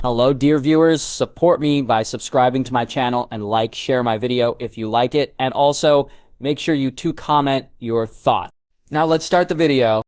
Hello, dear viewers. Support me by subscribing to my channel and share my video if you like it. And also, make sure you comment your thought. Now let's start the video.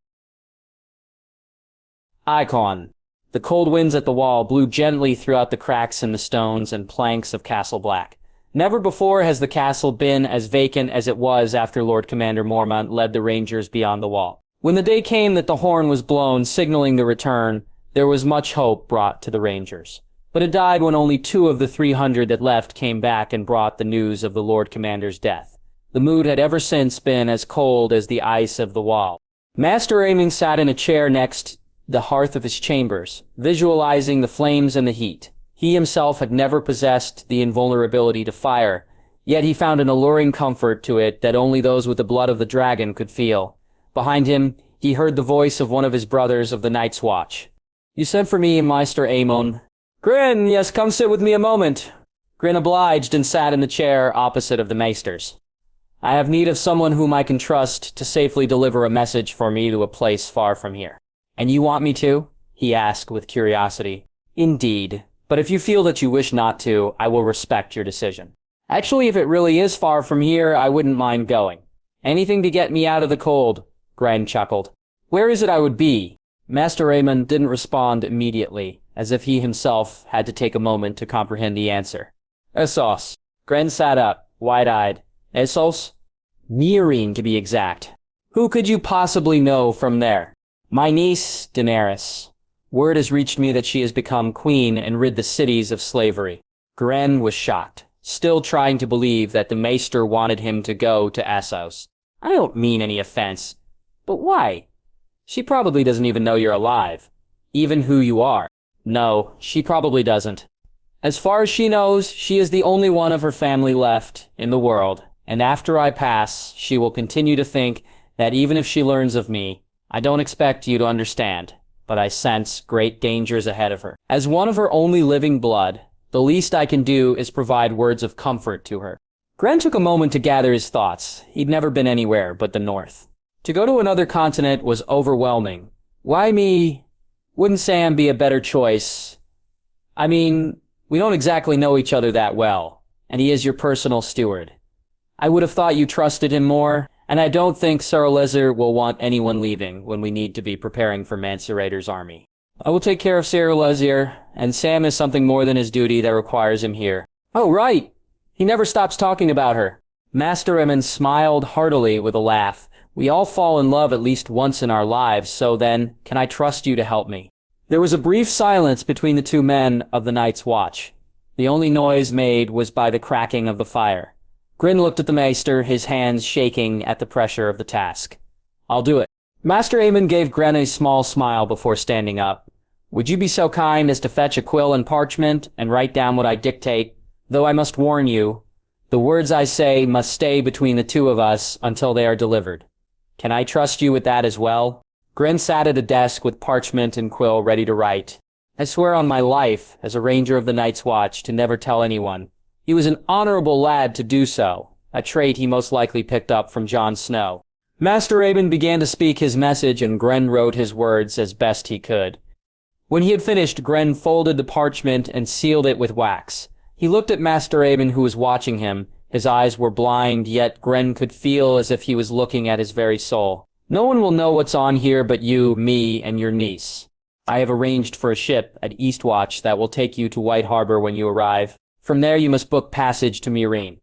Icon. The cold winds at the wall blew gently throughout the cracks in the stones and planks of Castle Black. Never before has the castle been as vacant as it was after Lord Commander Mormont led the Rangers beyond the wall. When the day came that the horn was blown, signaling the return, there was much hope brought to the Rangers. But it died when only 2 of the 300 that left came back and brought the news of the Lord Commander's death. The mood had ever since been as cold as the ice of the wall. Maester Aemon sat in a chair next the hearth of his chambers, visualizing the flames and the heat. He himself had never possessed the invulnerability to fire, yet he found an alluring comfort to it that only those with the blood of the dragon could feel. Behind him, he heard the voice of one of his brothers of the Night's Watch. "You sent for me, Maester Aemon." "Gren, yes, come sit with me a moment." Gren obliged and sat in the chair opposite of the maesters. "I have need of someone whom I can trust to safely deliver a message for me to a place far from here." "And you want me to?" he asked with curiosity. "Indeed. But if you feel that you wish not to, I will respect your decision." "Actually, if it really is far from here, I wouldn't mind going. Anything to get me out of the cold," Gren chuckled. "Where is it I would be?" Maester Aemon didn't respond immediately, as if he himself had to take a moment to comprehend the answer. "Essos." Gren sat up, wide-eyed. "Essos?" "Mereen, to be exact." "Who could you possibly know from there?" "My niece, Daenerys. Word has reached me that she has become queen and rid the cities of slavery." Gren was shocked, still trying to believe that the maester wanted him to go to Essos. "I don't mean any offense, but why? She probably doesn't even know you're alive, even who you are." "No, she probably doesn't. As far as she knows, she is the only one of her family left in the world, and after I pass, she will continue to think that even if she learns of me, I don't expect you to understand, but I sense great dangers ahead of her. As one of her only living blood, the least I can do is provide words of comfort to her." Gren took a moment to gather his thoughts. He'd never been anywhere but the north. To go to another continent was overwhelming. "Why me? Wouldn't Sam be a better choice? I mean, we don't exactly know each other that well, and he is your personal steward. I would have thought you trusted him more, and I don't think Sir Lezer will want anyone leaving when we need to be preparing for Mancerator's army. I will take care of Sir Lezer, and Sam is something more than his duty that requires him here." "Oh, right! He never stops talking about her." Maester Aemon smiled heartily with a laugh. "We all fall in love at least once in our lives, so then, can I trust you to help me?" There was a brief silence between the 2 men of the Night's Watch. The only noise made was by the cracking of the fire. Gren looked at the maester, his hands shaking at the pressure of the task. "I'll do it." Maester Aemon gave Gren a small smile before standing up. "Would you be so kind as to fetch a quill and parchment and write down what I dictate? Though I must warn you, the words I say must stay between the 2 of us until they are delivered. Can I trust you with that as well?" Gren sat at a desk with parchment and quill ready to write. "I swear on my life, as a ranger of the Night's Watch, to never tell anyone. He was an honorable lad to do so, a trait he most likely picked up from Jon Snow." Maester Aemon began to speak his message, and Gren wrote his words as best he could. When he had finished, Gren folded the parchment and sealed it with wax. He looked at Maester Aemon, who was watching him. His eyes were blind, yet Gren could feel as if he was looking at his very soul. "No one will know what's on here but you, me, and your niece. I have arranged for a ship at Eastwatch that will take you to White Harbor when you arrive. From there you must book passage to Mereen.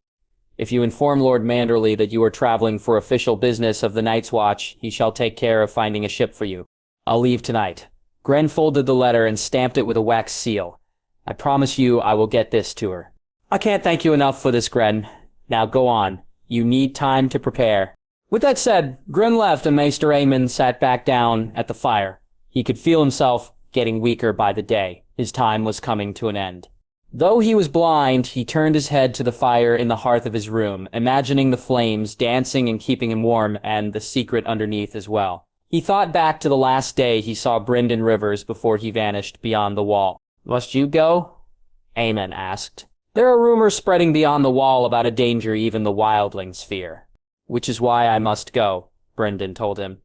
If you inform Lord Manderly that you are traveling for official business of the Night's Watch, he shall take care of finding a ship for you. I'll leave tonight." Gren folded the letter and stamped it with a wax seal. "I promise you I will get this to her." "I can't thank you enough for this, Gren. Now go on. You need time to prepare." With that said, Gren left and Maester Aemon sat back down at the fire. He could feel himself getting weaker by the day. His time was coming to an end. Though he was blind, he turned his head to the fire in the hearth of his room, imagining the flames dancing and keeping him warm, and the secret underneath as well. He thought back to the last day he saw Brynden Rivers before he vanished beyond the wall. "Must you go?" Aemon asked. "There are rumors spreading beyond the wall about a danger even the Wildlings fear." "Which is why I must go," Brynden told him.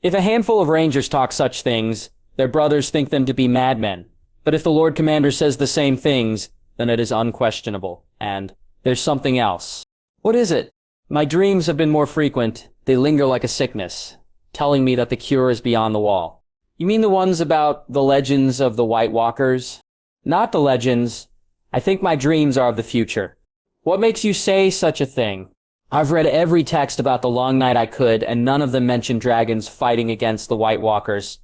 "If a handful of rangers talk such things, their brothers think them to be madmen. But if the Lord Commander says the same things, then it is unquestionable. And there's something else. What is it? My dreams have been more frequent. They linger like a sickness, telling me that the cure is beyond the wall. You mean the ones about the legends of the White Walkers? Not the legends. I think my dreams are of the future. What makes you say such a thing? I've read every text about the long night I could, and none of them mention dragons fighting against the White Walkers.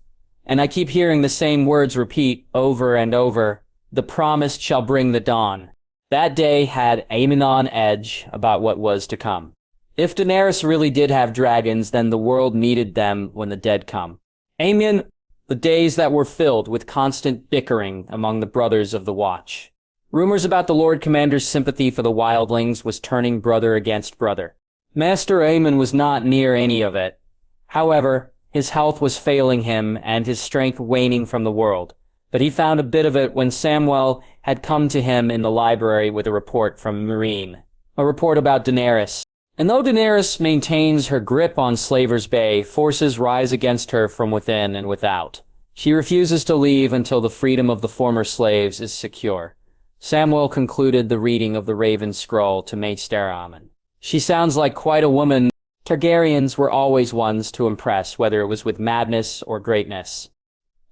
And I keep hearing the same words repeat over and over. The promised shall bring the dawn. That day had Aemon on edge about what was to come. If Daenerys really did have dragons, then the world needed them when the dead come. Aemon, the days that were filled with constant bickering among the brothers of the Watch. Rumors about the Lord Commander's sympathy for the Wildlings was turning brother against brother. Maester Aemon was not near any of it. However, his health was failing him and his strength waning from the world. But he found a bit of it when Samwell had come to him in the library with a report from Mereen. A report about Daenerys. And though Daenerys maintains her grip on Slaver's Bay, forces rise against her from within and without. She refuses to leave until the freedom of the former slaves is secure. Samwell concluded the reading of the Raven Scroll to Maester Aemon. She sounds like quite a woman. Targaryens were always ones to impress, whether it was with madness or greatness.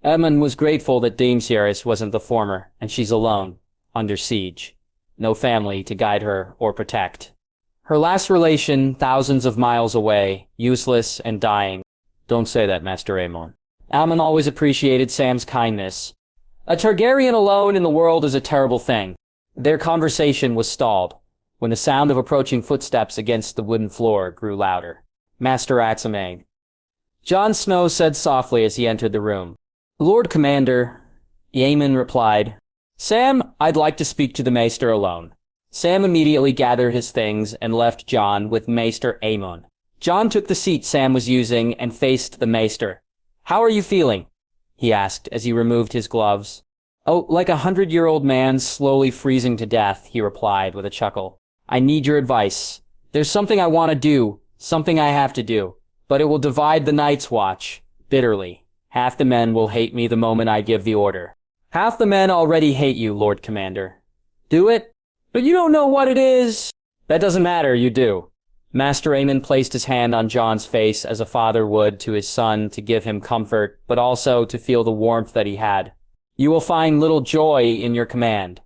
Aemon was grateful that Daenerys wasn't the former, and she's alone, under siege. No family to guide her or protect. Her last relation, thousands of miles away, useless and dying. Don't say that, Maester Aemon. Aemon always appreciated Sam's kindness. A Targaryen alone in the world is a terrible thing. Their conversation was stalled, when the sound of approaching footsteps against the wooden floor grew louder. Maester Aemon. Jon Snow said softly as he entered the room. Lord Commander, Aemon replied. Sam, I'd like to speak to the Maester alone. Sam immediately gathered his things and left Jon with Maester Aemon. Jon took the seat Sam was using and faced the Maester. How are you feeling? He asked as he removed his gloves. Oh, like a 100-year-old man slowly freezing to death, he replied with a chuckle. I need your advice. There's something I want to do, something I have to do, but it will divide the Night's Watch, bitterly. Half the men will hate me the moment I give the order. Half the men already hate you, Lord Commander. Do it? But you don't know what it is. That doesn't matter, you do. Maester Aemon placed his hand on Jon's face as a father would to his son to give him comfort, but also to feel the warmth that he had. You will find little joy in your command,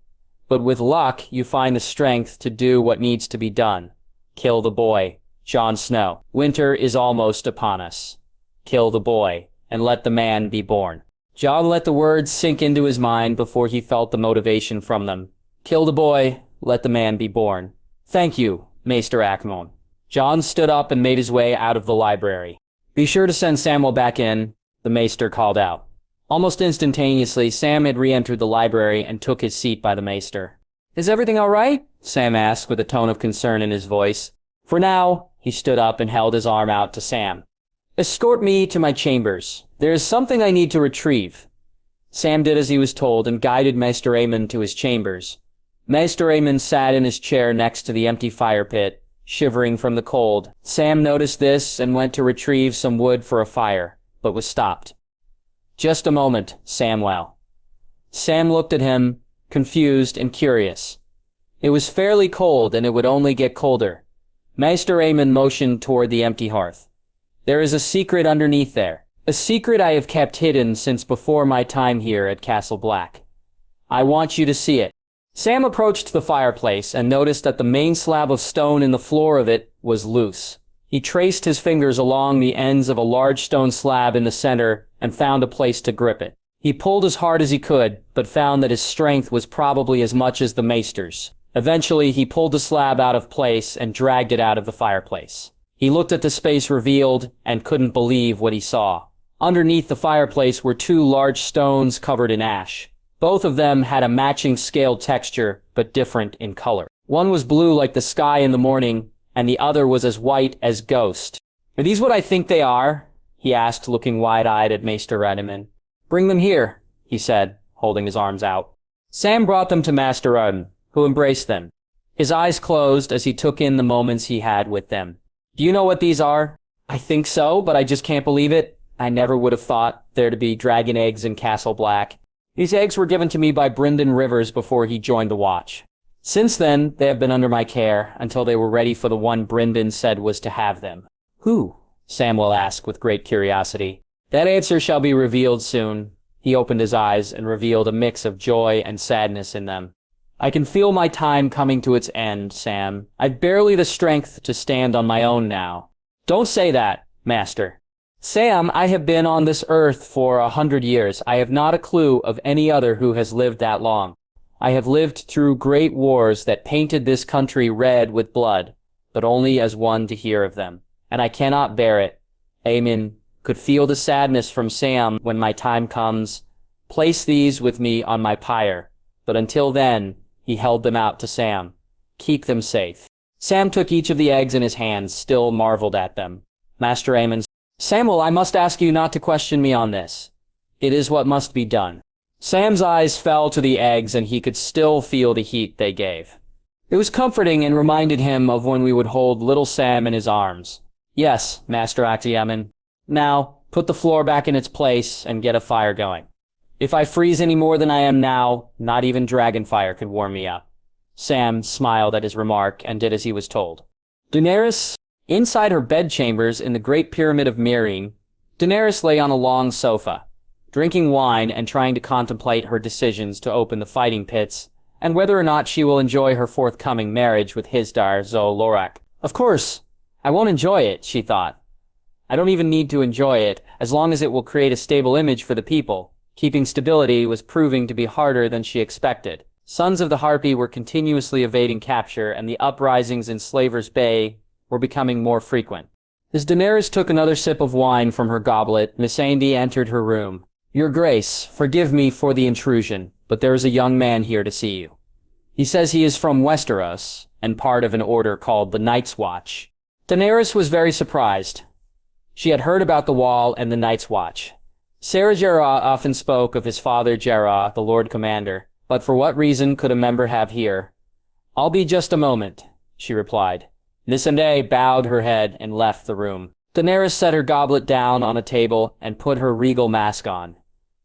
but with luck you find the strength to do what needs to be done. Kill the boy, Jon Snow. Winter is almost upon us. Kill the boy, and let the man be born. Jon let the words sink into his mind before he felt the motivation from them. Kill the boy, let the man be born. Thank you, Maester Aemon. Jon stood up and made his way out of the library. Be sure to send Samwell back in, the Maester called out. Almost instantaneously, Sam had re-entered the library and took his seat by the Maester. Is everything all right? Sam asked with a tone of concern in his voice. For now, he stood up and held his arm out to Sam. Escort me to my chambers. There is something I need to retrieve. Sam did as he was told and guided Maester Aemon to his chambers. Maester Aemon sat in his chair next to the empty fire pit, shivering from the cold. Sam noticed this and went to retrieve some wood for a fire, but was stopped. Just a moment, Samwell. Sam looked at him, confused and curious. It was fairly cold and it would only get colder. Maester Aemon motioned toward the empty hearth. There is a secret underneath there. A secret I have kept hidden since before my time here at Castle Black. I want you to see it. Sam approached the fireplace and noticed that the main slab of stone in the floor of it was loose. He traced his fingers along the ends of a large stone slab in the center and found a place to grip it. He pulled as hard as he could, but found that his strength was probably as much as the Maester's. Eventually, he pulled the slab out of place and dragged it out of the fireplace. He looked at the space revealed and couldn't believe what he saw. Underneath the fireplace were two large stones covered in ash. Both of them had a matching scaled texture, but different in color. One was blue like the sky in the morning, and the other was as white as ghost. Are these what I think they are? He asked, looking wide-eyed at Maester Aemon. Bring them here, he said, holding his arms out. Sam brought them to Maester Aemon, who embraced them. His eyes closed as he took in the moments he had with them. Do you know what these are? I think so, but I just can't believe it. I never would have thought there to be dragon eggs in Castle Black. These eggs were given to me by Brynden Rivers before he joined the Watch. Since then, they have been under my care until they were ready for the one Brynden said was to have them. Who? Samwell asked with great curiosity. That answer shall be revealed soon. He opened his eyes and revealed a mix of joy and sadness in them. I can feel my time coming to its end, Sam. I've barely the strength to stand on my own now. Don't say that, Master. Sam, I have been on this earth for 100 years. I have not a clue of any other who has lived that long. I have lived through great wars that painted this country red with blood, but only as one to hear of them. And I cannot bear it. Aemon could feel the sadness from Sam when my time comes. Place these with me on my pyre. But until then, he held them out to Sam. Keep them safe. Sam took each of the eggs in his hands, still marveled at them. Maester Aemon, Samwell, I must ask you not to question me on this. It is what must be done. Sam's eyes fell to the eggs, and he could still feel the heat they gave. It was comforting and reminded him of when we would hold little Sam in his arms. Yes, Maester Aemon. Now, put the floor back in its place and get a fire going. If I freeze any more than I am now, not even dragonfire could warm me up. Sam smiled at his remark and did as he was told. Daenerys, inside her bedchambers in the Great Pyramid of Mereen, Daenerys lay on a long sofa, drinking wine and trying to contemplate her decisions to open the fighting pits and whether or not she will enjoy her forthcoming marriage with Hizdahr zo Loraq. Of course, I won't enjoy it, she thought. I don't even need to enjoy it, as long as it will create a stable image for the people. Keeping stability was proving to be harder than she expected. Sons of the Harpy were continuously evading capture, and the uprisings in Slaver's Bay were becoming more frequent. As Daenerys took another sip of wine from her goblet, Missandei entered her room. Your Grace, forgive me for the intrusion, but there is a young man here to see you. He says he is from Westeros, and part of an order called the Night's Watch. Daenerys was very surprised. She had heard about the Wall and the Night's Watch. Serra Jorah often spoke of his father Jorah, the Lord Commander, but for what reason could a member have here? I'll be just a moment, she replied. Missandei bowed her head and left the room. Daenerys set her goblet down on a table and put her regal mask on.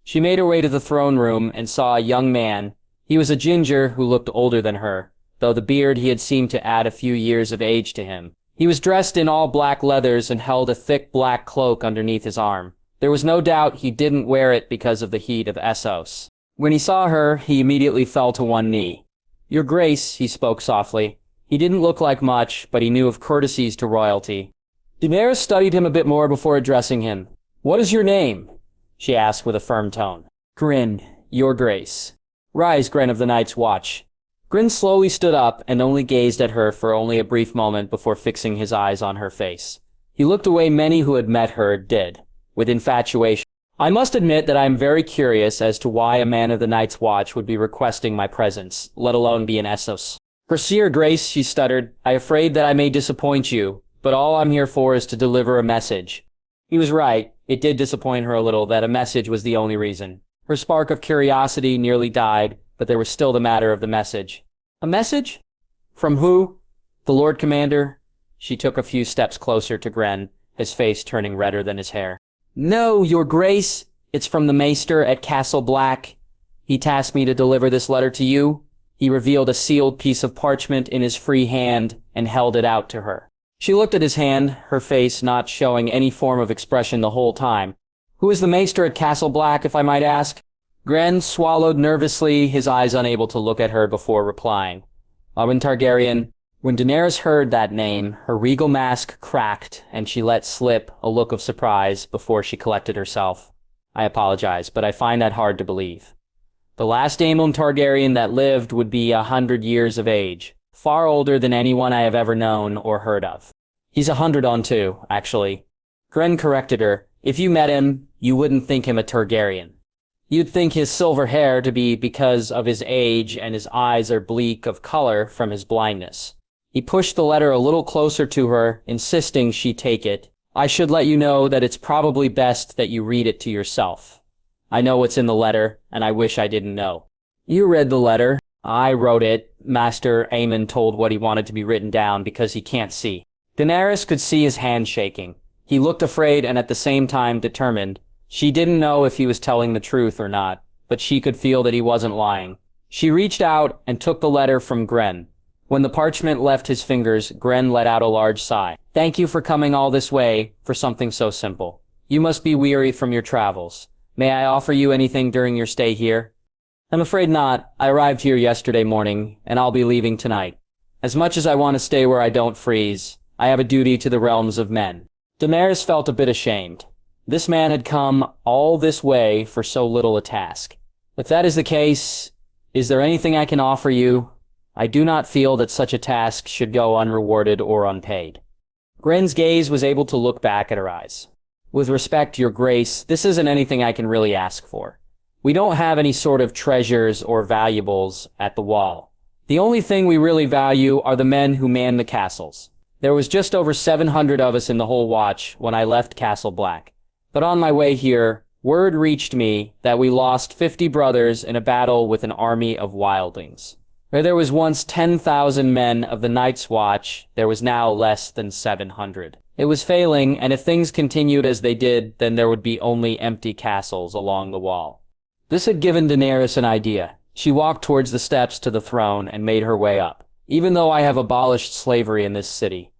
She made her way to the throne room and saw a young man. He was a ginger who looked older than her, though the beard he had seemed to add a few years of age to him. He was dressed in all black leathers and held a thick black cloak underneath his arm. There was no doubt he didn't wear it because of the heat of Essos. When he saw her, he immediately fell to one knee. Your Grace, he spoke softly. He didn't look like much, but he knew of courtesies to royalty. Daenerys studied him a bit more before addressing him. What is your name? She asked with a firm tone. Grenn, Your Grace. Rise, Grenn of the Night's Watch. Grenn slowly stood up and only gazed at her for only a brief moment before fixing his eyes on her face. He looked the way many who had met her did, with infatuation. I must admit that I am very curious as to why a man of the Night's Watch would be requesting my presence, let alone be in Essos. Your Grace, she stuttered, I am afraid that I may disappoint you, but all I'm here for is to deliver a message. He was right. It did disappoint her a little that a message was the only reason. Her spark of curiosity nearly died, but there was still the matter of the message. A message? From who? The Lord Commander? She took a few steps closer to Grenn, his face turning redder than his hair. No, Your Grace. It's from the Maester at Castle Black. He tasked me to deliver this letter to you. He revealed a sealed piece of parchment in his free hand and held it out to her. She looked at his hand, her face not showing any form of expression the whole time. Who is the Maester at Castle Black, if I might ask? Grenn swallowed nervously, his eyes unable to look at her before replying. Owen Targaryen. When Daenerys heard that name, her regal mask cracked, and she let slip a look of surprise before she collected herself. I apologize, but I find that hard to believe. The last Aemon Targaryen that lived would be 100 years of age, far older than anyone I have ever known or heard of. He's 102, actually. Grenn corrected her. If you met him, you wouldn't think him a Targaryen. You'd think his silver hair to be because of his age and his eyes are bleak of color from his blindness. He pushed the letter a little closer to her, insisting she take it. I should let you know that it's probably best that you read it to yourself. I know what's in the letter, and I wish I didn't know. You read the letter. I wrote it. Maester Aemon told what he wanted to be written down because he can't see. Daenerys could see his hand shaking. He looked afraid and at the same time determined. She didn't know if he was telling the truth or not. but she could feel that he wasn't lying. She reached out and took the letter from Grenn. When the parchment left his fingers, Grenn let out a large sigh. "Thank you for coming all this way for something so simple. You must be weary from your travels. May I offer you anything during your stay here?" "I'm afraid not. I arrived here yesterday morning, and I'll be leaving tonight. As much as I want to stay where I don't freeze, I have a duty to the realms of men." Daenerys felt a bit ashamed. This man had come all this way for so little a task. "If that is the case, is there anything I can offer you? I do not feel that such a task should go unrewarded or unpaid." Grenn's gaze was able to look back at her eyes. "With respect, Your Grace, this isn't anything I can really ask for. We don't have any sort of treasures or valuables at the Wall. The only thing we really value are the men who man the castles. There was just over 700 of us in the whole watch when I left Castle Black. But on my way here, word reached me that we lost 50 brothers in a battle with an army of wildlings. Where there was once 10,000 men of the Night's Watch, there was now less than 700. It was failing, and if things continued as they did, then there would be only empty castles along the Wall." This had given Daenerys an idea. She walked towards the steps to the throne and made her way up. "Even though I have abolished slavery in this city,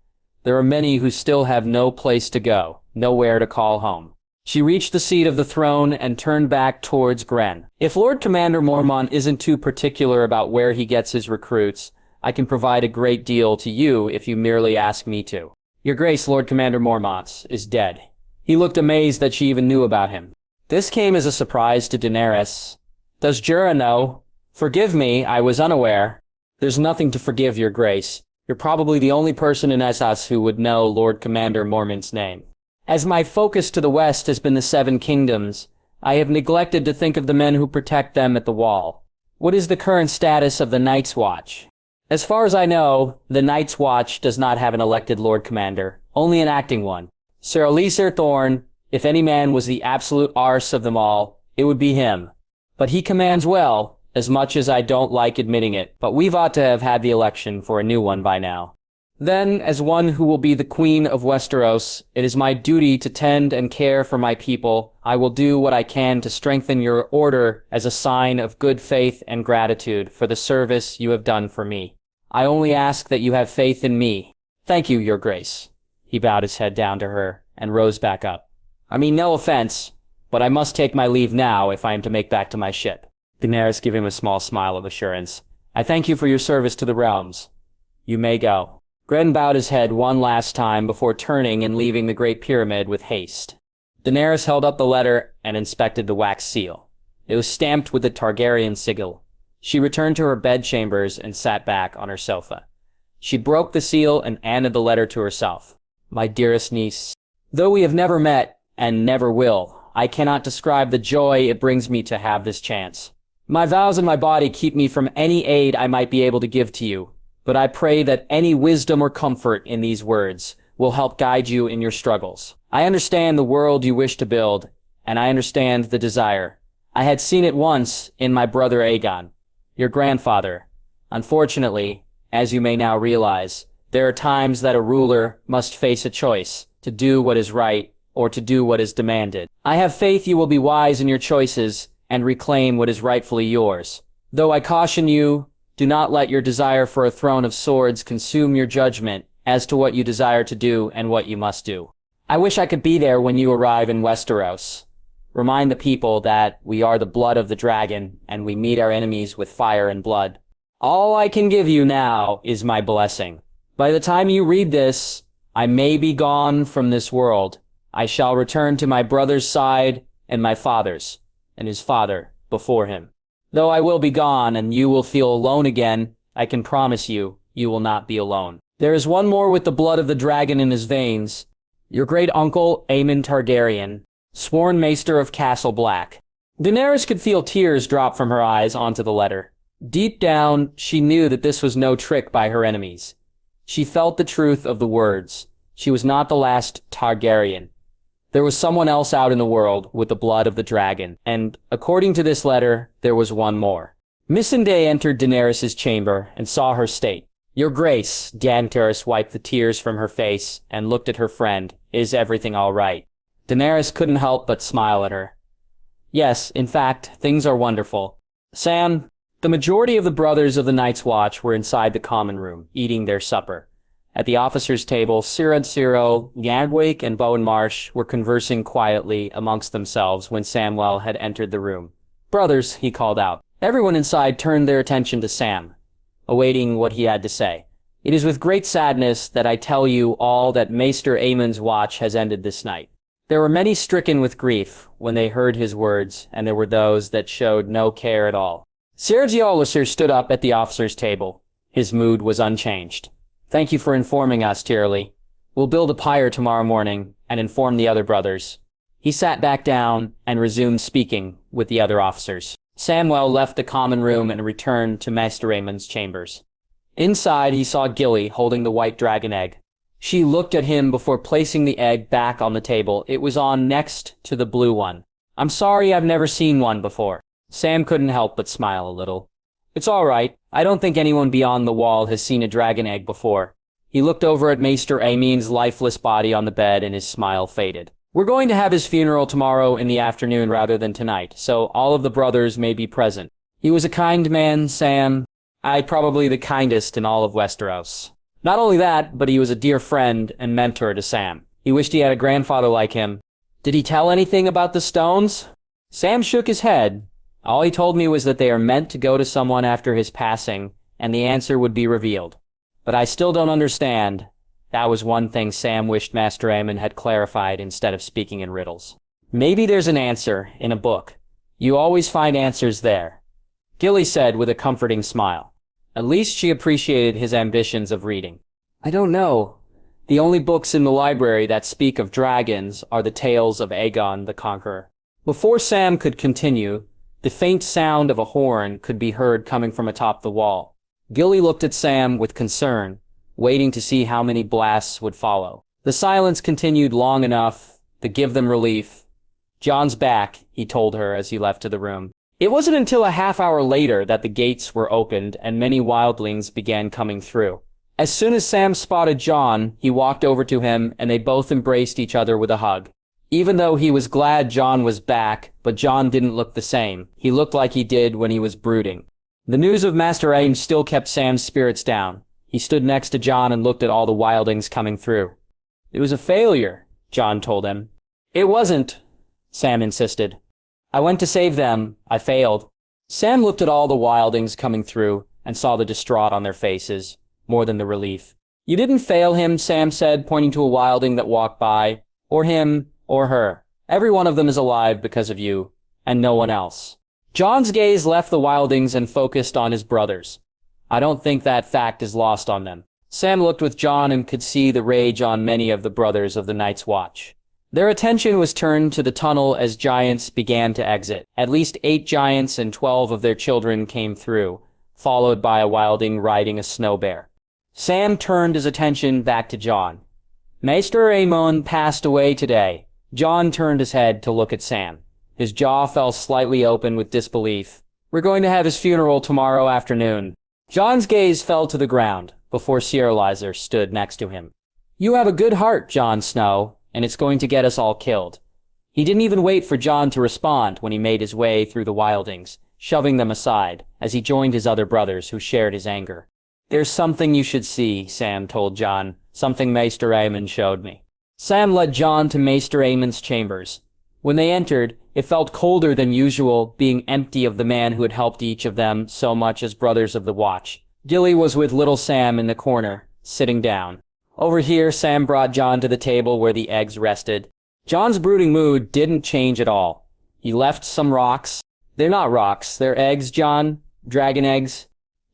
there are many who still have no place to go, nowhere to call home." She reached the seat of the throne and turned back towards Gren. "If Lord Commander Mormont isn't too particular about where he gets his recruits, I can provide a great deal to you if you merely ask me to. Your Grace, Lord Commander Mormont is dead." He looked amazed that she even knew about him. This came as a surprise to Daenerys. "Does Jorah know?" "Forgive me, I was unaware." "There's nothing to forgive, Your Grace. You're probably the only person in Essos who would know Lord Commander Mormont's name. As my focus to the west has been the Seven Kingdoms, I have neglected to think of the men who protect them at the Wall. What is the current status of the Night's Watch?" "As far as I know, the Night's Watch does not have an elected Lord Commander, only an acting one. Sir Alysir Thorne, if any man was the absolute arse of them all, it would be him. But he commands well, as much as I don't like admitting it, but we've ought to have had the election for a new one by now. Then, as one who will be the Queen of Westeros, it is my duty to tend and care for my people. I will do what I can to strengthen your order as a sign of good faith and gratitude for the service you have done for me. I only ask that you have faith in me. Thank you, Your Grace." He bowed his head down to her and rose back up. "I mean no offense, but I must take my leave now if I am to make back to my ship." Daenerys gave him a small smile of assurance. "I thank you for your service to the realms. You may go." Gren bowed his head one last time before turning and leaving the Great Pyramid with haste. Daenerys held up the letter and inspected the wax seal. It was stamped with the Targaryen sigil. She returned to her bedchambers and sat back on her sofa. She broke the seal and handed the letter to herself. "My dearest niece, though we have never met, and never will, I cannot describe the joy it brings me to have this chance. My vows and my body keep me from any aid I might be able to give to you, but I pray that any wisdom or comfort in these words will help guide you in your struggles. I understand the world you wish to build, and I understand the desire. I had seen it once in my brother Aegon, your grandfather. Unfortunately, as you may now realize, there are times that a ruler must face a choice to do what is right or to do what is demanded. I have faith you will be wise in your choices and reclaim what is rightfully yours. Though I caution you, do not let your desire for a throne of swords consume your judgment as to what you desire to do and what you must do. I wish I could be there when you arrive in Westeros. Remind the people that we are the blood of the dragon and we meet our enemies with fire and blood. All I can give you now is my blessing. By the time you read this, I may be gone from this world. I shall return to my brother's side and my father's, and his father before him. Though I will be gone and you will feel alone again, I can promise you, you will not be alone. There is one more with the blood of the dragon in his veins. Your great uncle, Aemon Targaryen, sworn Maester of Castle Black." Daenerys could feel tears drop from her eyes onto the letter. Deep down, she knew that this was no trick by her enemies. She felt the truth of the words. She was not the last Targaryen. There was someone else out in the world with the blood of the dragon, and, according to this letter, there was one more. Missandei entered Daenerys' chamber and saw her state. "Your Grace," Daenerys wiped the tears from her face and looked at her friend. "Is everything all right?" Daenerys couldn't help but smile at her. Yes, in fact, things are wonderful. Sam, the majority of the brothers of the Night's Watch were inside the common room, eating their supper. At the officers' table, Sirad Ciro, Yandwake, and Bowen Marsh were conversing quietly amongst themselves when Samwell had entered the room. "Brothers," he called out. Everyone inside turned their attention to Sam, awaiting what he had to say. "It is with great sadness that I tell you all that Maester Aemon's watch has ended this night." There were many stricken with grief when they heard his words, and there were those that showed no care at all. Serge Olisser stood up at the officers' table. His mood was unchanged. "Thank you for informing us, Tyrrell. We'll build a pyre tomorrow morning and inform the other brothers." He sat back down and resumed speaking with the other officers. Samwell left the common room and returned to Maester Aemon's chambers. Inside, he saw Gilly holding the white dragon egg. She looked at him before placing the egg back on the table. It was on next to the blue one. "I'm sorry, I've never seen one before." Sam couldn't help but smile a little. "It's all right. I don't think anyone beyond the wall has seen a dragon egg before." He looked over at Maester Aemon's lifeless body on the bed and his smile faded. "We're going to have his funeral tomorrow in the afternoon rather than tonight, so all of the brothers may be present. He was a kind man, Sam. Probably the kindest in all of Westeros. Not only that, but he was a dear friend and mentor to Sam. He wished he had a grandfather like him." "Did he tell anything about the stones?" Sam shook his head. "All he told me was that they are meant to go to someone after his passing, and the answer would be revealed. But I still don't understand." That was one thing Sam wished Maester Aemon had clarified instead of speaking in riddles. "Maybe there's an answer in a book. You always find answers there," Gilly said with a comforting smile. At least she appreciated his ambitions of reading. "I don't know. The only books in the library that speak of dragons are the tales of Aegon the Conqueror." Before Sam could continue, the faint sound of a horn could be heard coming from atop the wall. Gilly looked at Sam with concern, waiting to see how many blasts would follow. The silence continued long enough to give them relief. "Jon's back," he told her as he left to the room. It wasn't until a half hour later that the gates were opened and many wildlings began coming through. As soon as Sam spotted Jon, he walked over to him and they both embraced each other with a hug. Even though he was glad Jon was back, but Jon didn't look the same. He looked like he did when he was brooding. The news of Maester Aemon still kept Sam's spirits down. He stood next to Jon and looked at all the wildlings coming through. "It was a failure," Jon told him. "It wasn't," Sam insisted. "I went to save them. I failed." Sam looked at all the wildlings coming through and saw the distraught on their faces, more than the relief. "You didn't fail him," Sam said, pointing to a wildling that walked by. "Or him, or her. Every one of them is alive because of you, and no one else." Jon's gaze left the wildlings and focused on his brothers. "I don't think that fact is lost on them." Sam looked with Jon and could see the rage on many of the brothers of the Night's Watch. Their attention was turned to the tunnel as giants began to exit. At least 8 giants and 12 of their children came through, followed by a wildling riding a snow bear. Sam turned his attention back to Jon. "Maester Aemon passed away today." Jon turned his head to look at Sam. His jaw fell slightly open with disbelief. "We're going to have his funeral tomorrow afternoon." Jon's gaze fell to the ground before Cyrilizer stood next to him. "You have a good heart, Jon Snow, and it's going to get us all killed." He didn't even wait for Jon to respond when he made his way through the wildlings, shoving them aside as he joined his other brothers who shared his anger. "There's something you should see," Sam told Jon. "Something Maester Aemon showed me." Sam led Jon to Maester Aemon's chambers. When they entered, it felt colder than usual, being empty of the man who had helped each of them so much as brothers of the Watch. Gilly was with little Sam in the corner, sitting down. Over here, Sam brought Jon to the table where the eggs rested. Jon's brooding mood didn't change at all. He left some rocks. "They're not rocks, they're eggs, Jon. Dragon eggs."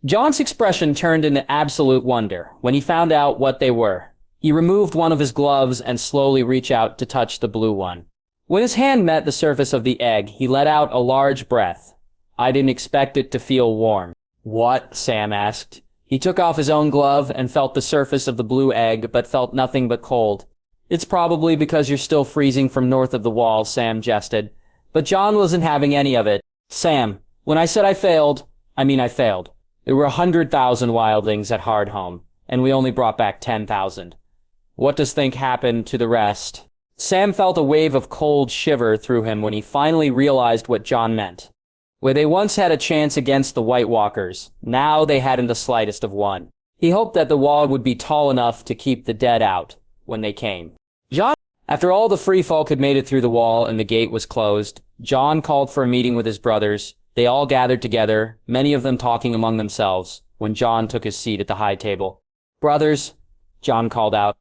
Jon's expression turned into absolute wonder when he found out what they were. He removed one of his gloves and slowly reached out to touch the blue one. When his hand met the surface of the egg, he let out a large breath. "I didn't expect it to feel warm." "What?" Sam asked. He took off his own glove and felt the surface of the blue egg, but felt nothing but cold. "It's probably because you're still freezing from north of the wall," Sam jested. But Jon wasn't having any of it. "Sam, when I said I failed, I mean I failed. There were 100,000 wildlings at Hardhome, and we only brought back 10,000. What does think happened to the rest?" Sam felt a wave of cold shiver through him when he finally realized what Jon meant. Where they once had a chance against the White Walkers, now they hadn't the slightest of one. He hoped that the wall would be tall enough to keep the dead out when they came. After all the free folk had made it through the wall and the gate was closed, Jon called for a meeting with his brothers. They all gathered together, many of them talking among themselves, when Jon took his seat at the high table. "Brothers," Jon called out,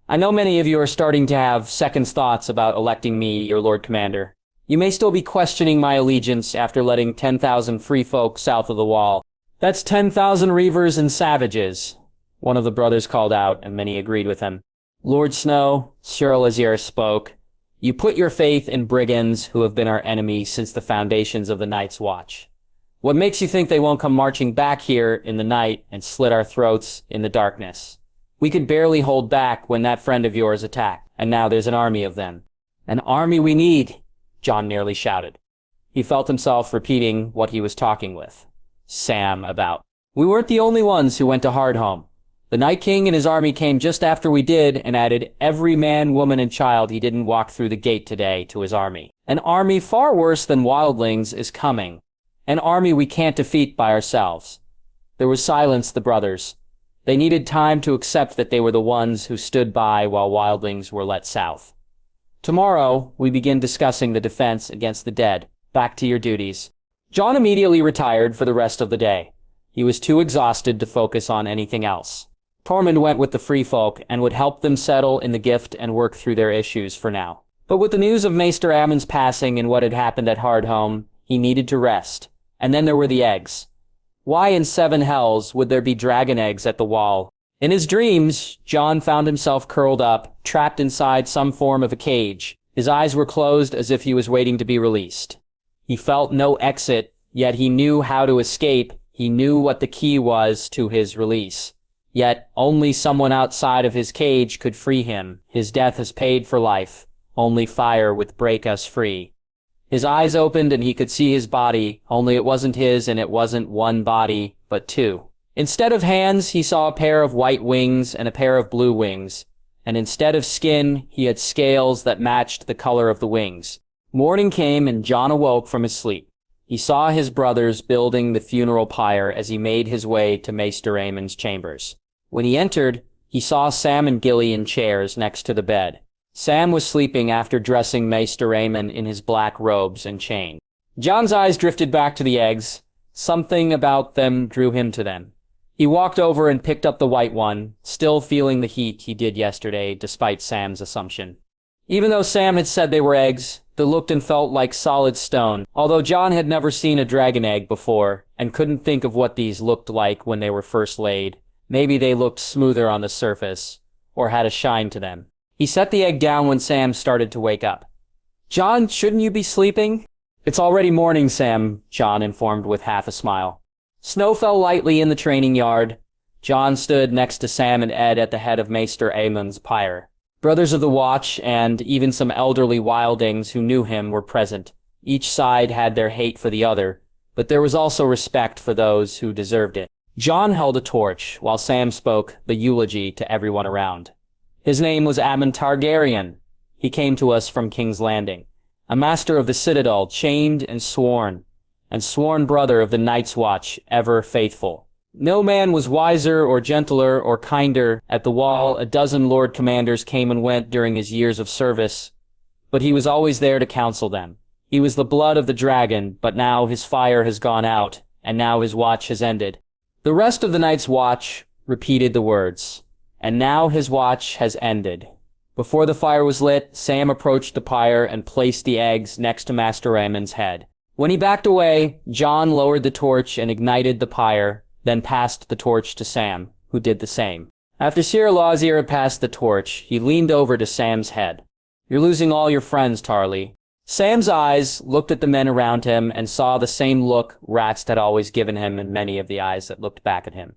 "I know many of you are starting to have second thoughts about electing me your Lord Commander. You may still be questioning my allegiance after letting 10,000 free folk south of the wall. That's 10,000 reavers and savages," one of the brothers called out, and many agreed with him. "Lord Snow," Sir Lazier spoke, "you put your faith in brigands who have been our enemy since the foundations of the Night's Watch. What makes you think they won't come marching back here in the night and slit our throats in the darkness? We could barely hold back when that friend of yours attacked, and now there's an army of them." "An army we need," Jon nearly shouted. He felt himself repeating what he was talking with Sam about. "We weren't the only ones who went to Hardhome. The Night King and his army came just after we did and added every man, woman, and child he didn't walk through the gate today to his army. An army far worse than Wildlings is coming. An army we can't defeat by ourselves." There was silence, the brothers. They needed time to accept that they were the ones who stood by while Wildlings were let south. "Tomorrow, we begin discussing the defense against the dead. Back to your duties." Jon immediately retired for the rest of the day. He was too exhausted to focus on anything else. Tormund went with the free folk and would help them settle in the gift and work through their issues for now. But with the news of Maester Aemon's passing and what had happened at Hardhome, he needed to rest. And then there were the eggs. Why in seven hells would there be dragon eggs at the wall? In his dreams, Jon found himself curled up, trapped inside some form of a cage. His eyes were closed as if he was waiting to be released. He felt no exit, yet he knew how to escape. He knew what the key was to his release. Yet only someone outside of his cage could free him. His death is paid for life. Only fire would break us free. His eyes opened and he could see his body, only it wasn't his and it wasn't one body, but two. Instead of hands, he saw a pair of white wings and a pair of blue wings. And instead of skin, he had scales that matched the color of the wings. Morning came and Jon awoke from his sleep. He saw his brothers building the funeral pyre as he made his way to Maester Aemon's chambers. When he entered, he saw Sam and Gilly in chairs next to the bed. Sam was sleeping after dressing Maester Aemon in his black robes and chain. Jon's eyes drifted back to the eggs. Something about them drew him to them. He walked over and picked up the white one, still feeling the heat he did yesterday, despite Sam's assumption. Even though Sam had said they were eggs, they looked and felt like solid stone, although Jon had never seen a dragon egg before, and couldn't think of what these looked like when they were first laid. Maybe they looked smoother on the surface, or had a shine to them. He set the egg down when Sam started to wake up. "Jon, shouldn't you be sleeping?" "It's already morning, Sam," Jon informed with half a smile. Snow fell lightly in the training yard. Jon stood next to Sam and Ed at the head of Maester Aemon's pyre. Brothers of the Watch and even some elderly Wildlings who knew him were present. Each side had their hate for the other, but there was also respect for those who deserved it. Jon held a torch while Sam spoke the eulogy to everyone around. His name was Aemon Targaryen. He came to us from King's Landing, a master of the Citadel, chained and sworn brother of the Night's Watch, ever faithful. No man was wiser or gentler or kinder. At the wall, a dozen Lord Commanders came and went during his years of service, but he was always there to counsel them. He was the blood of the dragon, but now his fire has gone out, and now his watch has ended. The rest of the Night's Watch repeated the words, and now his watch has ended. Before the fire was lit, Sam approached the pyre and placed the eggs next to Maester Aemon's head. When he backed away, Jon lowered the torch and ignited the pyre, then passed the torch to Sam, who did the same. After Sir Lazier had passed the torch, he leaned over to Sam's head. "You're losing all your friends, Tarly." Sam's eyes looked at the men around him and saw the same look rats had always given him in many of the eyes that looked back at him.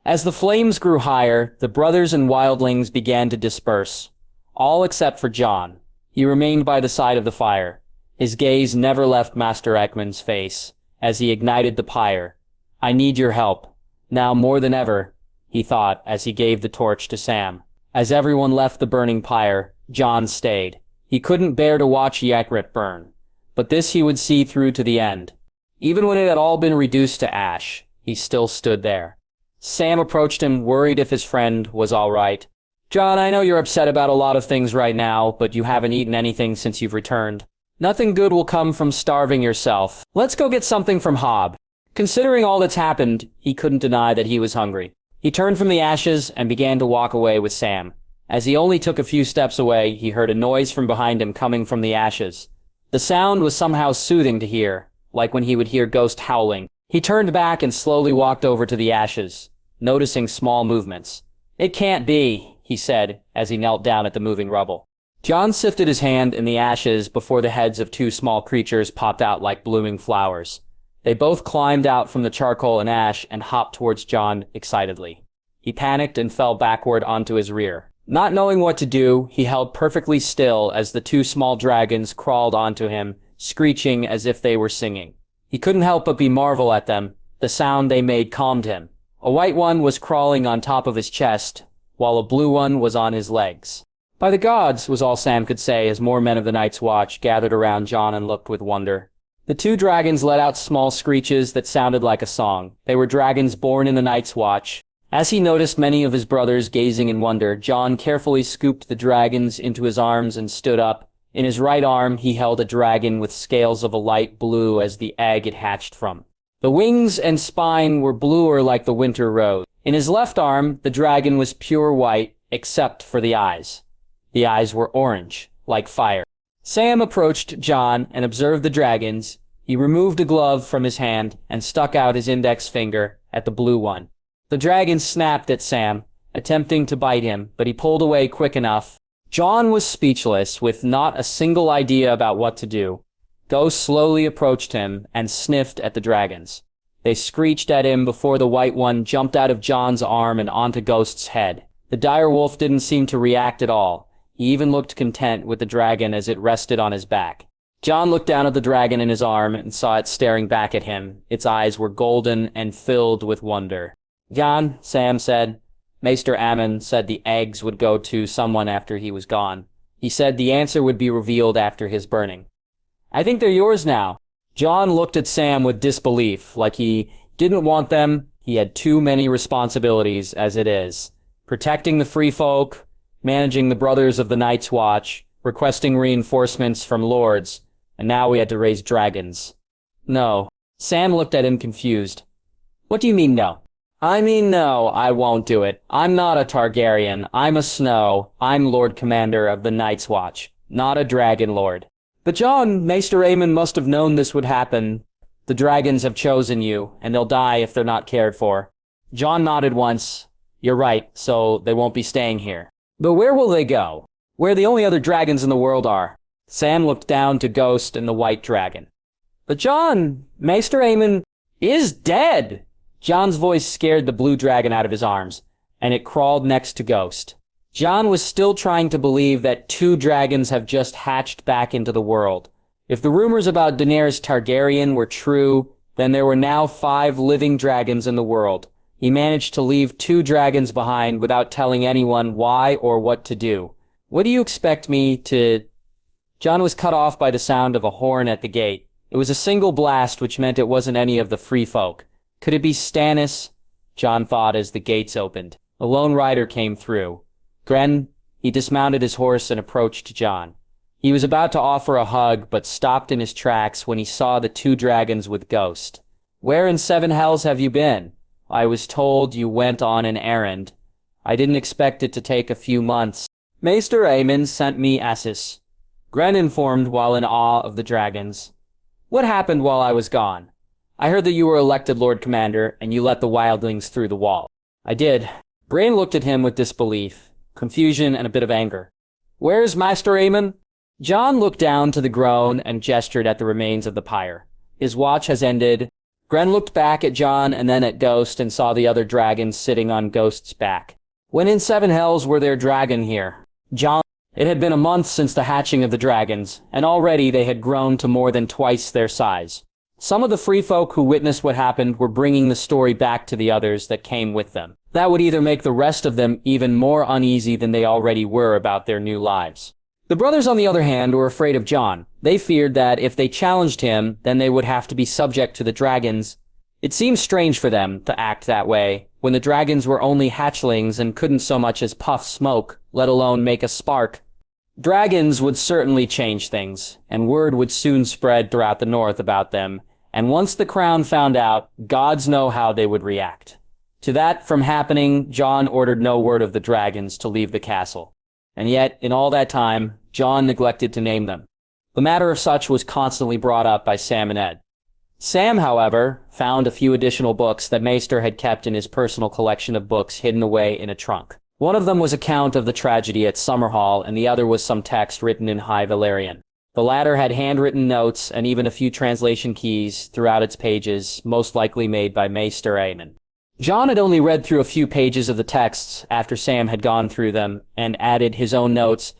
As the flames grew higher, the brothers and Wildlings began to disperse, all except for Jon. He remained by the side of the fire. His gaze never left Maester Aemon's face as he ignited the pyre. "I need your help. Now more than ever," he thought as he gave the torch to Sam. As everyone left the burning pyre, Jon stayed. He couldn't bear to watch Ygritte burn, but this he would see through to the end. Even when it had all been reduced to ash, he still stood there. Sam approached him, worried if his friend was all right. "Jon, I know you're upset about a lot of things right now, but you haven't eaten anything since you've returned. Nothing good will come from starving yourself. Let's go get something from Hob." Considering all that's happened, he couldn't deny that he was hungry. He turned from the ashes and began to walk away with Sam. As he only took a few steps away, he heard a noise from behind him coming from the ashes. The sound was somehow soothing to hear, like when he would hear ghosts howling. He turned back and slowly walked over to the ashes, noticing small movements. "It can't be," he said, as he knelt down at the moving rubble. Jon sifted his hand in the ashes before the heads of two small creatures popped out like blooming flowers. They both climbed out from the charcoal and ash and hopped towards Jon excitedly. He panicked and fell backward onto his rear. Not knowing what to do, he held perfectly still as the two small dragons crawled onto him, screeching as if they were singing. He couldn't help but marvel at them. The sound they made calmed him. A white one was crawling on top of his chest, while a blue one was on his legs. "By the gods," was all Sam could say as more men of the Night's Watch gathered around Jon and looked with wonder. The two dragons let out small screeches that sounded like a song. They were dragons born in the Night's Watch. As he noticed many of his brothers gazing in wonder, Jon carefully scooped the dragons into his arms and stood up. In his right arm, he held a dragon with scales of a light blue as the egg it hatched from. The wings and spine were bluer like the winter rose. In his left arm, the dragon was pure white, except for the eyes. The eyes were orange, like fire. Sam approached Jon and observed the dragons. He removed a glove from his hand and stuck out his index finger at the blue one. The dragon snapped at Sam, attempting to bite him, but he pulled away quick enough. Jon was speechless, with not a single idea about what to do. Ghost slowly approached him and sniffed at the dragons. They screeched at him before the white one jumped out of Jon's arm and onto Ghost's head. The direwolf didn't seem to react at all. He even looked content with the dragon as it rested on his back. Jon looked down at the dragon in his arm and saw it staring back at him. Its eyes were golden and filled with wonder. "Jon," Sam said, "Maester Aemon said the eggs would go to someone after he was gone. He said the answer would be revealed after his burning. I think they're yours now." Jon looked at Sam with disbelief, like he didn't want them. He had too many responsibilities as it is. Protecting the free folk, managing the brothers of the Night's Watch, requesting reinforcements from lords, and now we had to raise dragons. "No." Sam looked at him confused. "What do you mean, no?" "I mean, no, I won't do it. I'm not a Targaryen. I'm a Snow. I'm Lord Commander of the Night's Watch, not a Dragon Lord." "But Jon, Maester Aemon must have known this would happen. The dragons have chosen you, and they'll die if they're not cared for." Jon nodded once. "You're right, so they won't be staying here." "But where will they go? Where the only other dragons in the world are?" Sam looked down to Ghost and the white dragon. "But Jon, Maester Aemon is dead!" Jon's voice scared the blue dragon out of his arms, and it crawled next to Ghost. Jon was still trying to believe that two dragons have just hatched back into the world. If the rumors about Daenerys Targaryen were true, then there were now 5 living dragons in the world. He managed to leave 2 dragons behind without telling anyone why or what to do. "What do you expect me to—" Jon was cut off by the sound of a horn at the gate. It was a single blast, which meant it wasn't any of the free folk. Could it be Stannis? Jon thought as the gates opened. A lone rider came through. Gren. He dismounted his horse and approached Jon. He was about to offer a hug, but stopped in his tracks when he saw the 2 dragons with Ghost. "Where in 7 hells have you been? I was told you went on an errand. I didn't expect it to take a few months." "Maester Aemon sent me Essos," Gren informed while in awe of the dragons. "What happened while I was gone? I heard that you were elected Lord Commander, and you let the Wildlings through the wall." "I did." Mereen looked at him with disbelief, confusion, and a bit of anger. "Where's Maester Aemon?" Jon looked down to the groan and gestured at the remains of the pyre. "His watch has ended." Gren looked back at Jon and then at Ghost and saw the other dragons sitting on Ghost's back. "When in 7 hells were there dragon here?" Jon. It had been a month since the hatching of the dragons, and already they had grown to more than twice their size. Some of the free folk who witnessed what happened were bringing the story back to the others that came with them. That would either make the rest of them even more uneasy than they already were about their new lives. The brothers, on the other hand, were afraid of Jon. They feared that if they challenged him, then they would have to be subject to the dragons. It seemed strange for them to act that way, when the dragons were only hatchlings and couldn't so much as puff smoke, let alone make a spark. Dragons would certainly change things, and word would soon spread throughout the north about them, and once the crown found out, gods know how they would react. To that from happening, Jon ordered no word of the dragons to leave the castle. And yet, in all that time, Jon neglected to name them. The matter of such was constantly brought up by Sam and Ed. Sam, however, found a few additional books that Maester had kept in his personal collection of books hidden away in a trunk. One of them was an account of the tragedy at Summerhall, and the other was some text written in High Valyrian. The latter had handwritten notes and even a few translation keys throughout its pages, most likely made by Maester Aemon. Jon had only read through a few pages of the texts after Sam had gone through them and added his own notes.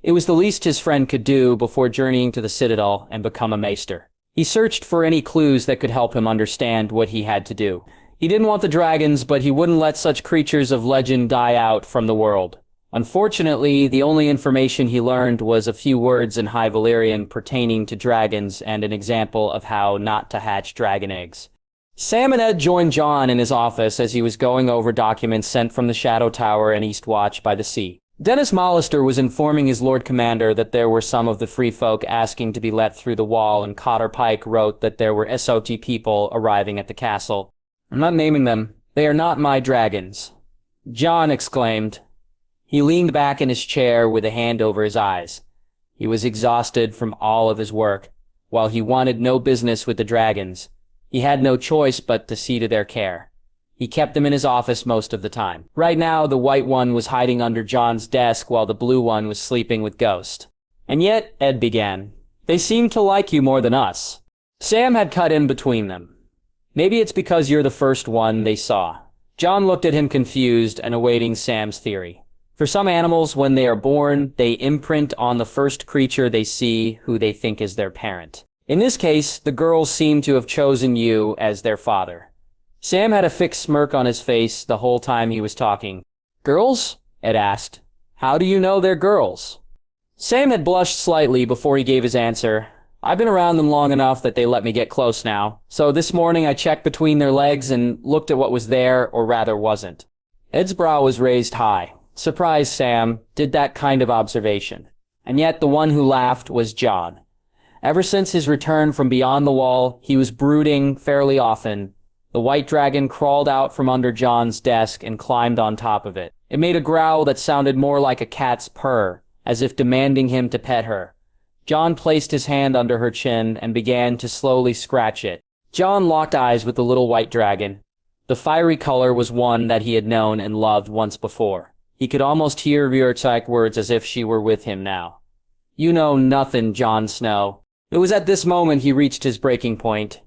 It was the least his friend could do before journeying to the Citadel and become a Maester. He searched for any clues that could help him understand what he had to do. He didn't want the dragons, but he wouldn't let such creatures of legend die out from the world. Unfortunately, the only information he learned was a few words in High Valyrian pertaining to dragons and an example of how not to hatch dragon eggs. Sam and Ed joined Jon in his office as he was going over documents sent from the Shadow Tower and East Watch by the Sea. Dennis Mallister was informing his Lord Commander that there were some of the free folk asking to be let through the wall, and Cotter Pike wrote that there were Essos people arriving at the castle. "I'm not naming them. They are not my dragons," Jon exclaimed. He leaned back in his chair with a hand over his eyes. He was exhausted from all of his work. While he wanted no business with the dragons, he had no choice but to see to their care. He kept them in his office most of the time. Right now, the white one was hiding under Jon's desk while the blue one was sleeping with Ghost. "And yet," Ed began, "they seem to like you more than us." Sam had cut in between them. "Maybe it's because you're the first one they saw." Jon looked at him confused and awaiting Sam's theory. For some animals, when they are born, they imprint on the first creature they see who they think is their parent. In this case, the girls seem to have chosen you as their father. Sam had a fixed smirk on his face the whole time he was talking. "Girls?" Ed asked. "How do you know they're girls?" Sam had blushed slightly before he gave his answer. "I've been around them long enough that they let me get close now. So this morning I checked between their legs and looked at what was there, or rather wasn't." Ed's brow was raised high. Surprised Sam did that kind of observation. And yet the one who laughed was Jon. Ever since his return from beyond the wall, he was brooding fairly often. The white dragon crawled out from under Jon's desk and climbed on top of it. It made a growl that sounded more like a cat's purr, as if demanding him to pet her. Jon placed his hand under her chin and began to slowly scratch it. Jon locked eyes with the little white dragon. The fiery color was one that he had known and loved once before. He could almost hear Ryorchik's words as if she were with him now. "You know nothing, Jon Snow." It was at this moment he reached his breaking point.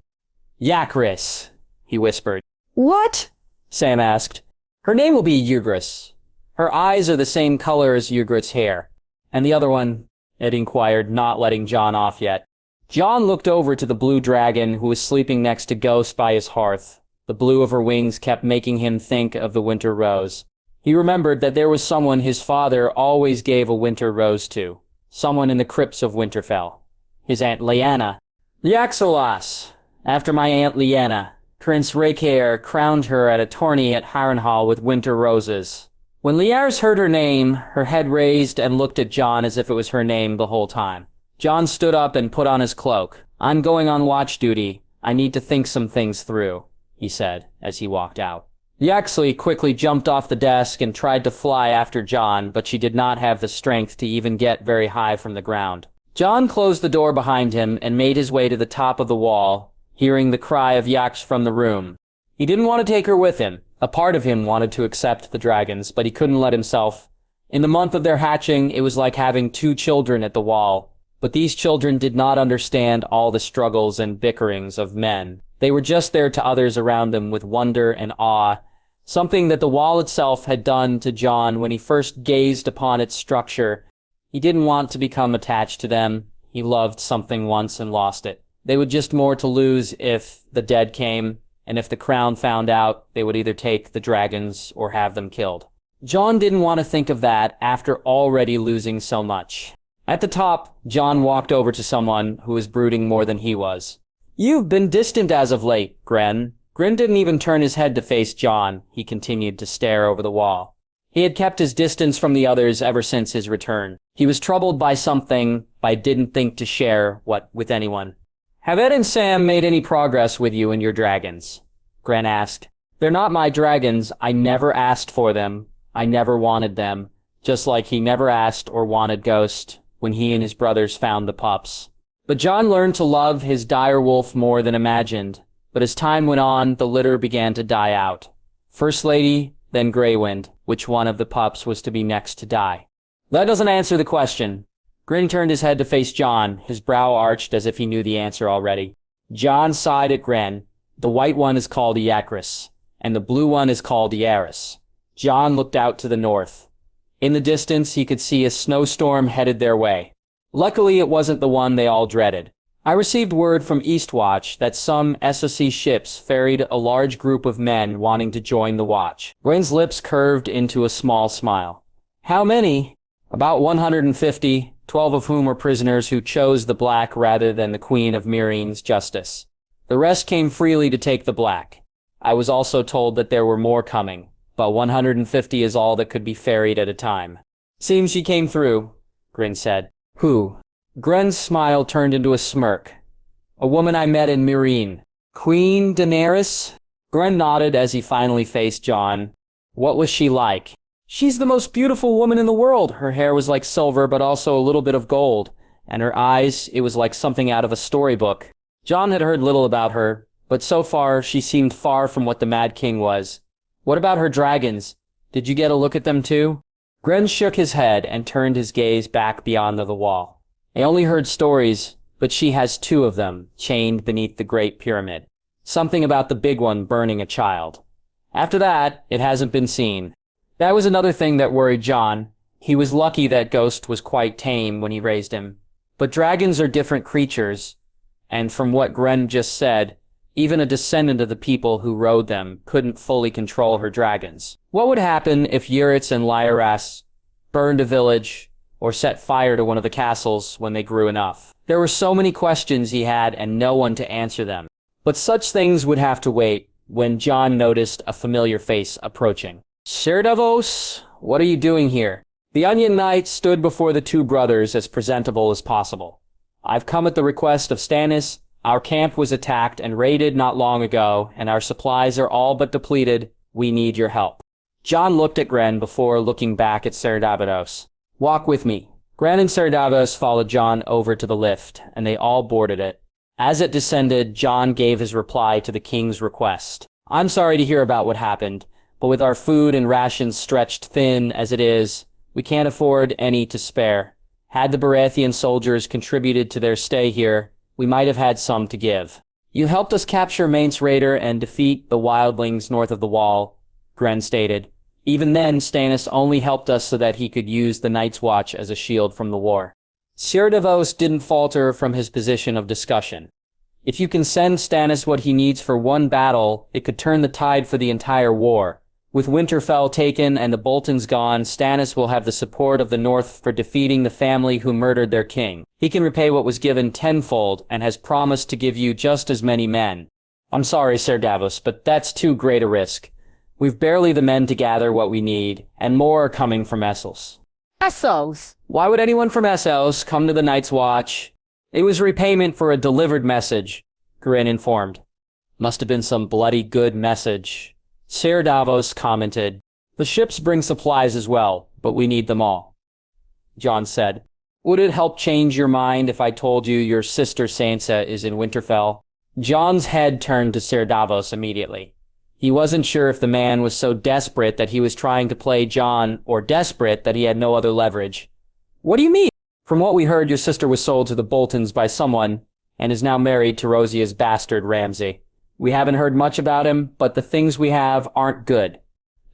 "Ygritte," he whispered. "What?" Sam asked. "Her name will be Ygritte. Her eyes are the same color as Ygritte's hair." "And the other one?" Ed inquired, not letting Jon off yet. Jon looked over to the blue dragon who was sleeping next to Ghost by his hearth. The blue of her wings kept making him think of the winter rose. He remembered that there was someone his father always gave a winter rose to. Someone in the crypts of Winterfell. His Aunt Lyanna. "Yaxolas, after my Aunt Lyanna. Prince Rhaegar crowned her at a tourney at Harrenhal with winter roses." When Lyares heard her name, her head raised and looked at Jon as if it was her name the whole time. Jon stood up and put on his cloak. "I'm going on watch duty. I need to think some things through," he said as he walked out. Yaxley quickly jumped off the desk and tried to fly after Jon, but she did not have the strength to even get very high from the ground. Jon closed the door behind him and made his way to the top of the wall, hearing the cry of Yax from the room. He didn't want to take her with him. A part of him wanted to accept the dragons, but he couldn't let himself. In the month of their hatching, it was like having 2 children at the wall. But these children did not understand all the struggles and bickerings of men. They were just there to others around them with wonder and awe, something that the wall itself had done to Jon when he first gazed upon its structure. He didn't want to become attached to them. He loved something once and lost it. They would just more to lose if the dead came, and if the crown found out, they would either take the dragons or have them killed. Jon didn't want to think of that after already losing so much. At the top, Jon walked over to someone who was brooding more than he was. "You've been distant as of late, Gren." Gren didn't even turn his head to face Jon. He continued to stare over the wall. He had kept his distance from the others ever since his return. He was troubled by something, but didn't think to share what with anyone. "Have Ed and Sam made any progress with you and your dragons?" Gren asked. "They're not my dragons. I never asked for them. I never wanted them. Just like he never asked or wanted Ghost when he and his brothers found the pups." But Jon learned to love his dire wolf more than imagined. But as time went on, the litter began to die out. First Lady, then Greywind. Which one of the pups was to be next to die? That doesn't answer the question. Gren turned his head to face Jon, his brow arched as if he knew the answer already. Jon sighed at Gren. "The white one is called Iacris, and the blue one is called Daenerys." Jon looked out to the north. In the distance, he could see a snowstorm headed their way. Luckily, it wasn't the one they all dreaded. "I received word from Eastwatch that some Essos ships ferried a large group of men wanting to join the watch." Gren's lips curved into a small smile. "How many?" "About 150, 12 of whom were prisoners who chose the black rather than the Queen of Mereen's justice. The rest came freely to take the black. I was also told that there were more coming, but 150 is all that could be ferried at a time." "Seems she came through," Gren said. "Who?" Gren's smile turned into a smirk. "A woman I met in Mereen. Queen Daenerys?" Gren nodded as he finally faced Jon. "What was she like?" "She's the most beautiful woman in the world. Her hair was like silver, but also a little bit of gold. And her eyes, it was like something out of a storybook." Jon had heard little about her, but so far she seemed far from what the Mad King was. "What about her dragons? Did you get a look at them too?" Gren shook his head and turned his gaze back beyond the wall. "I only heard stories, but she has 2 of them, chained beneath the Great Pyramid. Something about the big one burning a child. After that, it hasn't been seen." That was another thing that worried Jon. He was lucky that Ghost was quite tame when he raised him. But dragons are different creatures, and from what Gren just said, even a descendant of the people who rode them couldn't fully control her dragons. What would happen if Yrits and Lyaras burned a village or set fire to one of the castles when they grew enough? There were so many questions he had and no one to answer them. But such things would have to wait when Jon noticed a familiar face approaching. "Sir Davos, what are you doing here?" The Onion Knight stood before the 2 brothers as presentable as possible. "I've come at the request of Stannis. Our camp was attacked and raided not long ago, and our supplies are all but depleted. We need your help." Jon looked at Gren before looking back at Ser Davos. "Walk with me." Gren and Ser Davos followed Jon over to the lift, and they all boarded it. As it descended, Jon gave his reply to the king's request. "I'm sorry to hear about what happened, but with our food and rations stretched thin as it is, we can't afford any to spare. Had the Baratheon soldiers contributed to their stay here, we might have had some to give. You helped us capture Mace Raider and defeat the Wildlings north of the Wall," Gren stated. "Even then, Stannis only helped us so that he could use the Night's Watch as a shield from the war." Ser Davos didn't falter from his position of discussion. "If you can send Stannis what he needs for one battle, it could turn the tide for the entire war. With Winterfell taken and the Boltons gone, Stannis will have the support of the North for defeating the family who murdered their king. He can repay what was given tenfold and has promised to give you just as many men." "I'm sorry, Ser Davos, but that's too great a risk. We've barely the men to gather what we need, and more are coming from Essos." Essos? "Why would anyone from Essos come to the Night's Watch?" "It was repayment for a delivered message," Gren informed. "Must have been some bloody good message." Ser Davos commented. "The ships bring supplies as well, but we need them all." Jon said, "Would it help change your mind if I told you your sister Sansa is in Winterfell?" Jon's head turned to Ser Davos immediately. He wasn't sure if the man was so desperate that he was trying to play Jon, or desperate that he had no other leverage. "What do you mean?" "From what we heard, your sister was sold to the Boltons by someone, and is now married to Rosia's bastard Ramsay. We haven't heard much about him, but the things we have aren't good."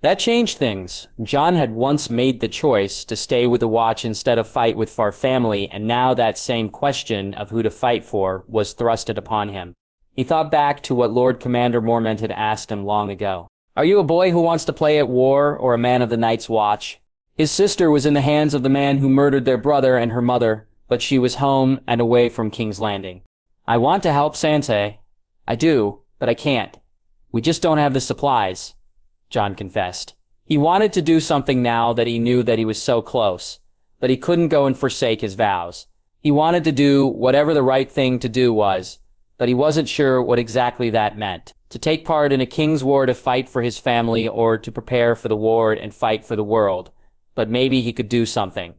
That changed things. Jon had once made the choice to stay with the Watch instead of fight with Far family, and now that same question of who to fight for was thrusted upon him. He thought back to what Lord Commander Mormont had asked him long ago. "Are you a boy who wants to play at war, or a man of the Night's Watch?" His sister was in the hands of the man who murdered their brother and her mother, but she was home and away from King's Landing. I want to help Sansa. I do, but I can't. We just don't have the supplies, Jon confessed. He wanted to do something now that he knew that he was so close, but he couldn't go and forsake his vows. He wanted to do whatever the right thing to do was, but he wasn't sure what exactly that meant. To take part in a king's war to fight for his family or to prepare for the war and fight for the world. But maybe he could do something.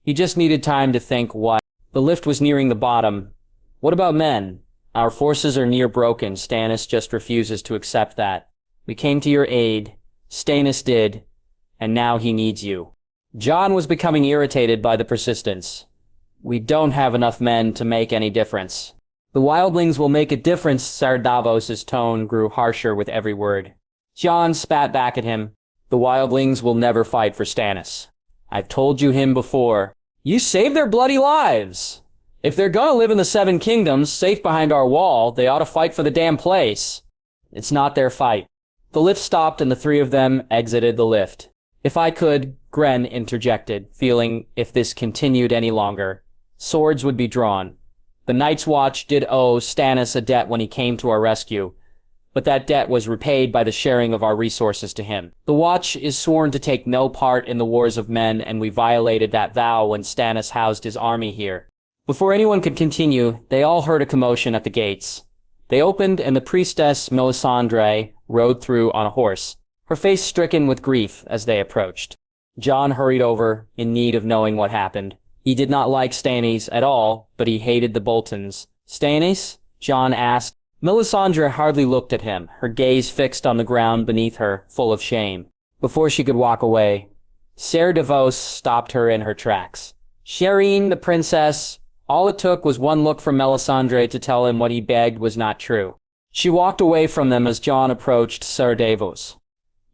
He just needed time to think what. The lift was nearing the bottom. What about men? Our forces are near broken. Stannis just refuses to accept that. We came to your aid. Stannis did. And now he needs you. Jon was becoming irritated by the persistence. We don't have enough men to make any difference. The Wildlings will make a difference. Sir Davos' tone grew harsher with every word. Jon spat back at him. The Wildlings will never fight for Stannis. I've told you him before. You saved their bloody lives. If they're gonna live in the Seven Kingdoms, safe behind our wall, they ought to fight for the damn place. It's not their fight. The lift stopped and the three of them exited the lift. If I could, Gren interjected, feeling if this continued any longer, swords would be drawn. The Night's Watch did owe Stannis a debt when he came to our rescue, but that debt was repaid by the sharing of our resources to him. The Watch is sworn to take no part in the wars of men, and we violated that vow when Stannis housed his army here. Before anyone could continue, they all heard a commotion at the gates. They opened, and the priestess Melisandre rode through on a horse, her face stricken with grief as they approached. Jon hurried over, in need of knowing what happened. He did not like Stannis at all, but he hated the Boltons. Stannis? Jon asked. Melisandre hardly looked at him, her gaze fixed on the ground beneath her, full of shame. Before she could walk away, Ser Davos stopped her in her tracks. Mereen, the princess. All it took was one look from Melisandre to tell him what he begged was not true. She walked away from them as Jon approached Ser Davos.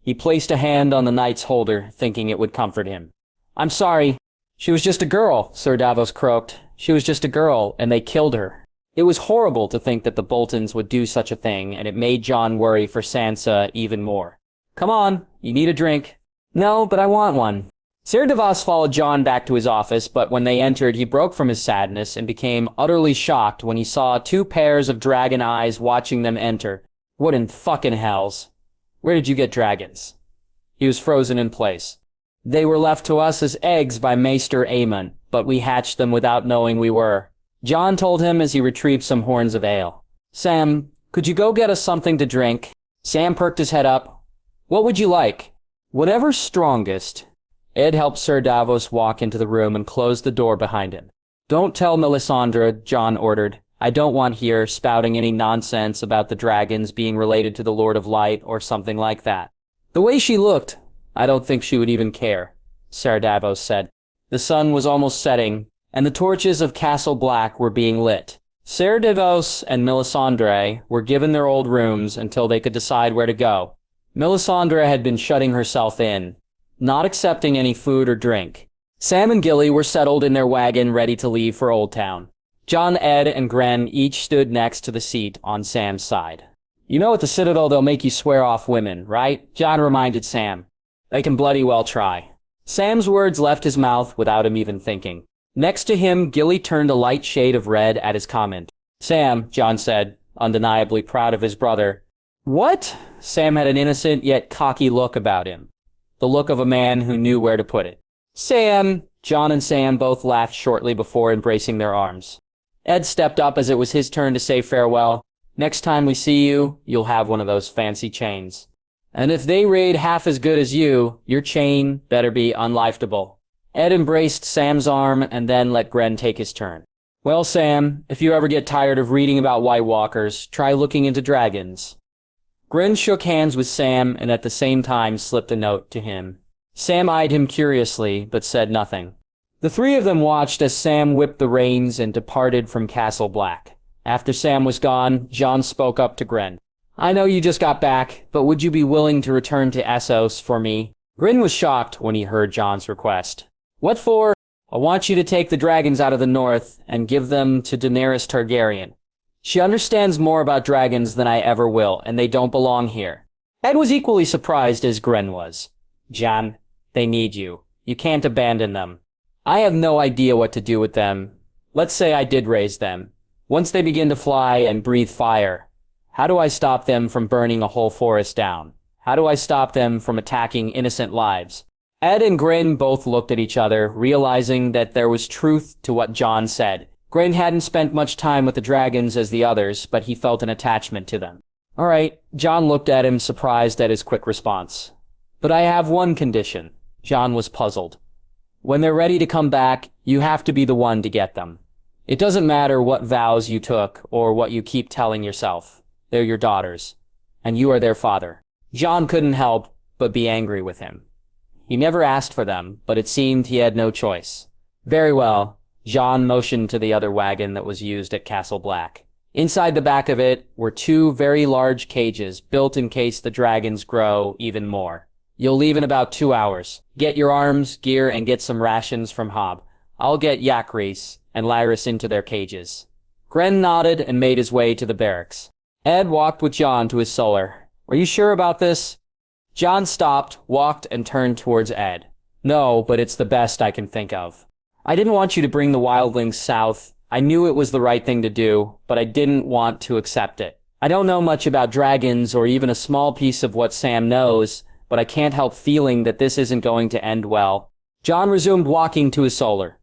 He placed a hand on the knight's holder, thinking it would comfort him. I'm sorry. She was just a girl, Ser Davos croaked. She was just a girl, and they killed her. It was horrible to think that the Boltons would do such a thing, and it made Jon worry for Sansa even more. Come on, you need a drink. No, but I want one. Ser Davos followed Jon back to his office, but when they entered, he broke from his sadness and became utterly shocked when he saw two pairs of dragon eyes watching them enter. What in fucking hells? Where did you get dragons? He was frozen in place. They were left to us as eggs by Maester Aemon, but we hatched them without knowing we were. Jon told him as he retrieved some horns of ale. Sam, could you go get us something to drink? Sam perked his head up. What would you like? Whatever's strongest. Ed helped Ser Davos walk into the room and closed the door behind him. Don't tell Melisandre, Jon ordered. I don't want here spouting any nonsense about the dragons being related to the Lord of Light or something like that. The way she looked, I don't think she would even care, Ser Davos said. The sun was almost setting, and the torches of Castle Black were being lit. Ser Davos and Melisandre were given their old rooms until they could decide where to go. Melisandre had been shutting herself in, not accepting any food or drink. Sam and Gilly were settled in their wagon ready to leave for Oldtown. Jon, Ed, and Gren each stood next to the seat on Sam's side. You know at the Citadel they'll make you swear off women, right? Jon reminded Sam. They can bloody well try. Sam's words left his mouth without him even thinking. Next to him, Gilly turned a light shade of red at his comment. Sam, Jon said, undeniably proud of his brother. What? Sam had an innocent yet cocky look about him. The look of a man who knew where to put it. Sam! Jon and Sam both laughed shortly before embracing their arms. Ed stepped up as it was his turn to say farewell. Next time we see you, you'll have one of those fancy chains. And if they raid half as good as you, your chain better be unlifeable. Ed embraced Sam's arm and then let Gren take his turn. Well, Sam, if you ever get tired of reading about White Walkers, try looking into dragons. Gren shook hands with Sam and at the same time slipped a note to him. Sam eyed him curiously, but said nothing. The three of them watched as Sam whipped the reins and departed from Castle Black. After Sam was gone, Jon spoke up to Gren. I know you just got back, but would you be willing to return to Essos for me? Gren was shocked when he heard Jon's request. What for? I want you to take the dragons out of the north and give them to Daenerys Targaryen. She understands more about dragons than I ever will, and they don't belong here. Ed was equally surprised as Gren was. Jon, they need you. You can't abandon them. I have no idea what to do with them. Let's say I did raise them. Once they begin to fly and breathe fire, how do I stop them from burning a whole forest down? How do I stop them from attacking innocent lives? Ed and Gren both looked at each other, realizing that there was truth to what Jon said. Gren hadn't spent much time with the dragons as the others, but he felt an attachment to them. All right, Jon looked at him, surprised at his quick response. But I have one condition. Jon was puzzled. When they're ready to come back, you have to be the one to get them. It doesn't matter what vows you took or what you keep telling yourself. They're your daughters, and you are their father. Jon couldn't help but be angry with him. He never asked for them, but it seemed he had no choice. Very well, Jon motioned to the other wagon that was used at Castle Black. Inside the back of it were 2 very large cages built in case the dragons grow even more. You'll leave in about 2 hours. Get your arms, gear, and get some rations from Hob. I'll get Yakris and Lyris into their cages. Gren nodded and made his way to the barracks. Ed walked with Jon to his solar. Are you sure about this? Jon stopped, walked, and turned towards Ed. No, but it's the best I can think of. I didn't want you to bring the Wildlings south. I knew it was the right thing to do, but I didn't want to accept it. I don't know much about dragons or even a small piece of what Sam knows, but I can't help feeling that this isn't going to end well. Jon resumed walking to his solar.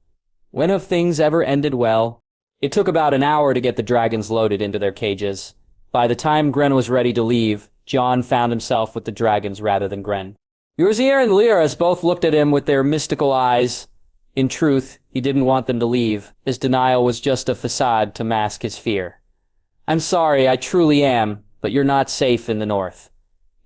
When have things ever ended well? It took about an hour to get the dragons loaded into their cages. By the time Gren was ready to leave, Jon found himself with the dragons rather than Gren. Yrzier and Lyris both looked at him with their mystical eyes. In truth, he didn't want them to leave. His denial was just a facade to mask his fear. I'm sorry, I truly am, but you're not safe in the north.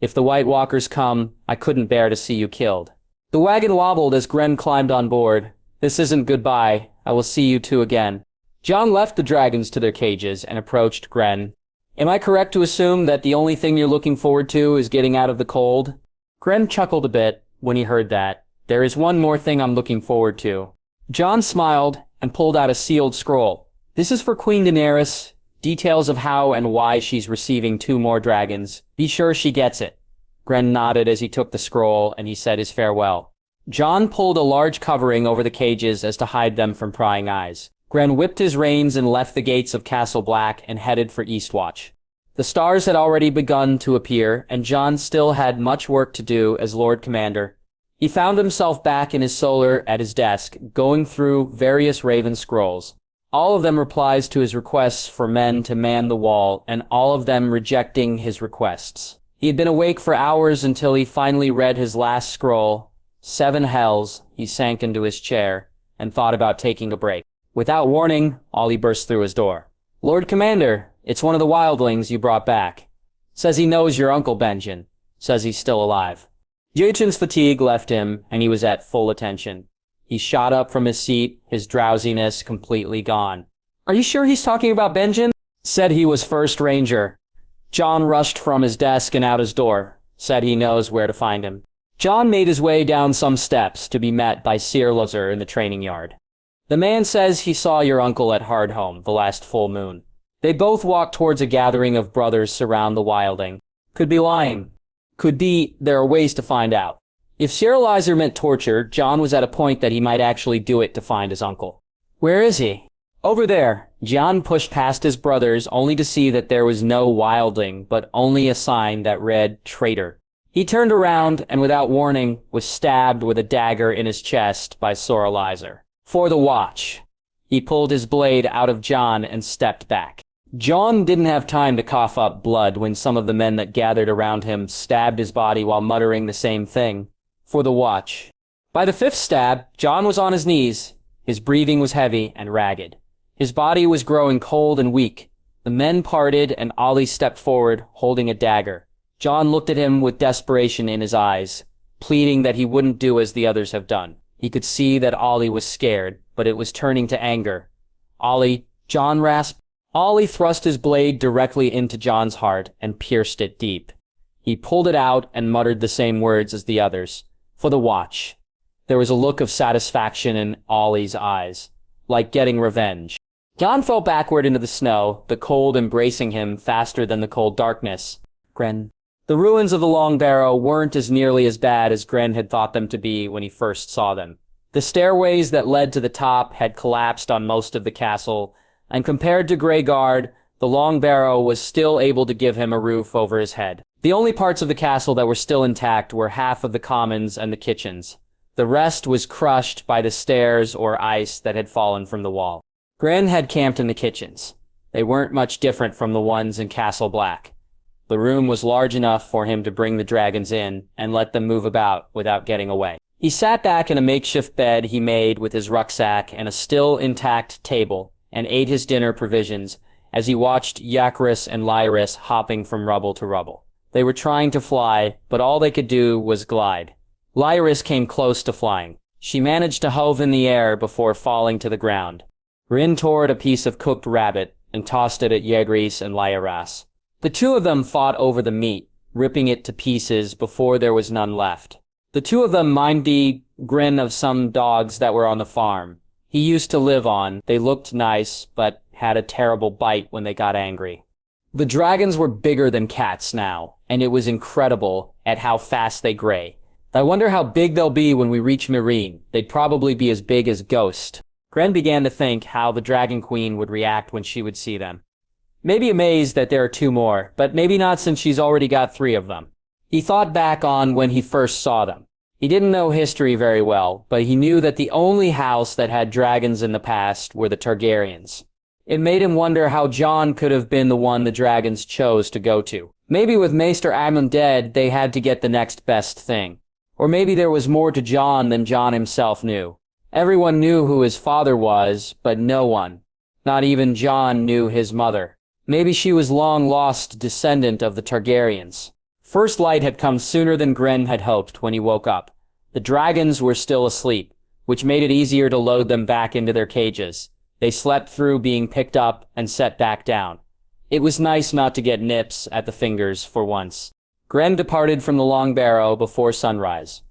If the White Walkers come, I couldn't bear to see you killed. The wagon wobbled as Gren climbed on board. This isn't goodbye. I will see you two again. Jon left the dragons to their cages and approached Gren. Am I correct to assume that the only thing you're looking forward to is getting out of the cold? Gren chuckled a bit when he heard that. There is one more thing I'm looking forward to. Jon smiled and pulled out a sealed scroll. This is for Queen Daenerys. Details of how and why she's receiving 2 more dragons. Be sure she gets it. Gren nodded as he took the scroll and he said his farewell. Jon pulled a large covering over the cages as to hide them from prying eyes. Gren whipped his reins and left the gates of Castle Black and headed for Eastwatch. The stars had already begun to appear, and Jon still had much work to do as Lord Commander. He found himself back in his solar at his desk, going through various Raven scrolls. All of them replies to his requests for men to man the wall, and all of them rejecting his requests. He had been awake for hours until he finally read his last scroll. 7 hells. He sank into his chair and thought about taking a break. Without warning, Ollie burst through his door. Lord Commander, it's one of the Wildlings you brought back. Says he knows your Uncle Benjen. Says he's still alive. Jachen's fatigue left him, and he was at full attention. He shot up from his seat, his drowsiness completely gone. Are you sure he's talking about Benjen? Said he was First Ranger. Jon rushed from his desk and out his door. Said he knows where to find him. Jon made his way down some steps to be met by Seer Lazar in the training yard. The man says he saw your uncle at Hardhome the last full moon. They both walked towards a gathering of brothers surround the Wilding. Could be lying. Could be there are ways to find out. If Seer Lazar meant torture, Jon was at a point that he might actually do it to find his uncle. Where is he? Over there. Jon pushed past his brothers only to see that there was no Wilding, but only a sign that read traitor. He turned around and without warning was stabbed with a dagger in his chest by Seer Lazar. For the watch. He pulled his blade out of Jon and stepped back. Jon didn't have time to cough up blood when some of the men that gathered around him stabbed his body while muttering the same thing. For the watch. By the 5th stab, Jon was on his knees. His breathing was heavy and ragged. His body was growing cold and weak. The men parted and Ollie stepped forward, holding a dagger. Jon looked at him with desperation in his eyes, pleading that he wouldn't do as the others have done. He could see that Ollie was scared, but it was turning to anger. Ollie, Jon rasped. Ollie thrust his blade directly into Jon's heart and pierced it deep. He pulled it out and muttered the same words as the others. For the watch. There was a look of satisfaction in Ollie's eyes, like getting revenge. Jon fell backward into the snow, the cold embracing him faster than the cold darkness. Gren. The ruins of the Long Barrow weren't as nearly as bad as Gren had thought them to be when he first saw them. The stairways that led to the top had collapsed on most of the castle, and compared to Greyguard, the Long Barrow was still able to give him a roof over his head. The only parts of the castle that were still intact were half of the commons and the kitchens. The rest was crushed by the stairs or ice that had fallen from the wall. Gren had camped in the kitchens. They weren't much different from the ones in Castle Black. The room was large enough for him to bring the dragons in and let them move about without getting away. He sat back in a makeshift bed he made with his rucksack and a still intact table and ate his dinner provisions as he watched Yacarus and Lyris hopping from rubble to rubble. They were trying to fly, but all they could do was glide. Lyris came close to flying. She managed to hove in the air before falling to the ground. Rin tore at a piece of cooked rabbit and tossed it at Yacarus and Lyris. The two of them fought over the meat, ripping it to pieces before there was none left. The two of them minded Gren of some dogs that were on the farm he used to live on. They looked nice, but had a terrible bite when they got angry. The dragons were bigger than cats now, and it was incredible at how fast they gray. I wonder how big they'll be when we reach Mereen. They'd probably be as big as Ghost. Gren began to think how the Dragon Queen would react when she would see them. Maybe amazed that there are two more, but maybe not since she's already got three of them. He thought back on when he first saw them. He didn't know history very well, but he knew that the only house that had dragons in the past were the Targaryens. It made him wonder how Jon could have been the one the dragons chose to go to. Maybe with Maester Aemon dead, they had to get the next best thing. Or maybe there was more to Jon than Jon himself knew. Everyone knew who his father was, but no one, not even Jon, knew his mother. Maybe she was long-lost descendant of the Targaryens. First light had come sooner than Gren had hoped when he woke up. The dragons were still asleep, which made it easier to load them back into their cages. They slept through being picked up and set back down. It was nice not to get nips at the fingers for once. Gren departed from the Long Barrow before sunrise.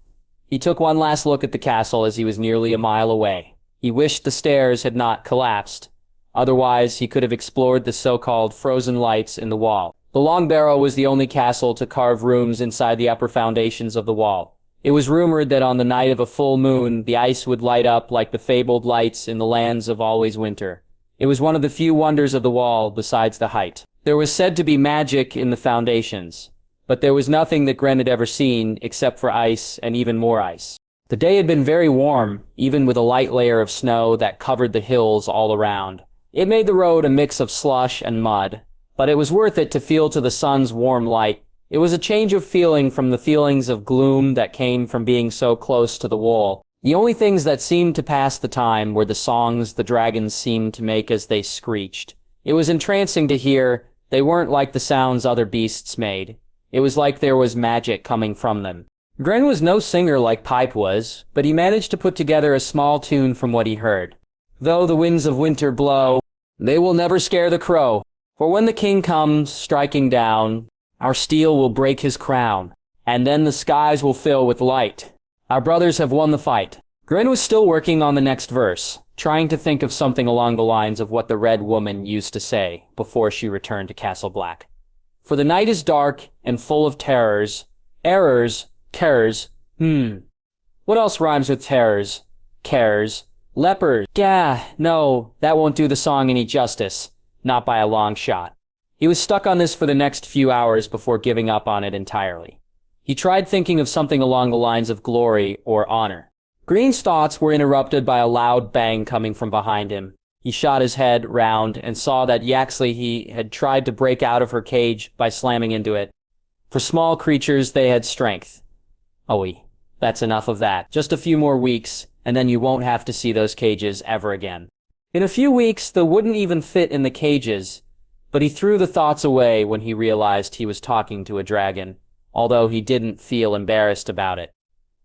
He took one last look at the castle as he was nearly a mile away. He wished the stairs had not collapsed. Otherwise, he could have explored the so-called frozen lights in the wall. The Long Barrow was the only castle to carve rooms inside the upper foundations of the wall. It was rumored that on the night of a full moon, the ice would light up like the fabled lights in the lands of always winter. It was one of the few wonders of the wall besides the height. There was said to be magic in the foundations, but there was nothing that Gren had ever seen except for ice and even more ice. The day had been very warm, even with a light layer of snow that covered the hills all around. It made the road a mix of slush and mud, but it was worth it to feel to the sun's warm light. It was a change of feeling from the feelings of gloom that came from being so close to the wall. The only things that seemed to pass the time were the songs the dragons seemed to make as they screeched. It was entrancing to hear. They weren't like the sounds other beasts made. It was like there was magic coming from them. Gren was no singer like Pipe was, but he managed to put together a small tune from what he heard. Though the winds of winter blow, they will never scare the crow. For when the king comes striking down, our steel will break his crown, and then the skies will fill with light. Our brothers have won the fight. Gren was still working on the next verse, trying to think of something along the lines of what the Red Woman used to say before she returned to Castle Black. For the night is dark and full of terrors. Errors. Cares. What else rhymes with terrors? Cares. Lepers. Gah, no, that won't do the song any justice. Not by a long shot. He was stuck on this for the next few hours before giving up on it entirely. He tried thinking of something along the lines of glory or honor. Green's thoughts were interrupted by a loud bang coming from behind him. He shot his head round and saw that Yaxley had tried to break out of her cage by slamming into it. For small creatures, they had strength. That's enough of that. Just a few more weeks, and then you won't have to see those cages ever again. In a few weeks, they wouldn't even fit in the cages, but he threw the thoughts away when he realized he was talking to a dragon, although he didn't feel embarrassed about it.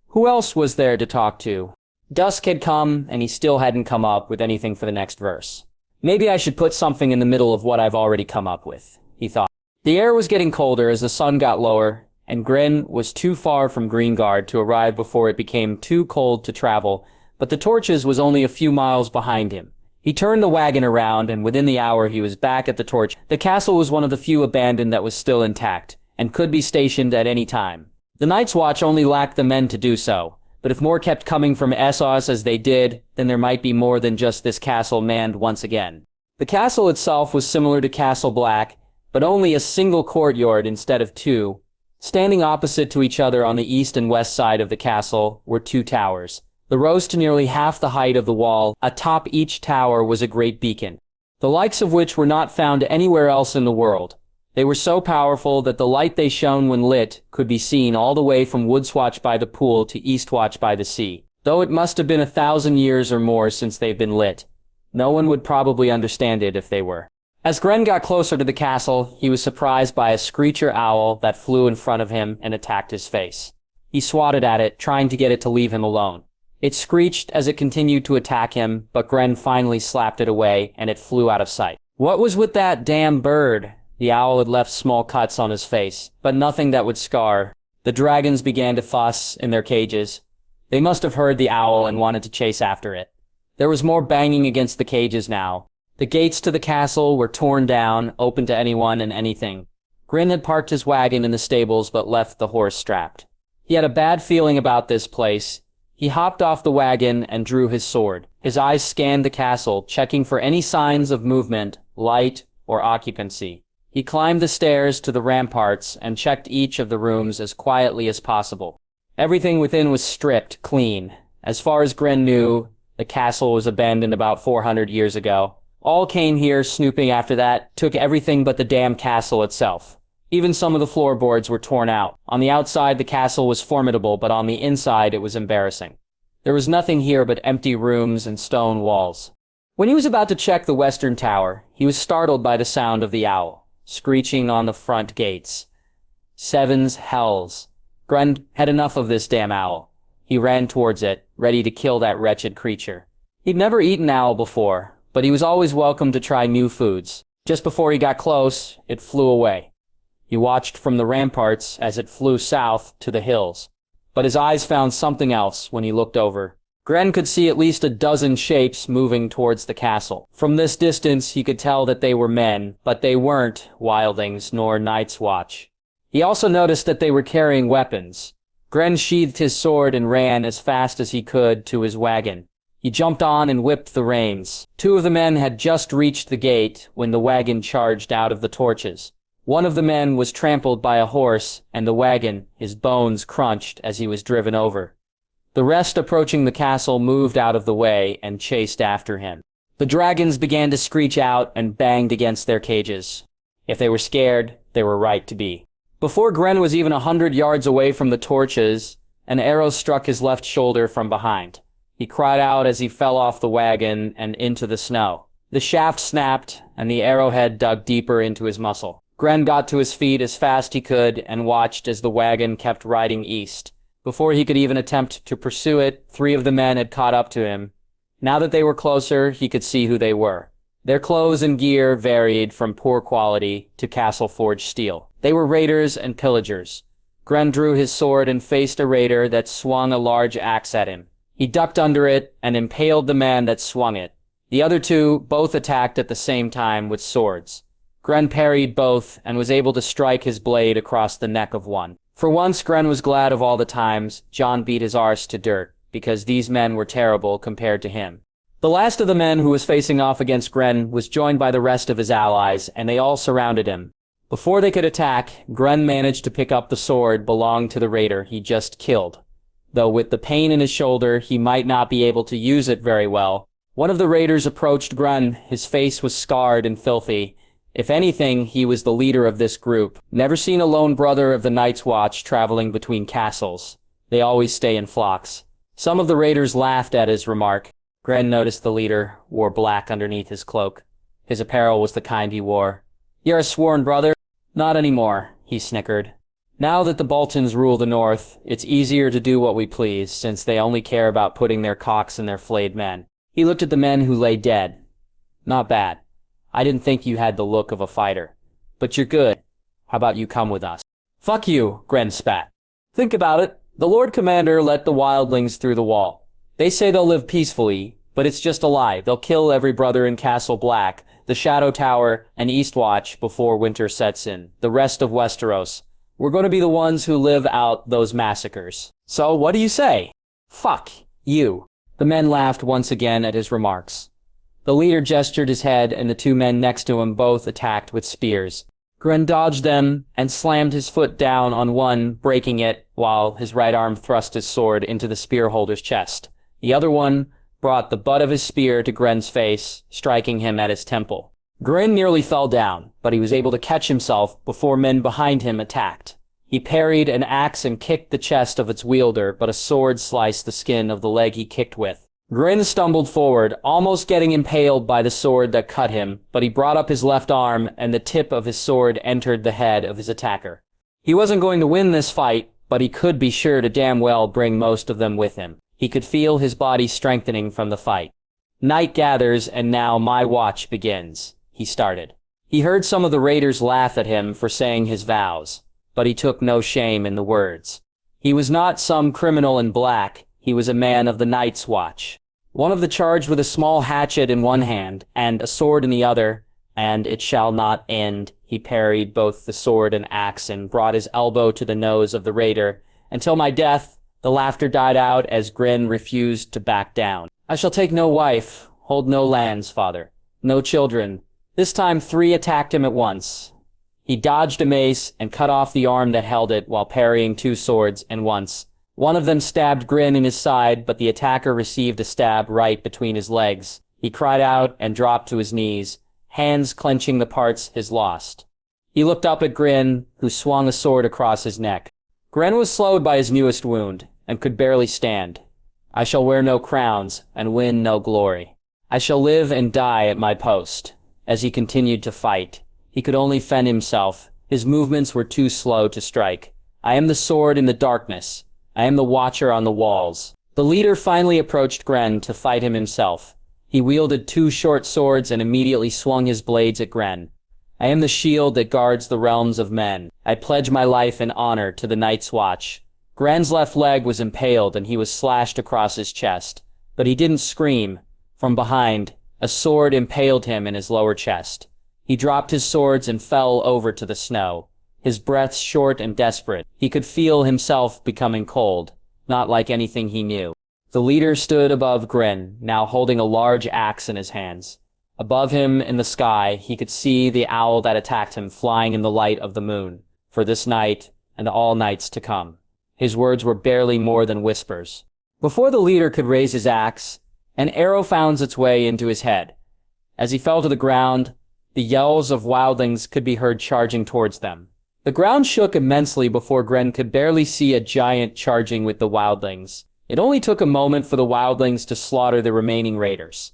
Who else was there to talk to? Dusk had come, and he still hadn't come up with anything for the next verse. Maybe I should put something in the middle of what I've already come up with, he thought. The air was getting colder as the sun got lower, and Gren was too far from Greengard to arrive before it became too cold to travel, but the torches was only a few miles behind him. He turned the wagon around, and within the hour he was back at the torch. The castle was one of the few abandoned that was still intact, and could be stationed at any time. The Night's Watch only lacked the men to do so, but if more kept coming from Essos as they did, then there might be more than just this castle manned once again. The castle itself was similar to Castle Black, but only a single courtyard instead of two. Standing opposite to each other on the east and west side of the castle were two towers. They rose to nearly half the height of the wall. Atop each tower was a great beacon, the likes of which were not found anywhere else in the world. They were so powerful that the light they shone when lit could be seen all the way from Woodswatch by the pool to Eastwatch by the sea. Though it must have been 1,000 years or more since they've been lit, no one would probably understand it if they were. As Grenn got closer to the castle, he was surprised by a screecher owl that flew in front of him and attacked his face. He swatted at it, trying to get it to leave him alone. It screeched as it continued to attack him, but Grenn finally slapped it away, and it flew out of sight. What was with that damn bird? The owl had left small cuts on his face, but nothing that would scar. The dragons began to fuss in their cages. They must have heard the owl and wanted to chase after it. There was more banging against the cages now. The gates to the castle were torn down, open to anyone and anything. Grenn had parked his wagon in the stables but left the horse strapped. He had a bad feeling about this place. He hopped off the wagon and drew his sword. His eyes scanned the castle, checking for any signs of movement, light, or occupancy. He climbed the stairs to the ramparts and checked each of the rooms as quietly as possible. Everything within was stripped clean. As far as Grenn knew, the castle was abandoned about 400 years ago. All came here snooping after that, took everything but the damn castle itself. Even some of the floorboards were torn out. On the outside, the castle was formidable, but on the inside, it was embarrassing. There was nothing here but empty rooms and stone walls. When he was about to check the western tower, he was startled by the sound of the owl, screeching on the front gates. Sevens hells. Grenn had enough of this damn owl. He ran towards it, ready to kill that wretched creature. He'd never eaten owl before, but he was always welcome to try new foods. Just before he got close, it flew away. He watched from the ramparts as it flew south to the hills. But his eyes found something else when he looked over. Grenn could see at least a dozen shapes moving towards the castle. From this distance, he could tell that they were men, but they weren't Wildlings nor Night's Watch. He also noticed that they were carrying weapons. Grenn sheathed his sword and ran as fast as he could to his wagon. He jumped on and whipped the reins. Two of the men had just reached the gate when the wagon charged out of the torches. One of the men was trampled by a horse, and the wagon, his bones crunched as he was driven over. The rest approaching the castle moved out of the way and chased after him. The dragons began to screech out and banged against their cages. If they were scared, they were right to be. Before Grenn was even 100 yards away from the torches, an arrow struck his left shoulder from behind. He cried out as he fell off the wagon and into the snow. The shaft snapped, and the arrowhead dug deeper into his muscle. Grenn got to his feet as fast he could and watched as the wagon kept riding east. Before he could even attempt to pursue it, 3 of the men had caught up to him. Now that they were closer, he could see who they were. Their clothes and gear varied from poor quality to castle-forged steel. They were raiders and pillagers. Grenn drew his sword and faced a raider that swung a large axe at him. He ducked under it and impaled the man that swung it. The other 2 both attacked at the same time with swords. Grenn parried both and was able to strike his blade across the neck of one. For once, Grenn was glad of all the times Jon beat his arse to dirt, because these men were terrible compared to him. The last of the men who was facing off against Grenn was joined by the rest of his allies, and they all surrounded him. Before they could attack, Grenn managed to pick up the sword belonging to the raider he just killed. Though with the pain in his shoulder, he might not be able to use it very well. One of the raiders approached Grenn. His face was scarred and filthy. If anything, he was the leader of this group. Never seen a lone brother of the Night's Watch traveling between castles. They always stay in flocks. Some of the raiders laughed at his remark. Grenn noticed the leader wore black underneath his cloak. His apparel was the kind he wore. "You're a sworn brother?" "Not anymore," he snickered. "Now that the Boltons rule the north, it's easier to do what we please, since they only care about putting their cocks in their flayed men." He looked at the men who lay dead. "Not bad. I didn't think you had the look of a fighter. But you're good. How about you come with us?" "Fuck you," Grenn spat. "Think about it. The Lord Commander let the Wildlings through the wall. They say they'll live peacefully, but it's just a lie. They'll kill every brother in Castle Black, the Shadow Tower, and Eastwatch before winter sets in. The rest of Westeros. We're going to be the ones who live out those massacres. So what do you say? Fuck you. The men laughed once again at his remarks. The leader gestured his head, and the two men next to him both attacked with spears. Gren dodged them and slammed his foot down on one, breaking it, while his right arm thrust his sword into the spear holder's chest. The other one brought the butt of his spear to Gren's face, striking him at his temple. Gren nearly fell down, but he was able to catch himself before men behind him attacked. He parried an axe and kicked the chest of its wielder, but a sword sliced the skin of the leg he kicked with. Gren stumbled forward, almost getting impaled by the sword that cut him, but he brought up his left arm, and the tip of his sword entered the head of his attacker. He wasn't going to win this fight, but he could be sure to damn well bring most of them with him. He could feel his body strengthening from the fight. Night gathers, and now my watch begins, he started. He heard some of the raiders laugh at him for saying his vows, but he took no shame in the words. He was not some criminal in black, he was a man of the Night's Watch. One of the charged with a small hatchet in one hand, and a sword in the other, and it shall not end. He parried both the sword and axe and brought his elbow to the nose of the raider. Until my death, the laughter died out as Gren refused to back down. I shall take no wife, hold no lands, father, no children. This time 3 attacked him at once. He dodged a mace and cut off the arm that held it while parrying 2 swords and once. One of them stabbed Gren in his side, but the attacker received a stab right between his legs. He cried out and dropped to his knees, hands clenching the parts his lost. He looked up at Gren, who swung a sword across his neck. Gren was slowed by his newest wound, and could barely stand. I shall wear no crowns, and win no glory. I shall live and die at my post. As he continued to fight, he could only fend himself. His movements were too slow to strike. I am the sword in the darkness. I am the watcher on the walls. The leader finally approached Gren to fight him himself. He wielded 2 short swords and immediately swung his blades at Gren. I am the shield that guards the realms of men. I pledge my life and honor to the Night's Watch. Gren's left leg was impaled and he was slashed across his chest. But he didn't scream. From behind, a sword impaled him in his lower chest. He dropped his swords and fell over to the snow. His breath short and desperate. He could feel himself becoming cold, not like anything he knew. The leader stood above Gren, now holding a large axe in his hands. Above him in the sky, he could see the owl that attacked him flying in the light of the moon, for this night and all nights to come. His words were barely more than whispers. Before the leader could raise his axe, an arrow found its way into his head. As he fell to the ground, the yells of wildlings could be heard charging towards them. The ground shook immensely before Gren could barely see a giant charging with the wildlings. It only took a moment for the wildlings to slaughter the remaining raiders.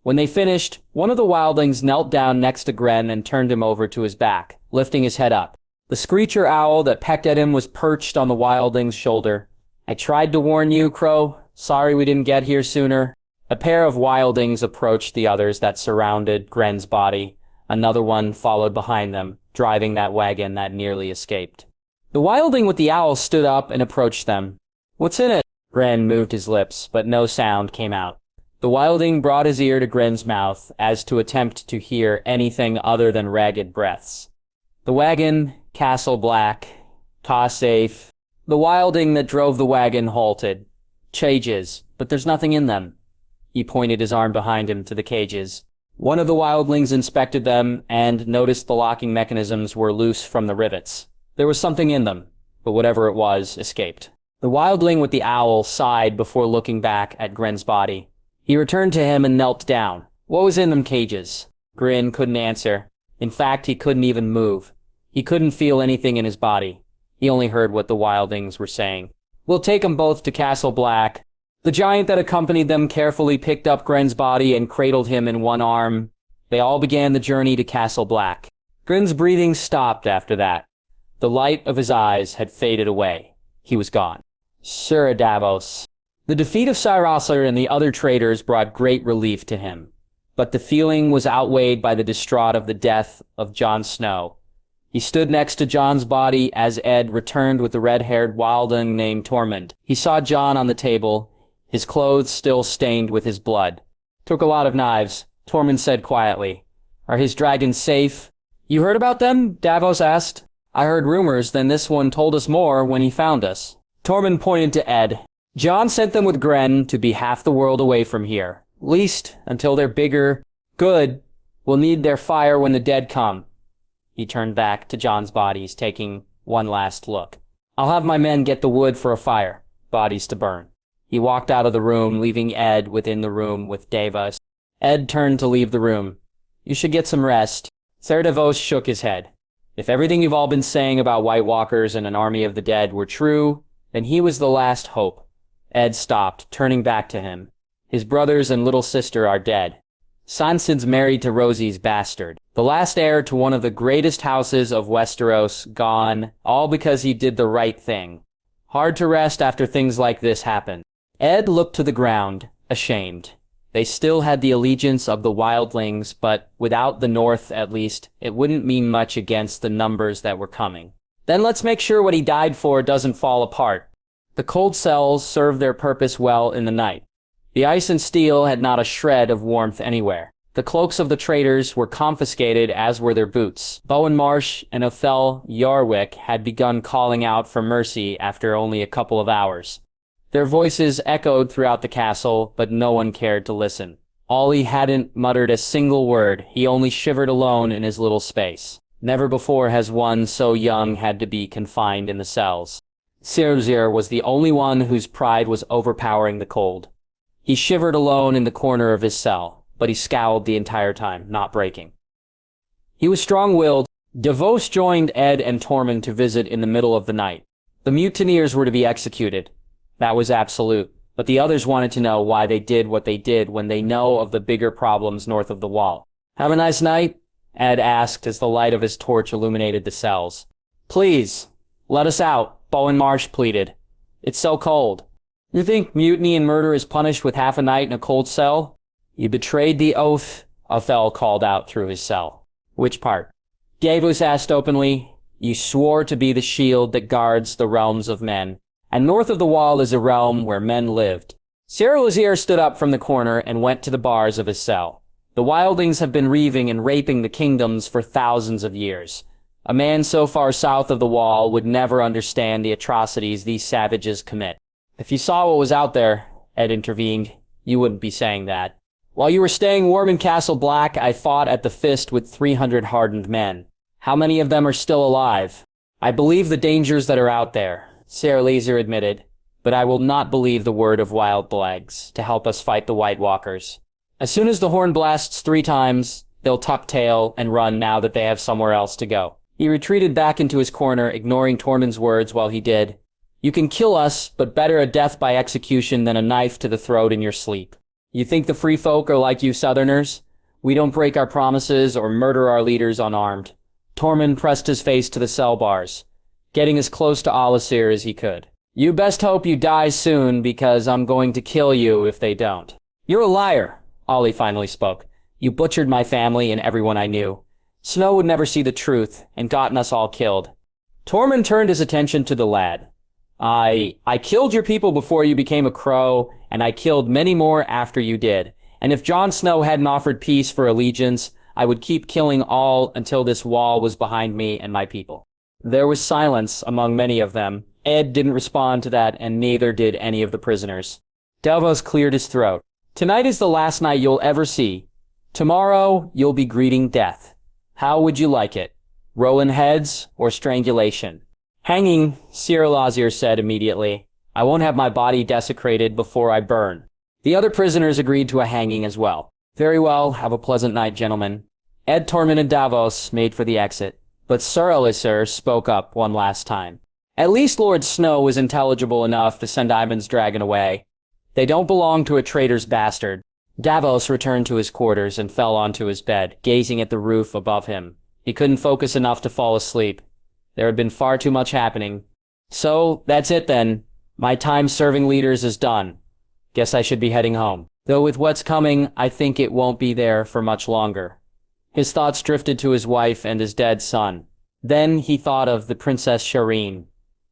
When they finished, one of the wildlings knelt down next to Gren and turned him over to his back, lifting his head up. The screecher owl that pecked at him was perched on the wildling's shoulder. I tried to warn you, Crow. Sorry we didn't get here sooner. A pair of wildlings approached the others that surrounded Gren's body. Another one followed behind them, driving that wagon that nearly escaped. The wildling with the owl stood up and approached them. What's in it? Gren moved his lips, but no sound came out. The wildling brought his ear to Gren's mouth, as to attempt to hear anything other than ragged breaths. The wagon, Castle Black, ta safe. The wildling that drove the wagon halted. Cages, but there's nothing in them. He pointed his arm behind him to the cages. One of the wildlings inspected them and noticed the locking mechanisms were loose from the rivets. There was something in them, but whatever it was escaped. The wildling with the owl sighed before looking back at Gren's body. He returned to him and knelt down. What was in them cages? Gren couldn't answer. In fact, he couldn't even move. He couldn't feel anything in his body. He only heard what the wildlings were saying. We'll take them both to Castle Black. The giant that accompanied them carefully picked up Gren's body and cradled him in one arm. They all began the journey to Castle Black. Gren's breathing stopped after that. The light of his eyes had faded away. He was gone. Sir Davos. The defeat of Cyrosser and the other traitors brought great relief to him. But the feeling was outweighed by the distraught of the death of Jon Snow. He stood next to Jon's body as Ed returned with the red-haired wildling named Tormund. He saw Jon on the table, his clothes still stained with his blood. Took a lot of knives, Tormund said quietly. Are his dragons safe? You heard about them? Davos asked. I heard rumors, then this one told us more when he found us. Tormund pointed to Ed. Jon sent them with Grenn to be half the world away from here. Least, until they're bigger, good, we'll need their fire when the dead come. He turned back to Jon's bodies, taking one last look. I'll have my men get the wood for a fire, bodies to burn. He walked out of the room, leaving Ed within the room with Davos. Ed turned to leave the room. You should get some rest. Ser Davos shook his head. If everything you've all been saying about White Walkers and an army of the dead were true, then he was the last hope. Ed stopped, turning back to him. His brothers and little sister are dead. Sansa's married to Rosie's bastard. The last heir to one of the greatest houses of Westeros, gone, all because he did the right thing. Hard to rest after things like this happen. Ed looked to the ground, ashamed. They still had the allegiance of the Wildlings, but without the North, at least, it wouldn't mean much against the numbers that were coming. Then let's make sure what he died for doesn't fall apart. The cold cells served their purpose well in the night. The ice and steel had not a shred of warmth anywhere. The cloaks of the traitors were confiscated, as were their boots. Bowen Marsh and Othel Yarwick had begun calling out for mercy after only a couple of hours. Their voices echoed throughout the castle, but no one cared to listen. Ollie hadn't muttered a single word. He only shivered alone in his little space. Never before has one so young had to be confined in the cells. Cersei was the only one whose pride was overpowering the cold. He shivered alone in the corner of his cell, but he scowled the entire time, not breaking. He was strong-willed. Davos joined Ed and Tormund to visit in the middle of the night. The mutineers were to be executed. That was absolute, but the others wanted to know why they did what they did when they know of the bigger problems north of the wall. Have a nice night? Ed asked as the light of his torch illuminated the cells. Please, let us out, Bowen Marsh pleaded. It's so cold. You think mutiny and murder is punished with half a night in a cold cell? You betrayed the oath, Othel called out through his cell. Which part? Davos asked openly. You swore to be the shield that guards the realms of men, and north of the wall is a realm where men lived. Ser Lazier stood up from the corner and went to the bars of his cell. The Wildlings have been reaving and raping the kingdoms for thousands of years. A man so far south of the wall would never understand the atrocities these savages commit. If you saw what was out there, Ed intervened, you wouldn't be saying that. While you were staying warm in Castle Black, I fought at the fist with 300 hardened men. How many of them are still alive? I believe the dangers that are out there, Ser Lazier admitted, but I will not believe the word of Wildlings to help us fight the White Walkers. As soon as the horn blasts 3 times, they'll tuck tail and run now that they have somewhere else to go. He retreated back into his corner, ignoring Tormund's words while he did. You can kill us, but better a death by execution than a knife to the throat in your sleep. You think the free folk are like you Southerners? We don't break our promises or murder our leaders unarmed. Tormund pressed his face to the cell bars, getting as close to Olisir as he could. You best hope you die soon, because I'm going to kill you if they don't. You're a liar, Ollie finally spoke. You butchered my family and everyone I knew. Snow would never see the truth, and gotten us all killed. Tormund turned his attention to the lad. I killed your people before you became a crow, and I killed many more after you did. And if Jon Snow hadn't offered peace for allegiance, I would keep killing all until this wall was behind me and my people. There was silence among many of them. Ed didn't respond to that, and neither did any of the prisoners. Davos cleared his throat. Tonight is the last night you'll ever see. Tomorrow, you'll be greeting death. How would you like it? Rolling heads or strangulation? Hanging, Ser Lazier said immediately. I won't have my body desecrated before I burn. The other prisoners agreed to a hanging as well. Very well, have a pleasant night, gentlemen. Ed, Tormund, and Davos made for the exit, but Ser Lazier spoke up one last time. At least Lord Snow was intelligible enough to send Aemon's dragon away. They don't belong to a traitor's bastard. Davos returned to his quarters and fell onto his bed, gazing at the roof above him. He couldn't focus enough to fall asleep. There had been far too much happening. So, that's it then. My time serving leaders is done. Guess I should be heading home. Though with what's coming, I think it won't be there for much longer. His thoughts drifted to his wife and his dead son. Then he thought of the Princess Shireen.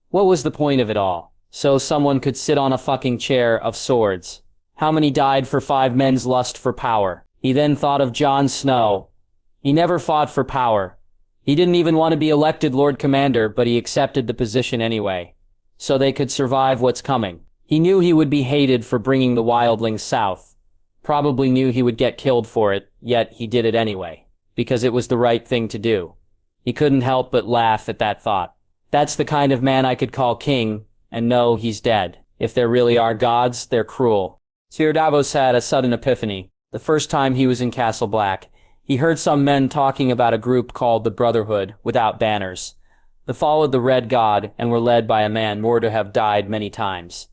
What was the point of it all? So someone could sit on a fucking chair of swords. How many died for 5 men's lust for power? He then thought of Jon Snow. He never fought for power. He didn't even want to be elected Lord Commander, but he accepted the position anyway, so they could survive what's coming. He knew he would be hated for bringing the Wildlings south. Probably knew he would get killed for it, yet he did it anyway, because it was the right thing to do. He couldn't help but laugh at that thought. That's the kind of man I could call king, and no, he's dead. If there really are gods, they're cruel. Sir Davos had a sudden epiphany. The first time he was in Castle Black, he heard some men talking about a group called the Brotherhood, without banners. They followed the Red God and were led by a man more to have died many times.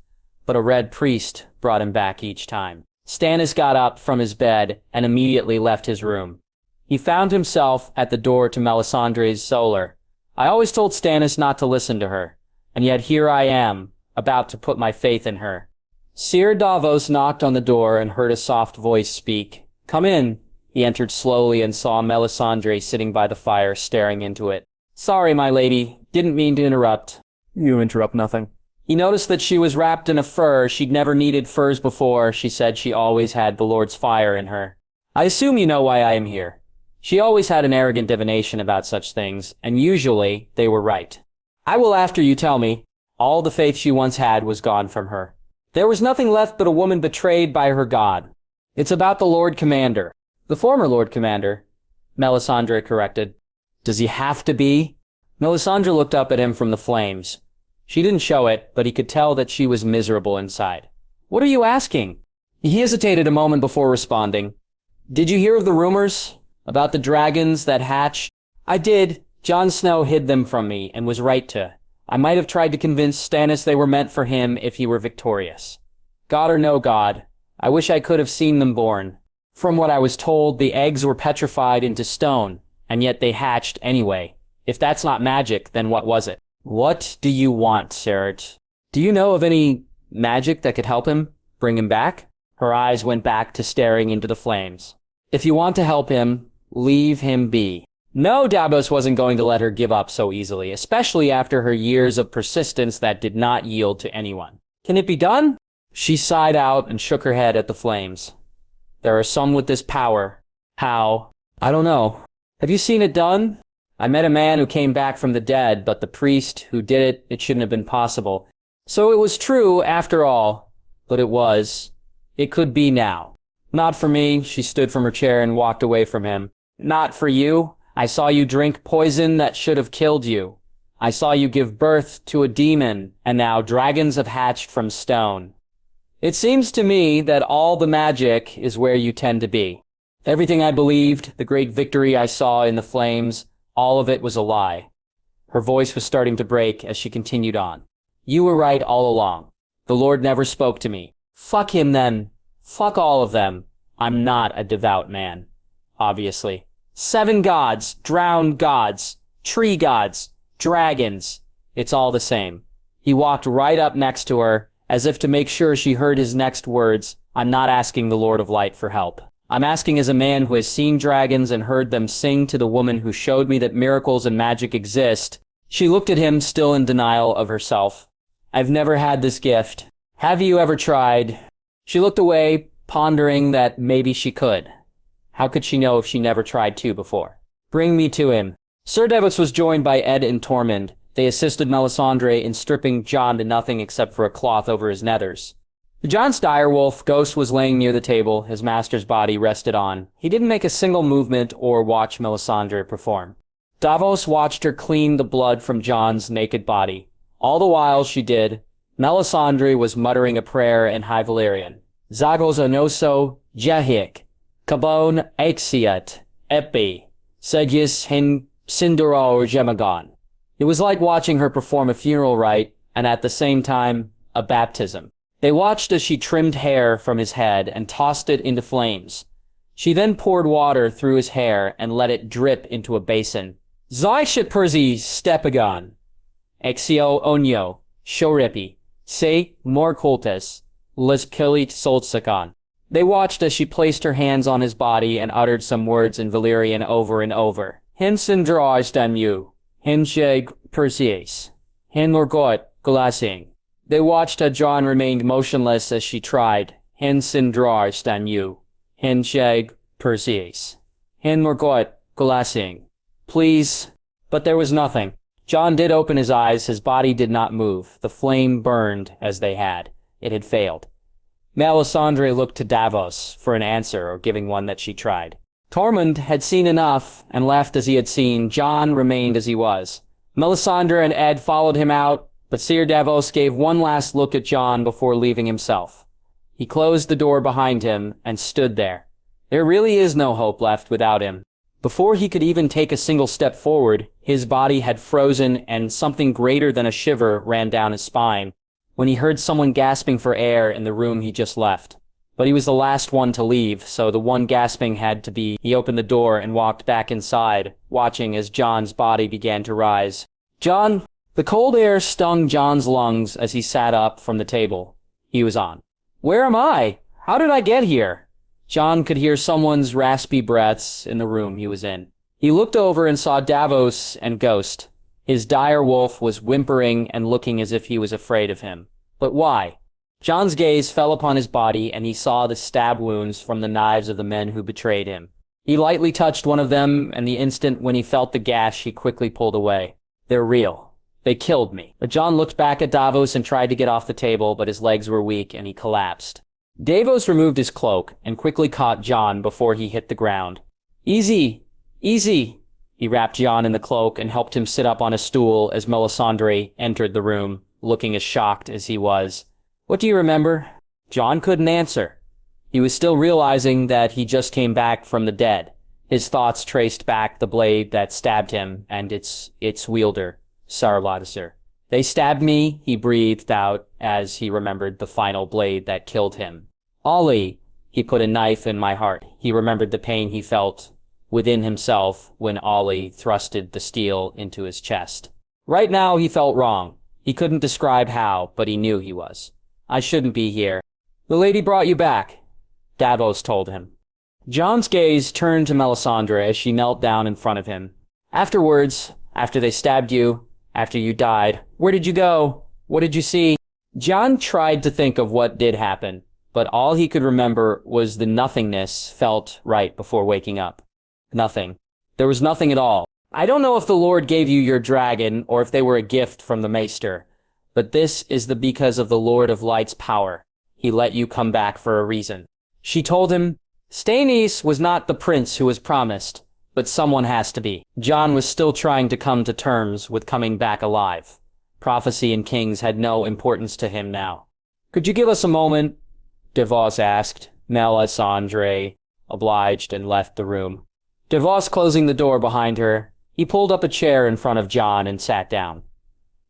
But a red priest brought him back each time. Stannis got up from his bed and immediately left his room. He found himself at the door to Melisandre's solar. I always told Stannis not to listen to her, and yet here I am, about to put my faith in her. Sir Davos knocked on the door and heard a soft voice speak. "Come in." He entered slowly and saw Melisandre sitting by the fire, staring into it. "Sorry, my lady. Didn't mean to interrupt." You interrupt nothing. He noticed that she was wrapped in a fur. She'd never needed furs before. She said she always had the Lord's fire in her. "I assume you know why I am here." She always had an arrogant divination about such things, and usually they were right. "I will after you tell me." All the faith she once had was gone from her. There was nothing left but a woman betrayed by her god. "It's about the Lord Commander." "The former Lord Commander," Melisandre corrected. "Does he have to be?" Melisandre looked up at him from the flames. She didn't show it, but he could tell that she was miserable inside. "What are you asking?" He hesitated a moment before responding. "Did you hear of the rumors? About the dragons that hatched?" "I did. Jon Snow hid them from me, and was right to. I might have tried to convince Stannis they were meant for him if he were victorious. God or no god, I wish I could have seen them born. From what I was told, the eggs were petrified into stone, and yet they hatched anyway. If that's not magic, then what was it?" "What do you want, Seret? Do you know of any magic that could help him? Bring him back?" Her eyes went back to staring into the flames. "If you want to help him, leave him be." No, Davos wasn't going to let her give up so easily, especially after her years of persistence that did not yield to anyone. "Can it be done?" She sighed out and shook her head at the flames. "There are some with this power. How? I don't know. Have you seen it done? I met a man who came back from the dead, but the priest who did it shouldn't have been possible. So it was true after all. But it was. It could be now." "Not for me." She stood from her chair and walked away from him. "Not for you. I saw you drink poison that should have killed you. I saw you give birth to a demon, and now dragons have hatched from stone. It seems to me that all the magic is where you tend to be. Everything I believed, the great victory I saw in the flames, all of it was a lie." Her voice was starting to break as she continued on. "You were right all along. The Lord never spoke to me. Fuck him then. Fuck all of them. I'm not a devout man. Obviously. 7 gods, drowned gods, tree gods, dragons. It's all the same." He walked right up next to her, as if to make sure she heard his next words. "I'm not asking the Lord of Light for help. I'm asking as a man who has seen dragons and heard them sing to the woman who showed me that miracles and magic exist." She looked at him, still in denial of herself. "I've never had this gift. Have you ever tried?" She looked away, pondering that maybe she could. How could she know if she never tried to before? "Bring me to him." Sir Davos was joined by Ed and Tormund. They assisted Melisandre in stripping Jon to nothing except for a cloth over his nethers. Jon's direwolf ghost was laying near the table, his master's body rested on. He didn't make a single movement or watch Melisandre perform. Davos watched her clean the blood from Jon's naked body. All the while she did, Melisandre was muttering a prayer in High Valyrian. "Zagos anoso jahik. Kabon Axiat, Ep1, Segis Hin Sinduro Gemagon." It was like watching her perform a funeral rite, and at the same time, a baptism. They watched as she trimmed hair from his head and tossed it into flames. She then poured water through his hair and let it drip into a basin. "Zaishat Perzi Stepagon, Exio Onyo, Shoripi, Se Morkoltes, Leskelit Soltsakan." They watched as she placed her hands on his body and uttered some words in Valyrian over and over. "Hinsin draistan you, Hinsheg Perseus, Hin Lorgot Glassing." They watched as Jon remained motionless as she tried. "Hinsin draistan you, Hinsheg Perseus, Hin Lorgot Glassing." "Please." But there was nothing. Jon did open his eyes. His body did not move. The flame burned as they had. It had failed. Melisandre looked to Davos for an answer, or giving one that she tried. Tormund had seen enough and left as he had seen. Jon remained as he was. Melisandre and Ed followed him out, but Sir Davos gave one last look at Jon before leaving himself. He closed the door behind him and stood there. There really is no hope left without him. Before he could even take a single step forward, his body had frozen and something greater than a shiver ran down his spine when he heard someone gasping for air in the room he just left. But he was the last one to leave, so the one gasping had to be. He opened the door and walked back inside, watching as Jon's body began to rise. Jon! The cold air stung Jon's lungs as he sat up from the table he was on. Where am I? How did I get here? Jon could hear someone's raspy breaths in the room he was in. He looked over and saw Davos and Ghost. His dire wolf was whimpering and looking as if he was afraid of him. But why? Jon's gaze fell upon his body, and he saw the stab wounds from the knives of the men who betrayed him. He lightly touched one of them, and the instant when he felt the gash, he quickly pulled away. They're real. They killed me. But Jon looked back at Davos and tried to get off the table, but his legs were weak, and he collapsed. Davos removed his cloak and quickly caught Jon before he hit the ground. Easy! Easy! He wrapped Jon in the cloak and helped him sit up on a stool as Melisandre entered the room, looking as shocked as he was. What do you remember? Jon couldn't answer. He was still realizing that he just came back from the dead. His thoughts traced back the blade that stabbed him and its wielder, Sarladser. They stabbed me, he breathed out as he remembered the final blade that killed him. Ollie, he put a knife in my heart. He remembered the pain he felt within himself when Ollie thrusted the steel into his chest. Right now he felt wrong. He couldn't describe how, but he knew he was. I shouldn't be here. The lady brought you back, Davos told him. Jon's gaze turned to Melisandre as she knelt down in front of him. Afterwards, after they stabbed you, after you died, where did you go? What did you see? Jon tried to think of what did happen, but all he could remember was the nothingness felt right before waking up. Nothing. There was nothing at all. I don't know if the Lord gave you your dragon or if they were a gift from the Maester, but this is because of the Lord of Light's power. He let you come back for a reason. She told him, Stannis was not the prince who was promised, but someone has to be. Jon was still trying to come to terms with coming back alive. Prophecy and kings had no importance to him now. Could you give us a moment? Davos asked. Melisandre obliged and left the room. Davos closing the door behind her, he pulled up a chair in front of Jon and sat down.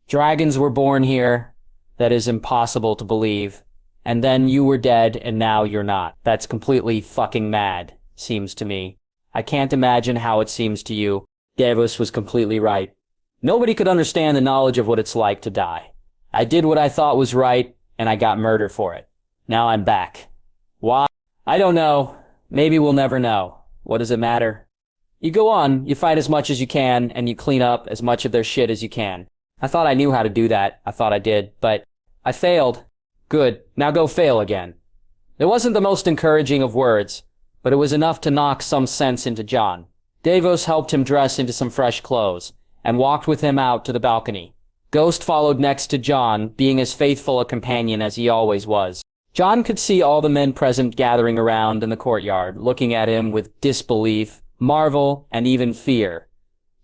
Dragons were born here. That is impossible to believe. And then you were dead and now you're not. That's completely fucking mad, seems to me. I can't imagine how it seems to you. Davos was completely right. Nobody could understand the knowledge of what it's like to die. I did what I thought was right, and I got murdered for it. Now I'm back. Why? I don't know. Maybe we'll never know. What does it matter? You go on, you fight as much as you can, and you clean up as much of their shit as you can. I thought I knew how to do that. I thought I did, but I failed. Good. Now go fail again. It wasn't the most encouraging of words, but it was enough to knock some sense into Jon. Davos helped him dress into some fresh clothes, and walked with him out to the balcony. Ghost followed next to Jon, being as faithful a companion as he always was. Jon could see all the men present gathering around in the courtyard, looking at him with disbelief, marvel, and even fear,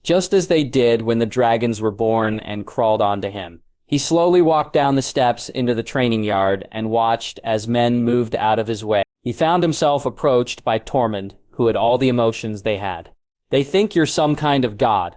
just as they did when the dragons were born and crawled onto him. He slowly walked down the steps into the training yard and watched as men moved out of his way. He found himself approached by Tormund, who had all the emotions they had. They think you're some kind of god.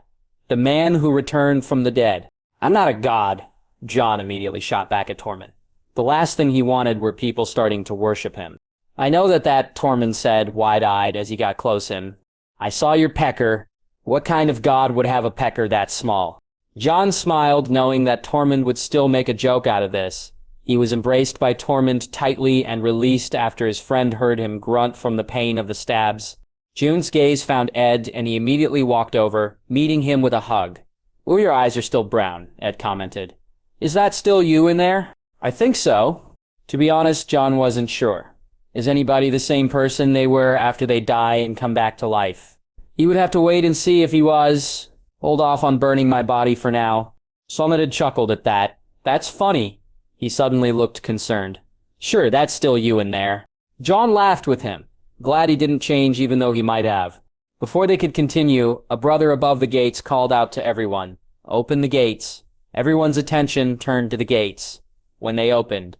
The man who returned from the dead. I'm not a god, Jon immediately shot back at Tormund. The last thing he wanted were people starting to worship him. I know that, Tormund said, wide-eyed as he got close to him. I saw your pecker. What kind of god would have a pecker that small? Jon smiled, knowing that Tormund would still make a joke out of this. He was embraced by Tormund tightly and released after his friend heard him grunt from the pain of the stabs. June's gaze found Ed, and he immediately walked over, meeting him with a hug. Oh, your eyes are still brown, Ed commented. Is that still you in there? I think so. To be honest, Jon wasn't sure. Is anybody the same person they were after they die and come back to life? He would have to wait and see if he was, Hold off on burning my body for now. Summit had chuckled at that. That's funny. He suddenly looked concerned. Sure, that's still you in there. Jon laughed with him, glad he didn't change even though he might have. Before they could continue, a brother above the gates called out to everyone, "Open the gates." Everyone's attention turned to the gates. When they opened,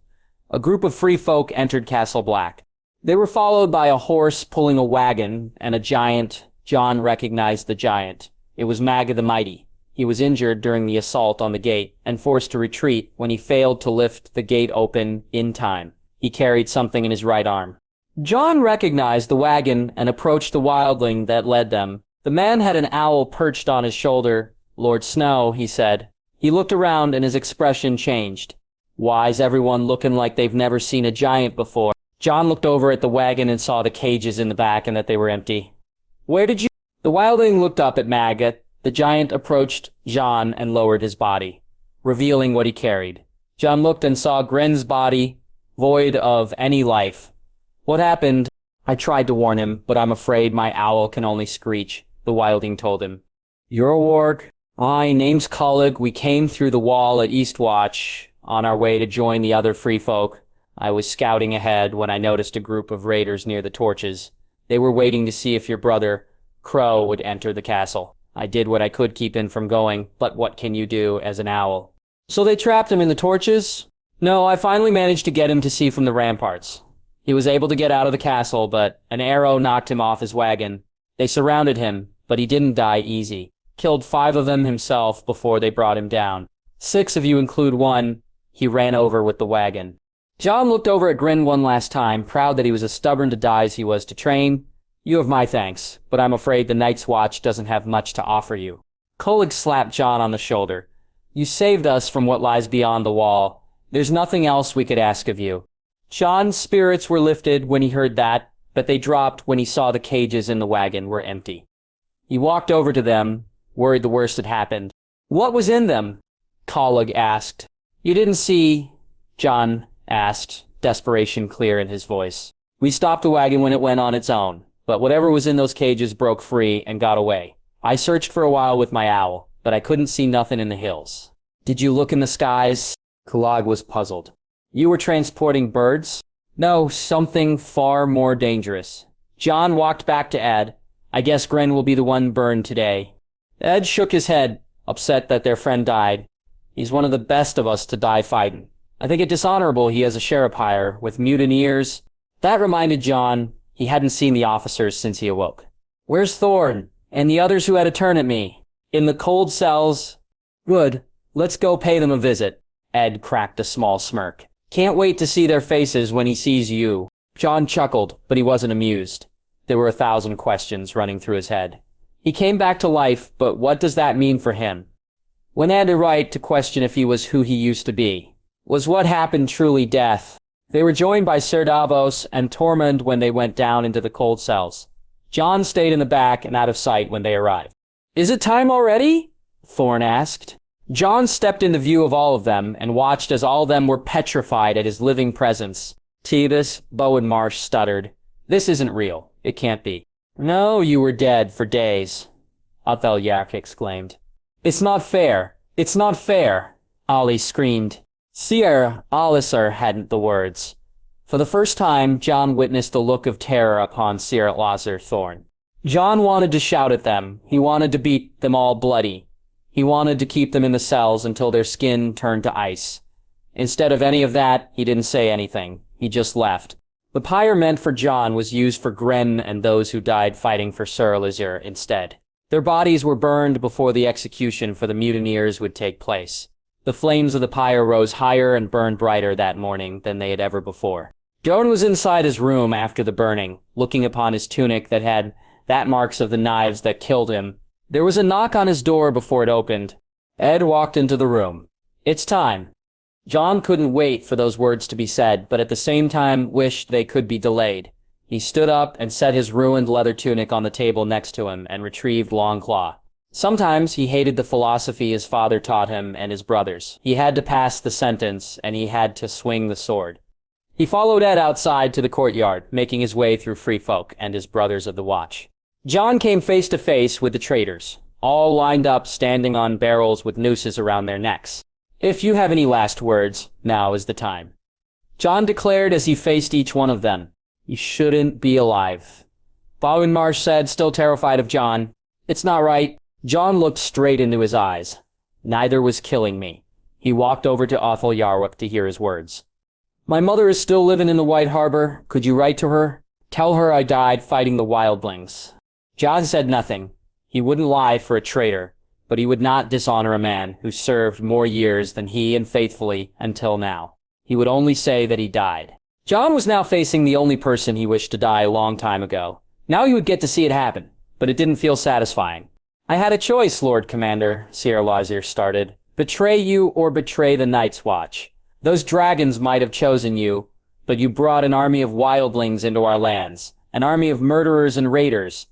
a group of free folk entered Castle Black. They were followed by a horse pulling a wagon and a giant. Jon recognized the giant. It was Magga the Mighty. He was injured during the assault on the gate and forced to retreat when he failed to lift the gate open in time. He carried something in his right arm. Jon recognized the wagon and approached the wildling that led them. The man had an owl perched on his shoulder. "Lord Snow," he said. He looked around and his expression changed. Why's everyone looking like they've never seen a giant before? Jon looked over at the wagon and saw the cages in the back and that they were empty. "Where did you—" The wildling looked up at Magga. The giant approached Jon and lowered his body, revealing what he carried. Jon looked and saw Grenn's body, void of any life. "What happened?" "I tried to warn him, but I'm afraid my owl can only screech," the wildling told him. "You're a warg." "Aye, name's Cullig. We came through the wall at Eastwatch on our way to join the other free folk. I was scouting ahead when I noticed a group of raiders near the torches. They were waiting to see if your brother, Crow, would enter the castle. I did what I could keep him from going, but what can you do as an owl?" "So they trapped him in the torches?" "No, I finally managed to get him to see from the ramparts. He was able to get out of the castle, but an arrow knocked him off his wagon. They surrounded him, but he didn't die easy. Killed 5 of them himself before they brought him down. 6 if you include one he ran over with the wagon." Jon looked over at Grenn one last time, proud that he was as stubborn to die as he was to train. "You have my thanks, but I'm afraid the Night's Watch doesn't have much to offer you." Cullig slapped Jon on the shoulder. "You saved us from what lies beyond the wall. There's nothing else we could ask of you." Jon's spirits were lifted when he heard that, but they dropped when he saw the cages in the wagon were empty. He walked over to them, worried the worst had happened. "What was in them?" Cullig asked. "You didn't see?" Jon asked, desperation clear in his voice. "We stopped the wagon when it went on its own, but whatever was in those cages broke free and got away. I searched for a while with my owl, but I couldn't see nothing in the hills." "Did you look in the skies?" Cullig was puzzled. "You were transporting birds?" "No, something far more dangerous." Jon walked back to Ed. "I guess Grenn will be the one burned today." Ed shook his head, upset that their friend died. "He's one of the best of us to die fighting. I think it dishonorable he has a sheriff hire with mutineers." That reminded Jon he hadn't seen the officers since he awoke. "Where's Thorne? And the others who had a turn at me?" "In the cold cells." "Good. Let's go pay them a visit." Ed cracked a small smirk. "Can't wait to see their faces when he sees you." Jon chuckled, but he wasn't amused. There were 1,000 questions running through his head. He came back to life, but what does that mean for him? When Ed had a right to question if he was who he used to be. Was what happened truly death? They were joined by Sir Davos and Tormund when they went down into the cold cells. Jon stayed in the back and out of sight when they arrived. "Is it time already?" Thorne asked. Jon stepped into view of all of them and watched as all of them were petrified at his living presence. "Tevis," Bowen Marsh stuttered. "This isn't real. It can't be." "No, you were dead for days," Othel Yark exclaimed. "It's not fair. It's not fair," Ollie screamed. Sir Alisar hadn't the words. For the first time, Jon witnessed the look of terror upon Sir Lazar Thorne. Jon wanted to shout at them. He wanted to beat them all bloody. He wanted to keep them in the cells until their skin turned to ice. Instead of any of that, he didn't say anything. He just left. The pyre meant for Jon was used for Grenn and those who died fighting for Sir Lazar instead. Their bodies were burned before the execution for the mutineers would take place. The flames of the pyre rose higher and burned brighter that morning than they had ever before. Jon was inside his room after the burning, looking upon his tunic that had that marks of the knives that killed him. There was a knock on his door before it opened. Ed walked into the room. "It's time." Jon couldn't wait for those words to be said, but at the same time wished they could be delayed. He stood up and set his ruined leather tunic on the table next to him and retrieved Longclaw. Sometimes he hated the philosophy his father taught him and his brothers. He had to pass the sentence, and he had to swing the sword. He followed Ed outside to the courtyard, making his way through free folk and his brothers of the watch. Jon came face to face with the traitors. all lined up standing on barrels with nooses around their necks. If you have any last words, now is the time. Jon declared as he faced each one of them. You shouldn't be alive. Bowen Marsh said, still terrified of Jon. It's not right. Jon looked straight into his eyes. Neither was killing me. He walked over to Othel Yarwick to hear his words. My mother is still living in the White Harbor. Could you write to her? Tell her I died fighting the Wildlings. Jon said nothing. He wouldn't lie for a traitor, but he would not dishonor a man who served more years than he and faithfully until now. He would only say that he died. Jon was now facing the only person he wished to die a long time ago. Now he would get to see it happen, but it didn't feel satisfying. I had a choice, Lord Commander, Sierra Lazier started. Betray you or betray the Night's Watch. Those dragons might have chosen you, but you brought an army of wildlings into our lands, an army of murderers and raiders.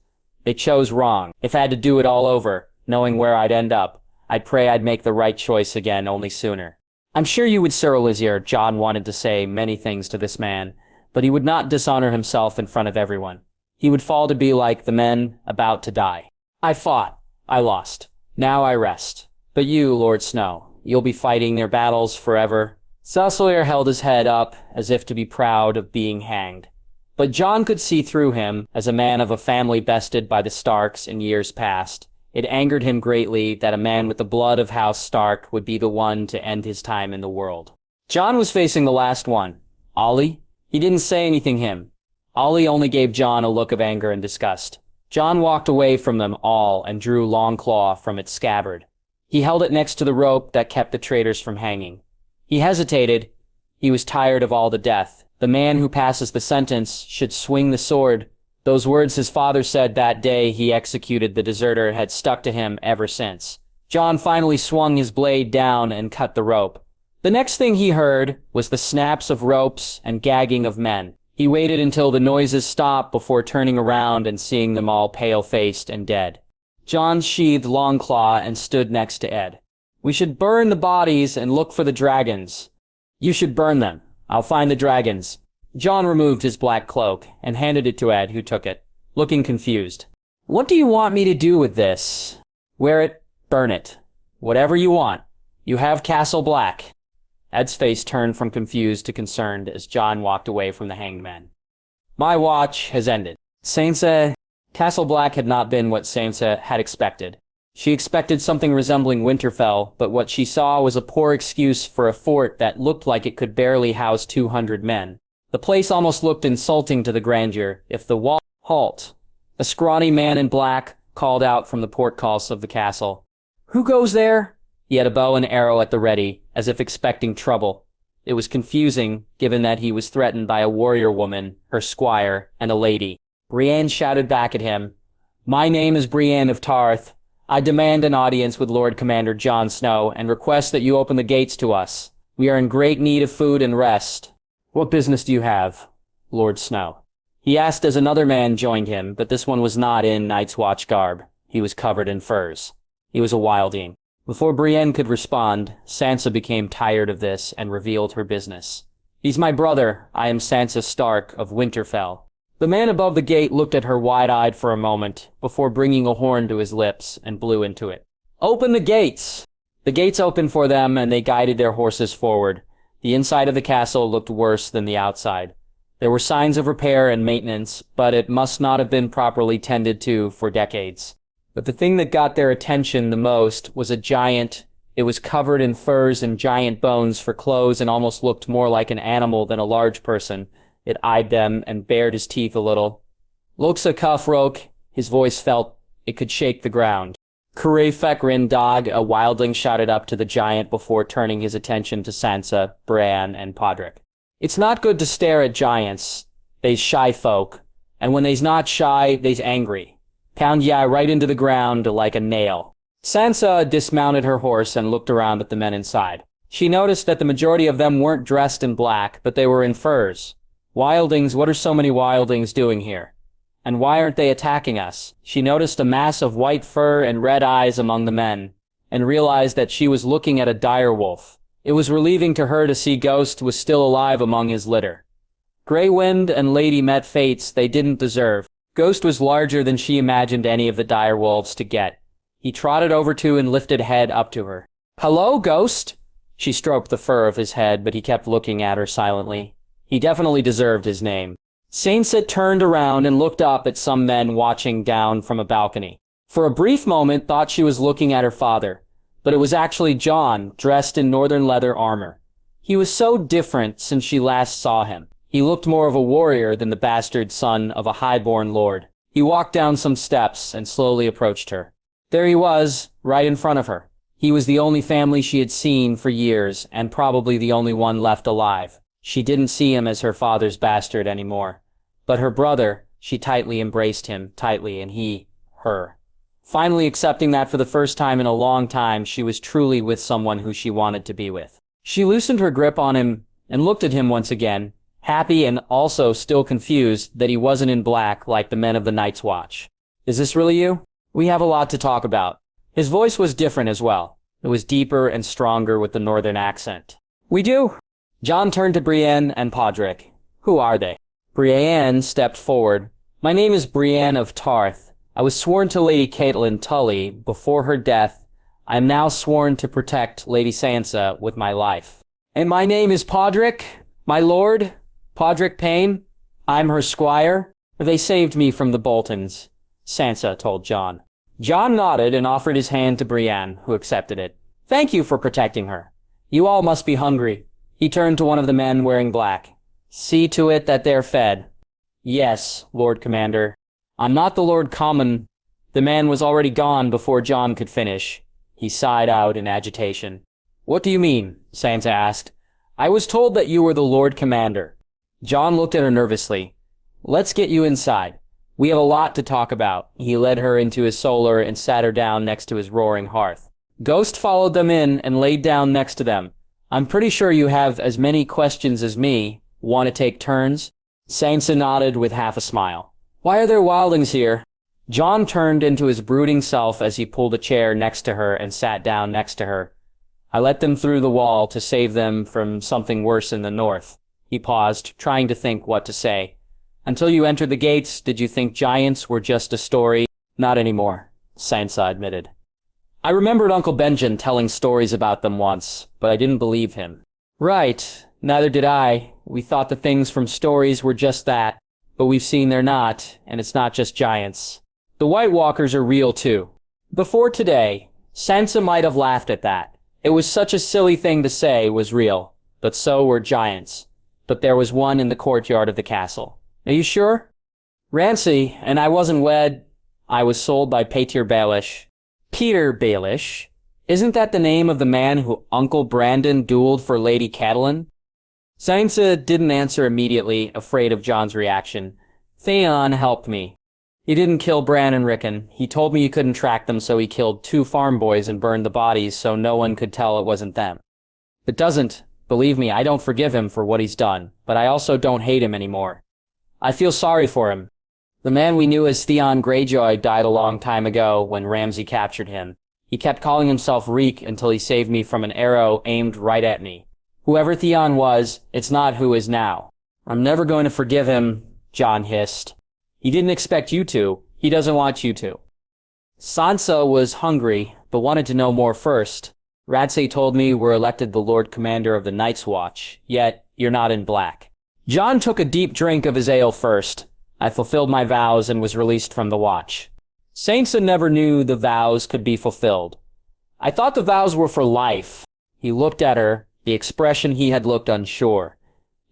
They chose wrong. If I had to do it all over, knowing where I'd end up, I'd pray I'd make the right choice again only sooner. I'm sure you would, Sir Lazier. Jon wanted to say many things to this man, but he would not dishonor himself in front of everyone. He would fall to be like the men about to die. I fought. I lost. Now I rest. But you, Lord Snow, you'll be fighting their battles forever. Saslier held his head up as if to be proud of being hanged. But Jon could see through him as a man of a family bested by the Starks in years past. It angered him greatly that a man with the blood of House Stark would be the one to end his time in the world. Jon was facing the last one. Ollie? He didn't say anything him. Ollie only gave Jon a look of anger and disgust. Jon walked away from them all and drew Longclaw from its scabbard. He held it next to the rope that kept the traitors from hanging. He hesitated. He was tired of all the death. The man who passes the sentence should swing the sword. Those words his father said that day he executed the deserter had stuck to him ever since. Jon finally swung his blade down and cut the rope. The next thing he heard was the snaps of ropes and gagging of men. He waited until the noises stopped before turning around and seeing them all pale-faced and dead. Jon sheathed Longclaw and stood next to Ed. We should burn the bodies and look for the dragons. You should burn them. I'll find the dragons. Jon removed his black cloak and handed it to Ed, who took it, looking confused. What do you want me to do with this? Wear it, burn it. Whatever you want. You have Castle Black. Ed's face turned from confused to concerned as Jon walked away from the hanged men. My watch has ended. Sansa... Castle Black had not been what Sansa had expected. She expected something resembling Winterfell, but what she saw was a poor excuse for a fort that looked like it could barely house 200 men. The place almost looked insulting to the grandeur. If the wall... Halt! A scrawny man in black called out from the portcullis of the castle. Who goes there? He had a bow and arrow at the ready, as if expecting trouble. It was confusing, given that he was threatened by a warrior woman, her squire, and a lady. Brienne shouted back at him, My name is Brienne of Tarth. I demand an audience with Lord Commander Jon Snow and request that you open the gates to us. We are in great need of food and rest. What business do you have, Lord Snow? He asked as another man joined him, but this one was not in Night's Watch garb. He was covered in furs. He was a wildling. Before Brienne could respond, Sansa became tired of this and revealed her business. He's my brother. I am Sansa Stark of Winterfell. The man above the gate looked at her wide-eyed for a moment, before bringing a horn to his lips and blew into it. Open the gates! The gates opened for them, and they guided their horses forward. The inside of the castle looked worse than the outside. There were signs of repair and maintenance, but it must not have been properly tended to for decades. But the thing that got their attention the most was a giant. It was covered in furs and giant bones for clothes and almost looked more like an animal than a large person. It eyed them and bared his teeth a little. Loxa Kafrok, his voice felt it could shake the ground. Kurefek Rindog, a wildling, shouted up to the giant before turning his attention to Sansa, Bran, and Podrick. It's not good to stare at giants. They's shy folk. And when they's not shy, they's angry. Pound ya right into the ground like a nail. Sansa dismounted her horse and looked around at the men inside. She noticed that the majority of them weren't dressed in black, but they were in furs. Wildlings, what are so many wildlings doing here? And why aren't they attacking us? She noticed a mass of white fur and red eyes among the men, and realized that she was looking at a direwolf. It was relieving to her to see Ghost was still alive among his litter. Grey Wind and Lady met fates they didn't deserve. Ghost was larger than she imagined any of the direwolves to get. He trotted over to and lifted head up to her. "Hello, ghost?" She stroked the fur of his head, but he kept looking at her silently. He definitely deserved his name. Sansa turned around and looked up at some men watching down from a balcony. For a brief moment, thought she was looking at her father, but it was actually Jon, dressed in northern leather armor. He was so different since she last saw him. He looked more of a warrior than the bastard son of a highborn lord. He walked down some steps and slowly approached her. There he was, right in front of her. He was the only family she had seen for years, and probably the only one left alive. She didn't see him as her father's bastard anymore. But her brother, she tightly embraced him, tightly, and he, her. Finally accepting that for the first time in a long time, she was truly with someone who she wanted to be with. She loosened her grip on him and looked at him once again, happy and also still confused that he wasn't in black like the men of the Night's Watch. "Is this really you? We have a lot to talk about." His voice was different as well. It was deeper and stronger with the northern accent. "We do." Jon turned to Brienne and Podrick. "Who are they?" Brienne stepped forward. "My name is Brienne of Tarth. I was sworn to Lady Catelyn Tully before her death. I am now sworn to protect Lady Sansa with my life. And my name is Podrick, my lord, Podrick Payne. I'm her squire. They saved me from the Boltons," Sansa told Jon. Jon nodded and offered his hand to Brienne, who accepted it. "Thank you for protecting her. You all must be hungry." He turned to one of the men wearing black. "See to it that they're fed." "Yes, Lord Commander. I'm not the Lord Common." The man was already gone before Jon could finish. He sighed out in agitation. "What do you mean?" Sansa asked. "I was told that you were the Lord Commander." Jon looked at her nervously. "Let's get you inside. We have a lot to talk about." He led her into his solar and sat her down next to his roaring hearth. Ghost followed them in and laid down next to them. "I'm pretty sure you have as many questions as me. Want to take turns?" Sansa nodded with half a smile. "Why are there wildlings here?" Jon turned into his brooding self as he pulled a chair next to her and sat down next to her. "I let them through the wall to save them from something worse in the north." He paused, trying to think what to say. "Until you entered the gates, did you think giants were just a story?" "Not anymore," Sansa admitted. "I remembered Uncle Benjen telling stories about them once, but I didn't believe him." "Right, neither did I. We thought the things from stories were just that, but we've seen they're not, and it's not just giants. The White Walkers are real too." Before today, Sansa might have laughed at that. It was such a silly thing to say was real, but so were giants. But there was one in the courtyard of the castle. "Are you sure?" "Rancy, and I wasn't wed. I was sold by Petyr Baelish." "Petyr Baelish? Isn't that the name of the man who Uncle Brandon dueled for Lady Catelyn?" Sansa didn't answer immediately, afraid of Jon's reaction. "Theon helped me. He didn't kill Bran and Rickon. He told me he couldn't track them, so he killed 2 farm boys and burned the bodies so no one could tell it wasn't them. It doesn't, believe me, I don't forgive him for what he's done, but I also don't hate him anymore. I feel sorry for him. The man we knew as Theon Greyjoy died a long time ago when Ramsay captured him. He kept calling himself Reek until he saved me from an arrow aimed right at me. Whoever Theon was, it's not who is now. I'm never going to forgive him," Jon hissed. "He didn't expect you to. He doesn't want you to." Sansa was hungry, but wanted to know more first. "Radsay told me we're elected the Lord Commander of the Night's Watch, yet you're not in black." Jon took a deep drink of his ale first. "I fulfilled my vows and was released from the watch." Sansa never knew the vows could be fulfilled. "I thought the vows were for life." He looked at her, the expression he had looked unsure.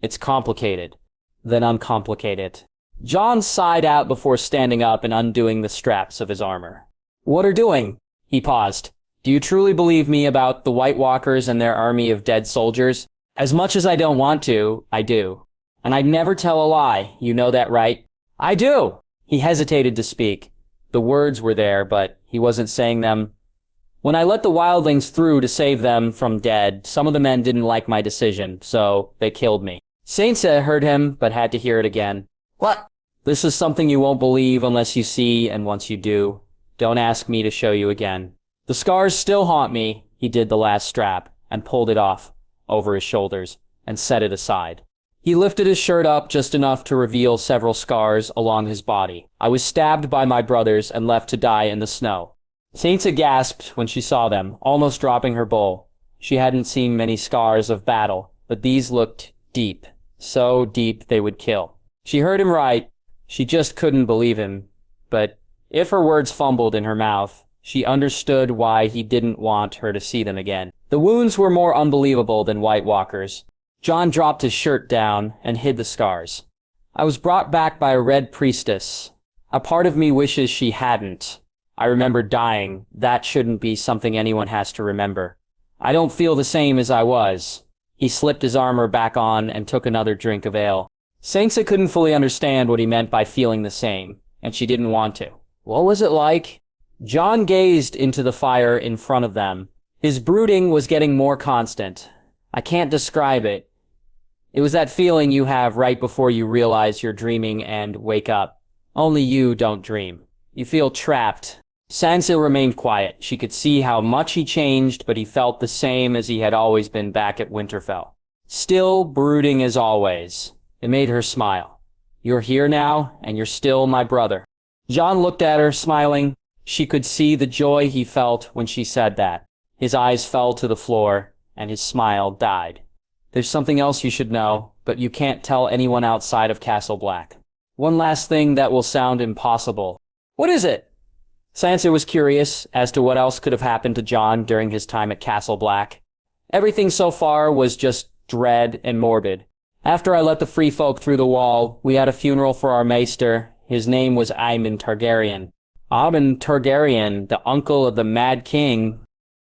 "It's complicated." "Then uncomplicate it." Jon sighed out before standing up and undoing the straps of his armor. "What are doing?" He paused. "Do you truly believe me about the White Walkers and their army of dead soldiers? As much as I don't want to, I do. And I'd never tell a lie, you know that, right?" "I do!" He hesitated to speak. The words were there, but he wasn't saying them. "When I let the Wildlings through to save them from dead, some of the men didn't like my decision, so they killed me." Sansa heard him, but had to hear it again. "What?" "This is something you won't believe unless you see, and once you do, don't ask me to show you again. The scars still haunt me." He did the last strap, and pulled it off, over his shoulders, and set it aside. He lifted his shirt up just enough to reveal several scars along his body. "I was stabbed by my brothers and left to die in the snow." Sansa gasped when she saw them, almost dropping her bowl. She hadn't seen many scars of battle, but these looked deep. So deep they would kill. She heard him right. She just couldn't believe him. But if her words fumbled in her mouth, she understood why he didn't want her to see them again. The wounds were more unbelievable than White Walkers. Jon dropped his shirt down and hid the scars. I was brought back by a red priestess. A part of me wishes she hadn't. I remember dying. That shouldn't be something anyone has to remember. I don't feel the same as I was. He slipped his armor back on and took another drink of ale. Sansa couldn't fully understand what he meant by feeling the same, and she didn't want to. What was it like? Jon gazed into the fire in front of them. His brooding was getting more constant. I can't describe it. It was that feeling you have right before you realize you're dreaming and wake up. Only you don't dream. You feel trapped. Sansa remained quiet. She could see how much he changed, but he felt the same as he had always been back at Winterfell. Still brooding as always. It made her smile. You're here now, and you're still my brother. Jon looked at her, smiling. She could see the joy he felt when she said that. His eyes fell to the floor, and his smile died. There's something else you should know, but you can't tell anyone outside of Castle Black. One last thing that will sound impossible. What is it? Sansa was curious as to what else could have happened to Jon during his time at Castle Black. Everything so far was just dread and morbid. After I let the free folk through the wall, we had a funeral for our maester. His name was Aemon Targaryen. Aemon Targaryen, the uncle of the Mad King.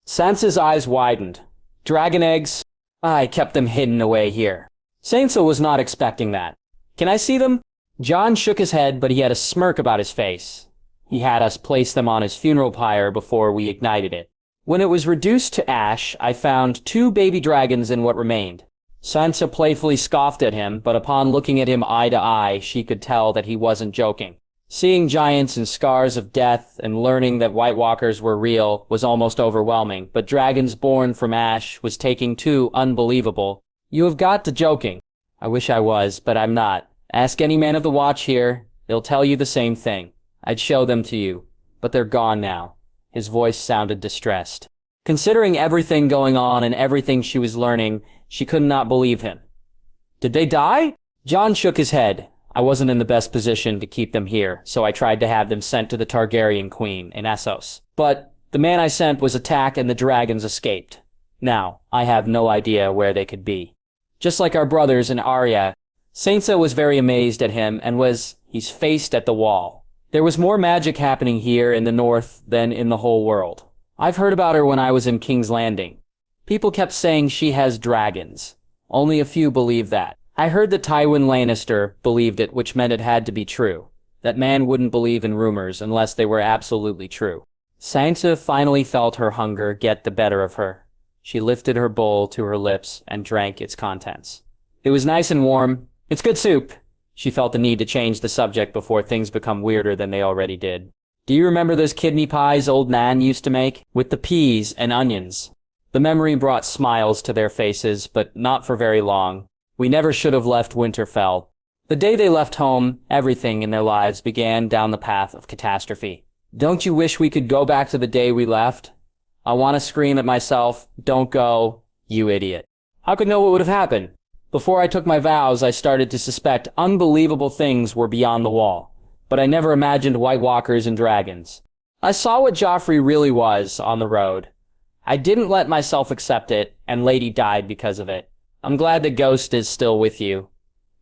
Sansa's eyes widened. Dragon eggs? I kept them hidden away here. Sansa was not expecting that. Can I see them? Jon shook his head, but he had a smirk about his face. He had us place them on his funeral pyre before we ignited it. When it was reduced to ash, I found 2 baby dragons in what remained. Sansa playfully scoffed at him, but upon looking at him eye to eye, she could tell that he wasn't joking. Seeing giants and scars of death and learning that White Walkers were real was almost overwhelming, but dragons born from ash was taking too unbelievable. You have got to joking. I wish I was, but I'm not. Ask any man of the watch here. They'll tell you the same thing. I'd show them to you, but they're gone now. His voice sounded distressed. Considering everything going on and everything she was learning, she could not believe him. Did they die? Jon shook his head. I wasn't in the best position to keep them here, so I tried to have them sent to the Targaryen queen in Essos. But the man I sent was attacked and the dragons escaped. Now, I have no idea where they could be. Just like our brothers in Arya, Sansa was very amazed at him and he's faced at the wall. There was more magic happening here in the north than in the whole world. I've heard about her when I was in King's Landing. People kept saying she has dragons. Only a few believe that. I heard that Tywin Lannister believed it, which meant it had to be true. That man wouldn't believe in rumors unless they were absolutely true. Sansa finally felt her hunger get the better of her. She lifted her bowl to her lips and drank its contents. It was nice and warm. It's good soup. She felt the need to change the subject before things become weirder than they already did. Do you remember those kidney pies old Nan used to make? With the peas and onions. The memory brought smiles to their faces, but not for very long. We never should have left Winterfell. The day they left home, everything in their lives began down the path of catastrophe. Don't you wish we could go back to the day we left? I want to scream at myself, don't go, you idiot. How could know what would have happened? Before I took my vows, I started to suspect unbelievable things were beyond the wall, but I never imagined White Walkers and dragons. I saw what Joffrey really was on the road. I didn't let myself accept it, and Lady died because of it. I'm glad that Ghost is still with you.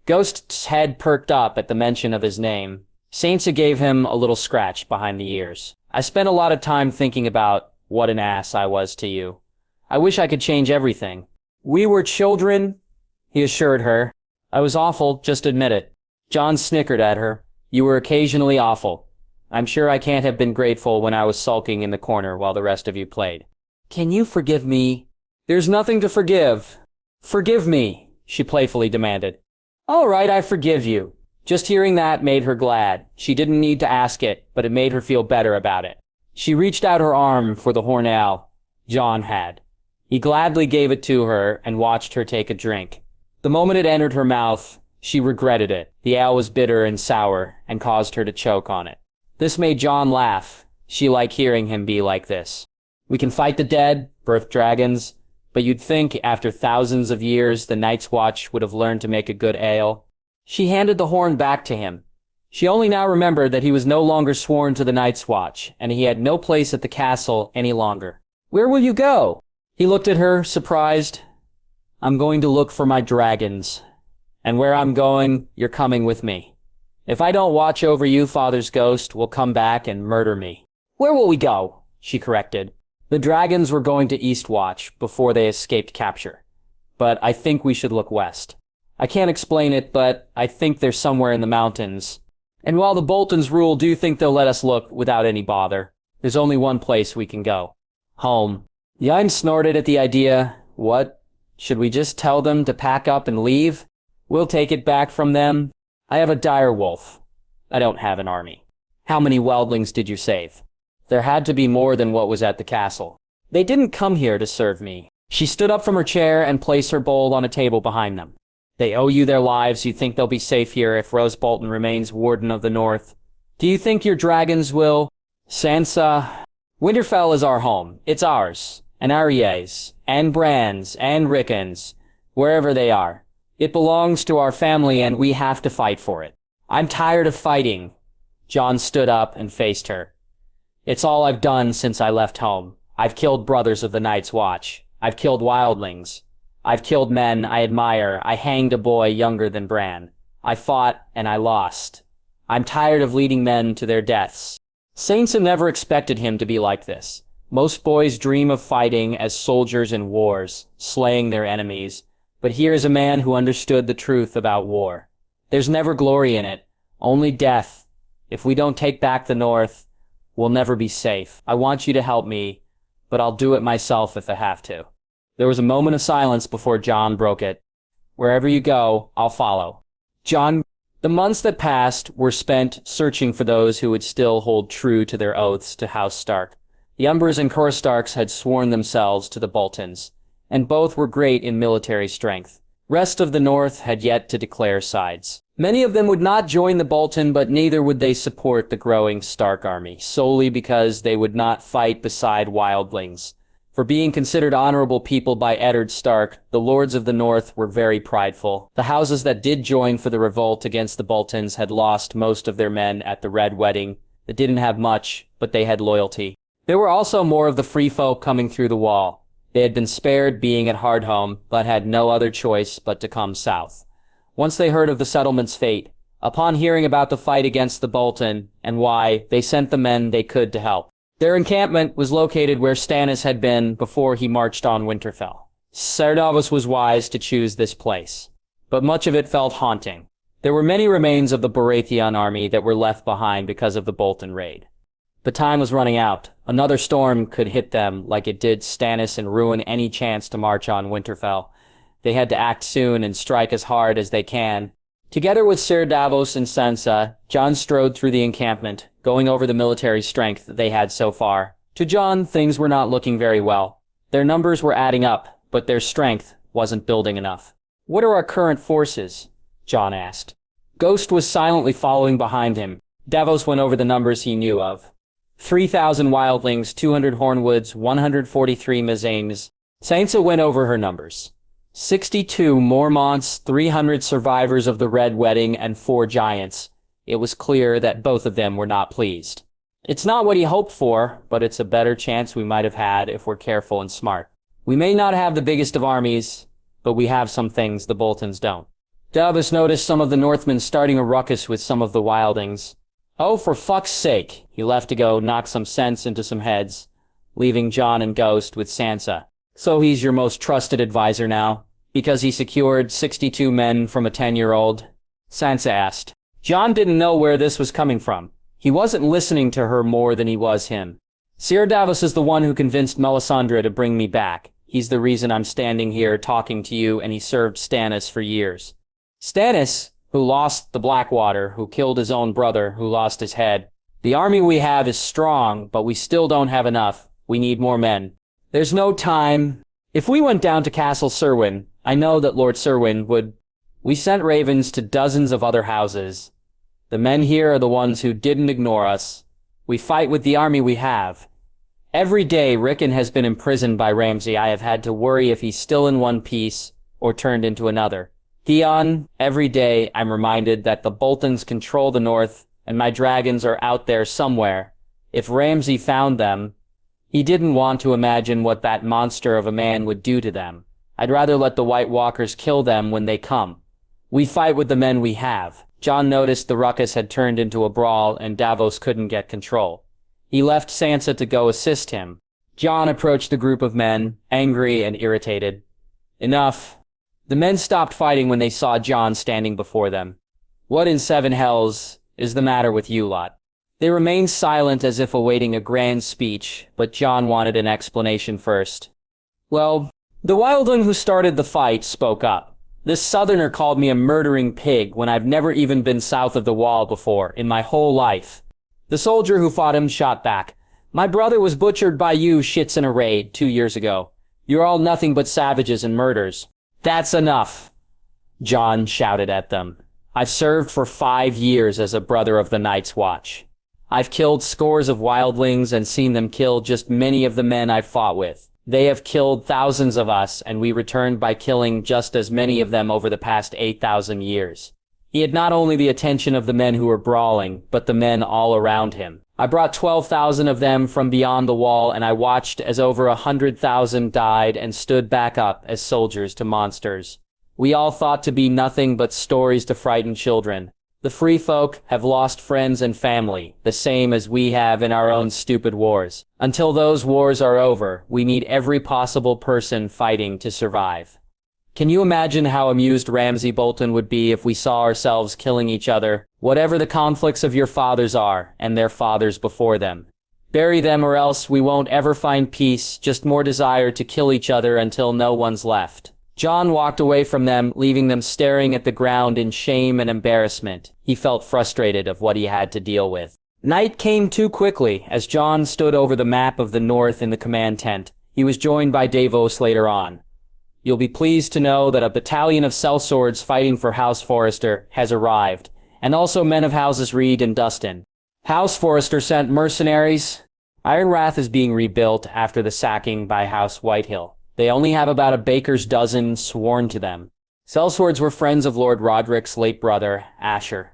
Ghost's head perked up at the mention of his name. Sansa gave him a little scratch behind the ears. I spent a lot of time thinking about what an ass I was to you. I wish I could change everything. We were children, he assured her. I was awful, just admit it. Jon snickered at her. You were occasionally awful. I'm sure I can't have been grateful when I was sulking in the corner while the rest of you played. Can you forgive me? There's nothing to forgive. Forgive me, she playfully demanded. All right, I forgive you. Just hearing that made her glad. She didn't need to ask it, but it made her feel better about it. She reached out her arm for the horn ale Jon had. He gladly gave it to her and watched her take a drink. The moment it entered her mouth, she regretted it. The ale was bitter and sour and caused her to choke on it. This made Jon laugh. She liked hearing him be like this. We can fight the dead, birth dragons, but you'd think after thousands of years the Night's Watch would have learned to make a good ale. She handed the horn back to him. She only now remembered that he was no longer sworn to the Night's Watch, and he had no place at the castle any longer. Where will you go? He looked at her, surprised. I'm going to look for my dragons. And where I'm going, you're coming with me. If I don't watch over you, Father's ghost will come back and murder me. Where will we go? She corrected. The dragons were going to Eastwatch before they escaped capture. But I think we should look west. I can't explain it, but I think they're somewhere in the mountains. And while the Boltons rule do think they'll let us look without any bother, there's only one place we can go. Home. Yin snorted at the idea. What? Should we just tell them to pack up and leave? We'll take it back from them. I have a dire wolf. I don't have an army. How many Wildlings did you save? There had to be more than what was at the castle. They didn't come here to serve me. She stood up from her chair and placed her bowl on a table behind them. They owe you their lives. You think they'll be safe here if Rose Bolton remains Warden of the North? Do you think your dragons will? Sansa? Winterfell is our home. It's ours. And Arya's, and Bran's, and Rickon's, wherever they are. It belongs to our family and we have to fight for it. I'm tired of fighting. Jon stood up and faced her. It's all I've done since I left home. I've killed brothers of the Night's Watch. I've killed wildlings. I've killed men I admire. I hanged a boy younger than Bran. I fought and I lost. I'm tired of leading men to their deaths. Sansa never expected him to be like this. Most boys dream of fighting as soldiers in wars, slaying their enemies. But here is a man who understood the truth about war. There's never glory in it, only death. If we don't take back the North, we'll never be safe. I want you to help me, but I'll do it myself if I have to. There was a moment of silence before Jon broke it. Wherever you go, I'll follow. Jon, the months that passed were spent searching for those who would still hold true to their oaths to House Stark. The Umbers and Karstarks had sworn themselves to the Boltons, and both were great in military strength. Rest of the North had yet to declare sides. Many of them would not join the Bolton, but neither would they support the growing Stark army, solely because they would not fight beside wildlings. For being considered honorable people by Eddard Stark, the Lords of the North were very prideful. The houses that did join for the revolt against the Boltons had lost most of their men at the Red Wedding. They didn't have much, but they had loyalty. There were also more of the free folk coming through the wall. They had been spared being at Hardhome, but had no other choice but to come south. Once they heard of the settlement's fate, upon hearing about the fight against the Bolton and why, they sent the men they could to help. Their encampment was located where Stannis had been before he marched on Winterfell. Ser Davos was wise to choose this place, but much of it felt haunting. There were many remains of the Baratheon army that were left behind because of the Bolton raid. The time was running out. Another storm could hit them like it did Stannis and ruin any chance to march on Winterfell. They had to act soon and strike as hard as they can. Together with Ser Davos and Sansa, Jon strode through the encampment, going over the military strength they had so far. To Jon, things were not looking very well. Their numbers were adding up, but their strength wasn't building enough. What are our current forces? Jon asked. Ghost was silently following behind him. Davos went over the numbers he knew of. 3,000 wildlings, 200 hornwoods, 143 Mazanes. Sansa went over her numbers. 62 Mormonts, 300 survivors of the Red Wedding, and 4 giants. It was clear that both of them were not pleased. It's not what he hoped for, but it's a better chance we might have had if we're careful and smart. We may not have the biggest of armies, but we have some things the Boltons don't. Davos noticed some of the Northmen starting a ruckus with some of the wildlings. Oh, for fuck's sake, he left to go knock some sense into some heads, leaving Jon and Ghost with Sansa. So he's your most trusted advisor now, because he secured 62 men from a 10-year-old? Sansa asked. Jon didn't know where this was coming from. He wasn't listening to her more than he was him. Ser Davos is the one who convinced Melisandre to bring me back. He's the reason I'm standing here talking to you, and he served Stannis for years. Stannis, who lost the Blackwater, who killed his own brother, who lost his head. The army we have is strong, but we still don't have enough. We need more men. There's no time. If we went down to Castle Serwyn, I know that Lord Serwyn would... We sent ravens to dozens of other houses. The men here are the ones who didn't ignore us. We fight with the army we have. Every day Rickon has been imprisoned by Ramsay. I have had to worry if he's still in one piece or turned into another. Theon, every day I'm reminded that the Boltons control the north and my dragons are out there somewhere. If Ramsay found them, he didn't want to imagine what that monster of a man would do to them. I'd rather let the White Walkers kill them when they come. We fight with the men we have. Jon noticed the ruckus had turned into a brawl and Davos couldn't get control. He left Sansa to go assist him. Jon approached the group of men, angry and irritated. Enough. The men stopped fighting when they saw Jon standing before them. What in seven hells is the matter with you lot? They remained silent as if awaiting a grand speech, but Jon wanted an explanation first. Well, the wildling who started the fight spoke up. This southerner called me a murdering pig when I've never even been south of the wall before in my whole life. The soldier who fought him shot back. My brother was butchered by you shits in a raid 2 years ago. You're all nothing but savages and murders. That's enough, Jon shouted at them. I've served for 5 years as a brother of the Night's Watch. I've killed scores of wildlings and seen them kill just many of the men I've fought with. They have killed thousands of us, and we returned by killing just as many of them over the past 8,000 years. He had not only the attention of the men who were brawling, but the men all around him. I brought 12,000 of them from beyond the wall, and I watched as over 100,000 died and stood back up as soldiers to monsters. We all thought to be nothing but stories to frighten children. The free folk have lost friends and family, the same as we have in our own stupid wars. Until those wars are over, we need every possible person fighting to survive. Can you imagine how amused Ramsay Bolton would be if we saw ourselves killing each other? Whatever the conflicts of your fathers are, and their fathers before them. Bury them or else we won't ever find peace, just more desire to kill each other until no one's left. Jon walked away from them, leaving them staring at the ground in shame and embarrassment. He felt frustrated of what he had to deal with. Night came too quickly as Jon stood over the map of the north in the command tent. He was joined by Davos later on. You'll be pleased to know that a battalion of sellswords fighting for House Forrester has arrived, and also men of Houses Reed and Dustin. House Forrester sent mercenaries. Iron Wrath is being rebuilt after the sacking by House Whitehill. They only have about a baker's dozen sworn to them. Sellswords were friends of Lord Roderick's late brother, Asher.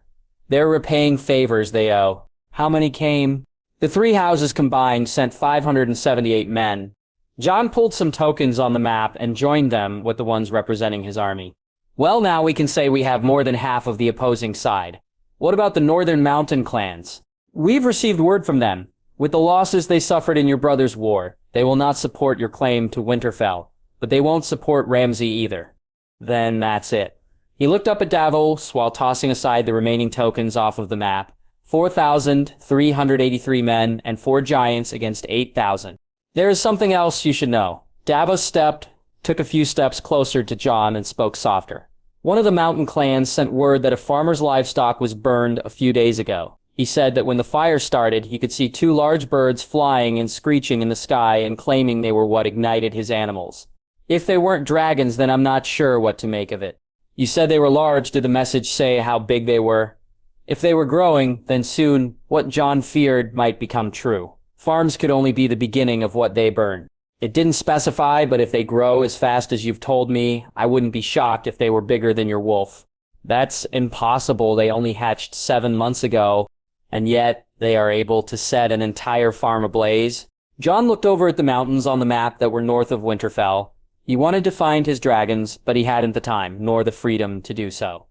They're repaying favors they owe. How many came? The three houses combined sent 578 men. Jon pulled some tokens on the map and joined them with the ones representing his army. Well, now we can say we have more than half of the opposing side. What about the northern mountain clans? We've received word from them. With the losses they suffered in your brother's war, they will not support your claim to Winterfell, but they won't support Ramsay either. Then that's it. He looked up at Davos while tossing aside the remaining tokens off of the map. 4,383 men and 4 giants against 8,000. There is something else you should know. Davos took a few steps closer to Jon and spoke softer. One of the mountain clans sent word that a farmer's livestock was burned a few days ago. He said that when the fire started, he could see 2 large birds flying and screeching in the sky and claiming they were what ignited his animals. If they weren't dragons, then I'm not sure what to make of it. You said they were large. Did the message say how big they were? If they were growing, then soon, what Jon feared might become true. Farms could only be the beginning of what they burn. It didn't specify, but if they grow as fast as you've told me, I wouldn't be shocked if they were bigger than your wolf. That's impossible. They only hatched 7 months ago. And yet, they are able to set an entire farm ablaze. Jon looked over at the mountains on the map that were north of Winterfell. He wanted to find his dragons, but he hadn't the time, nor the freedom to do so.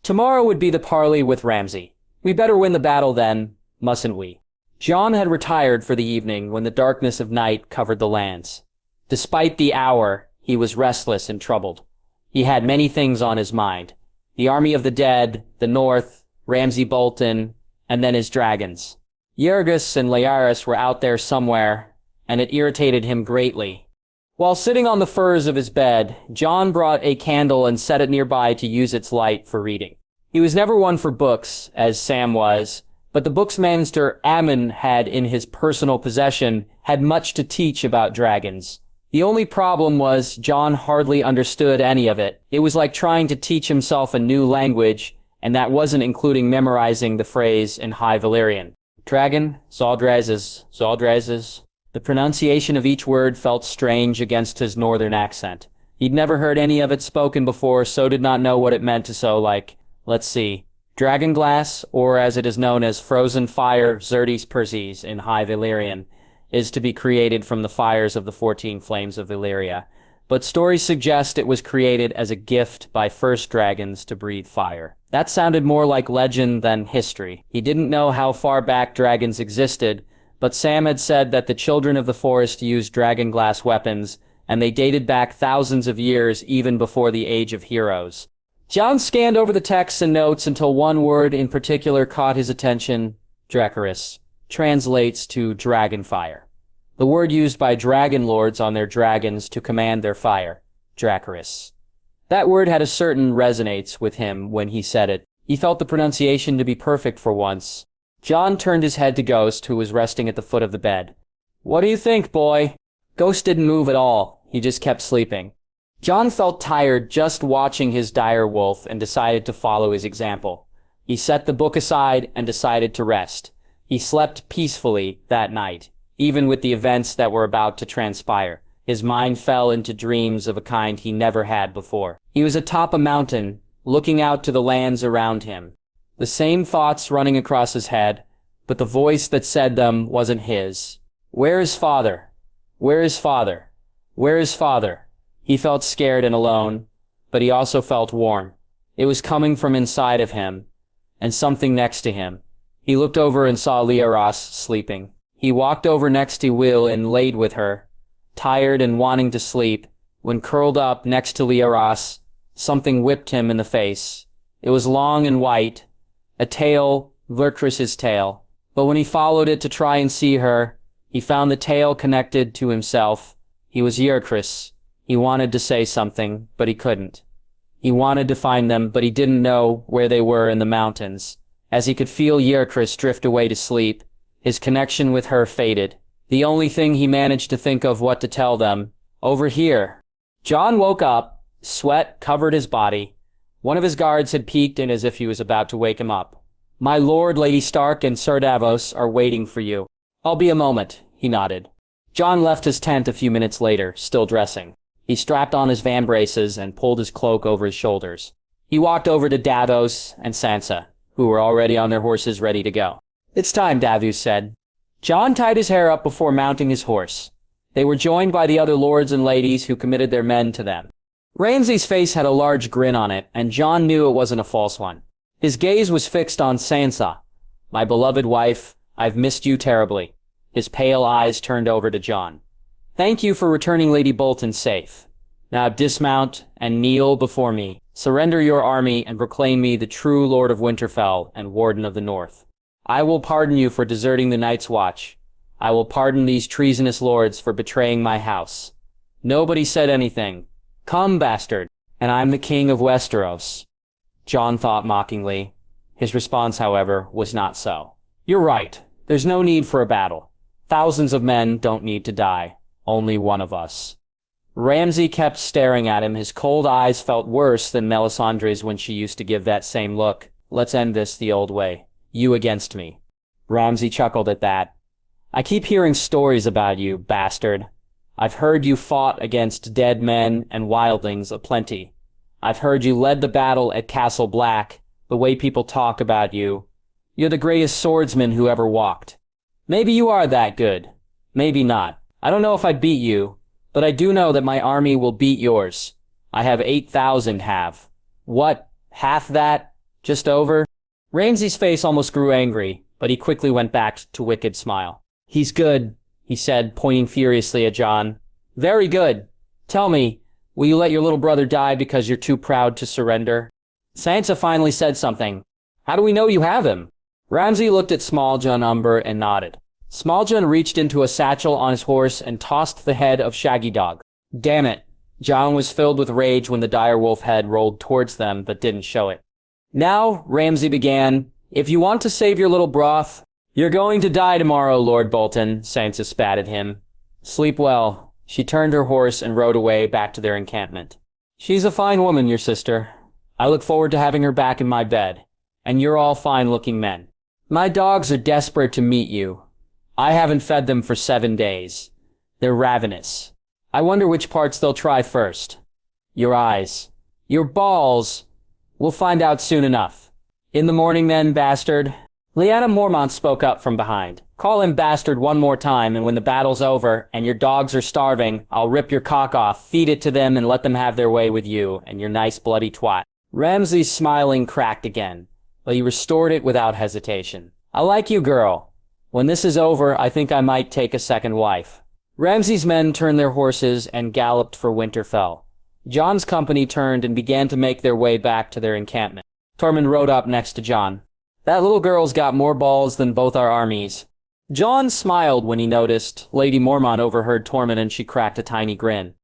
Tomorrow would be the parley with Ramsay. We better win the battle then, mustn't we? Jon had retired for the evening when the darkness of night covered the lands. Despite the hour, he was restless and troubled. He had many things on his mind. The army of the dead, the north, Ramsay Bolton, and then his dragons. Yergis and Laeris were out there somewhere, and it irritated him greatly. While sitting on the furs of his bed, Jon brought a candle and set it nearby to use its light for reading. He was never one for books, as Sam was, but the books Maester Aemon had in his personal possession had much to teach about dragons. The only problem was Jon hardly understood any of it. It was like trying to teach himself a new language, and that wasn't including memorizing the phrase in High Valyrian. Dragon, Zaldrazes. The pronunciation of each word felt strange against his northern accent. He'd never heard any of it spoken before, so did not know what it meant to let's see, dragonglass, or as it is known as frozen fire, Xerdes Perses in High Valyrian, is to be created from the fires of the 14 flames of Valyria. But stories suggest it was created as a gift by first dragons to breathe fire. That sounded more like legend than history. He didn't know how far back dragons existed, but Sam had said that the children of the forest used dragonglass weapons, and they dated back thousands of years even before the Age of Heroes. Jon scanned over the texts and notes until one word in particular caught his attention. Dracarys translates to dragonfire. The word used by dragon lords on their dragons to command their fire. Dracarys. That word had a certain resonance with him when he said it. He felt the pronunciation to be perfect for once. Jon turned his head to Ghost, who was resting at the foot of the bed. "What do you think, boy?" Ghost didn't move at all. He just kept sleeping. Jon felt tired just watching his dire wolf and decided to follow his example. He set the book aside and decided to rest. He slept peacefully that night, even with the events that were about to transpire. His mind fell into dreams of a kind he never had before. He was atop a mountain, looking out to the lands around him. The same thoughts running across his head, but the voice that said them wasn't his. Where is father? Where is father? Where is father? He felt scared and alone, but he also felt warm. It was coming from inside of him, and something next to him. He looked over and saw Leoras sleeping. He walked over next to Will and laid with her, tired and wanting to sleep. When curled up next to Leoras, something whipped him in the face. It was long and white, a tail, Lurkrys's tail. But when he followed it to try and see her, he found the tail connected to himself. He was Lurkrys. He wanted to say something, but he couldn't. He wanted to find them, but he didn't know where they were in the mountains. As he could feel Lurkrys drift away to sleep, his connection with her faded. The only thing he managed to think of what to tell them, over here. Jon woke up, sweat covered his body. One of his guards had peeked in as if he was about to wake him up. "My lord, Lady Stark, and Sir Davos are waiting for you." "I'll be a moment," he nodded. Jon left his tent a few minutes later, still dressing. He strapped on his van braces and pulled his cloak over his shoulders. He walked over to Davos and Sansa, who were already on their horses ready to go. "It's time," Davos said. Jon tied his hair up before mounting his horse. They were joined by the other lords and ladies who committed their men to them. Ramsay's face had a large grin on it, and Jon knew it wasn't a false one. His gaze was fixed on Sansa. "My beloved wife, I've missed you terribly." His pale eyes turned over to Jon. "Thank you for returning Lady Bolton safe. Now dismount and kneel before me. Surrender your army and proclaim me the true Lord of Winterfell and Warden of the North. I will pardon you for deserting the Night's Watch. I will pardon these treasonous lords for betraying my house." Nobody said anything. "Come, bastard, and I'm the king of Westeros," Jon thought mockingly. His response, however, was not so. "You're right. There's no need for a battle. Thousands of men don't need to die. Only one of us." Ramsay kept staring at him. His cold eyes felt worse than Melisandre's when she used to give that same look. "Let's end this the old way. You against me." Ramsay chuckled at that. "I keep hearing stories about you, bastard. I've heard you fought against dead men and wildlings aplenty. I've heard you led the battle at Castle Black, the way people talk about you. You're the greatest swordsman who ever walked. Maybe you are that good. Maybe not. I don't know if I'd beat you, but I do know that my army will beat yours. I have 8,000 have. What? Half that? Just over?" Ramsay's face almost grew angry, but he quickly went back to wicked smile. "He's good," he said, pointing furiously at Jon. "Very good. Tell me, will you let your little brother die because you're too proud to surrender?" Sansa finally said something. "How do we know you have him?" Ramsay looked at Small Jon Umber and nodded. Small Jon reached into a satchel on his horse and tossed the head of Shaggy Dog. "Damn it." Jon was filled with rage when the direwolf head rolled towards them but didn't show it. "Now," Ramsay began, "if you want to save your little broth—" "You're going to die tomorrow, Lord Bolton," Sansa spat at him. "Sleep well." She turned her horse and rode away back to their encampment. "She's a fine woman, your sister. I look forward to having her back in my bed. And you're all fine-looking men." My dogs are desperate to meet you. I haven't fed them for 7 days. They're ravenous. I wonder which parts they'll try first. Your eyes. Your balls. We'll find out soon enough. In the morning then, bastard. Lyanna Mormont spoke up from behind. Call him bastard one more time, and when the battle's over, and your dogs are starving, I'll rip your cock off, feed it to them, and let them have their way with you, and your nice bloody twat. Ramsay's smiling cracked again, but he restored it without hesitation. I like you, girl. When this is over, I think I might take a second wife. Ramsay's men turned their horses and galloped for Winterfell. Jon's company turned and began to make their way back to their encampment. Tormund rode up next to Jon. That little girl's got more balls than both our armies. Jon smiled when he noticed. Lady Mormont overheard Tormund and she cracked a tiny grin.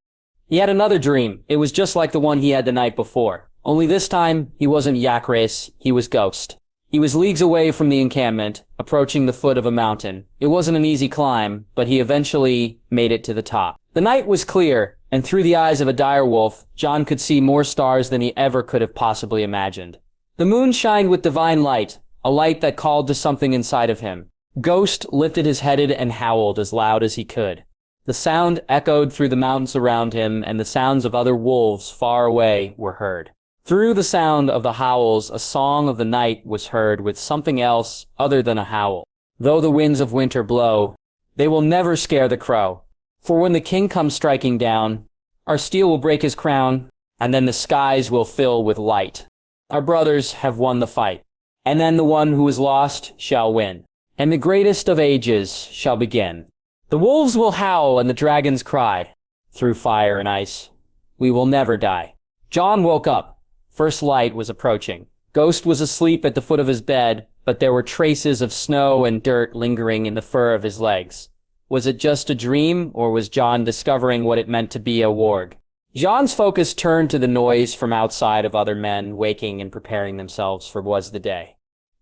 He had another dream. It was just like the one he had the night before. Only this time, he wasn't Yak-Rhace, he was Ghost. He was leagues away from the encampment, approaching the foot of a mountain. It wasn't an easy climb, but he eventually made it to the top. The night was clear, and through the eyes of a direwolf, Jon could see more stars than he ever could have possibly imagined. The moon shined with divine light, a light that called to something inside of him. Ghost lifted his head and howled as loud as he could. The sound echoed through the mountains around him, and the sounds of other wolves far away were heard. Through the sound of the howls, a song of the night was heard with something else other than a howl. Though the winds of winter blow, they will never scare the crow. For when the king comes striking down, our steel will break his crown, and then the skies will fill with light. Our brothers have won the fight, and then the one who is lost shall win, and the greatest of ages shall begin. The wolves will howl and the dragons cry. Through fire and ice, we will never die. Jon woke up. First light was approaching. Ghost was asleep at the foot of his bed, but there were traces of snow and dirt lingering in the fur of his legs. Was it just a dream, or was Jon discovering what it meant to be a warg? Jon's focus turned to the noise from outside of other men waking and preparing themselves for was the day.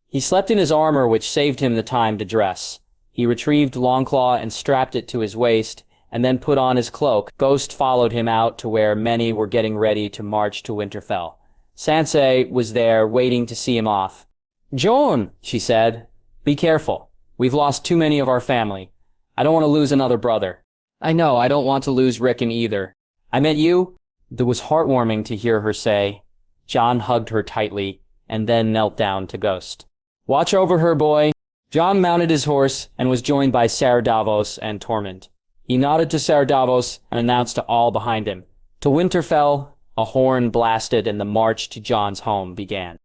He slept in his armor, which saved him the time to dress. He retrieved Longclaw and strapped it to his waist, and then put on his cloak. Ghost followed him out to where many were getting ready to march to Winterfell. Sansa was there, waiting to see him off. "Jon," she said, "be careful. We've lost too many of our family. I don't want to lose another brother." "I know, I don't want to lose Rickon either. I meant you." It was heartwarming to hear her say. Jon hugged her tightly, and then knelt down to Ghost. "Watch over her, boy." Jon mounted his horse and was joined by Ser Davos and Tormund. He nodded to Ser Davos and announced to all behind him. To Winterfell, a horn blasted and the march to Jon's home began.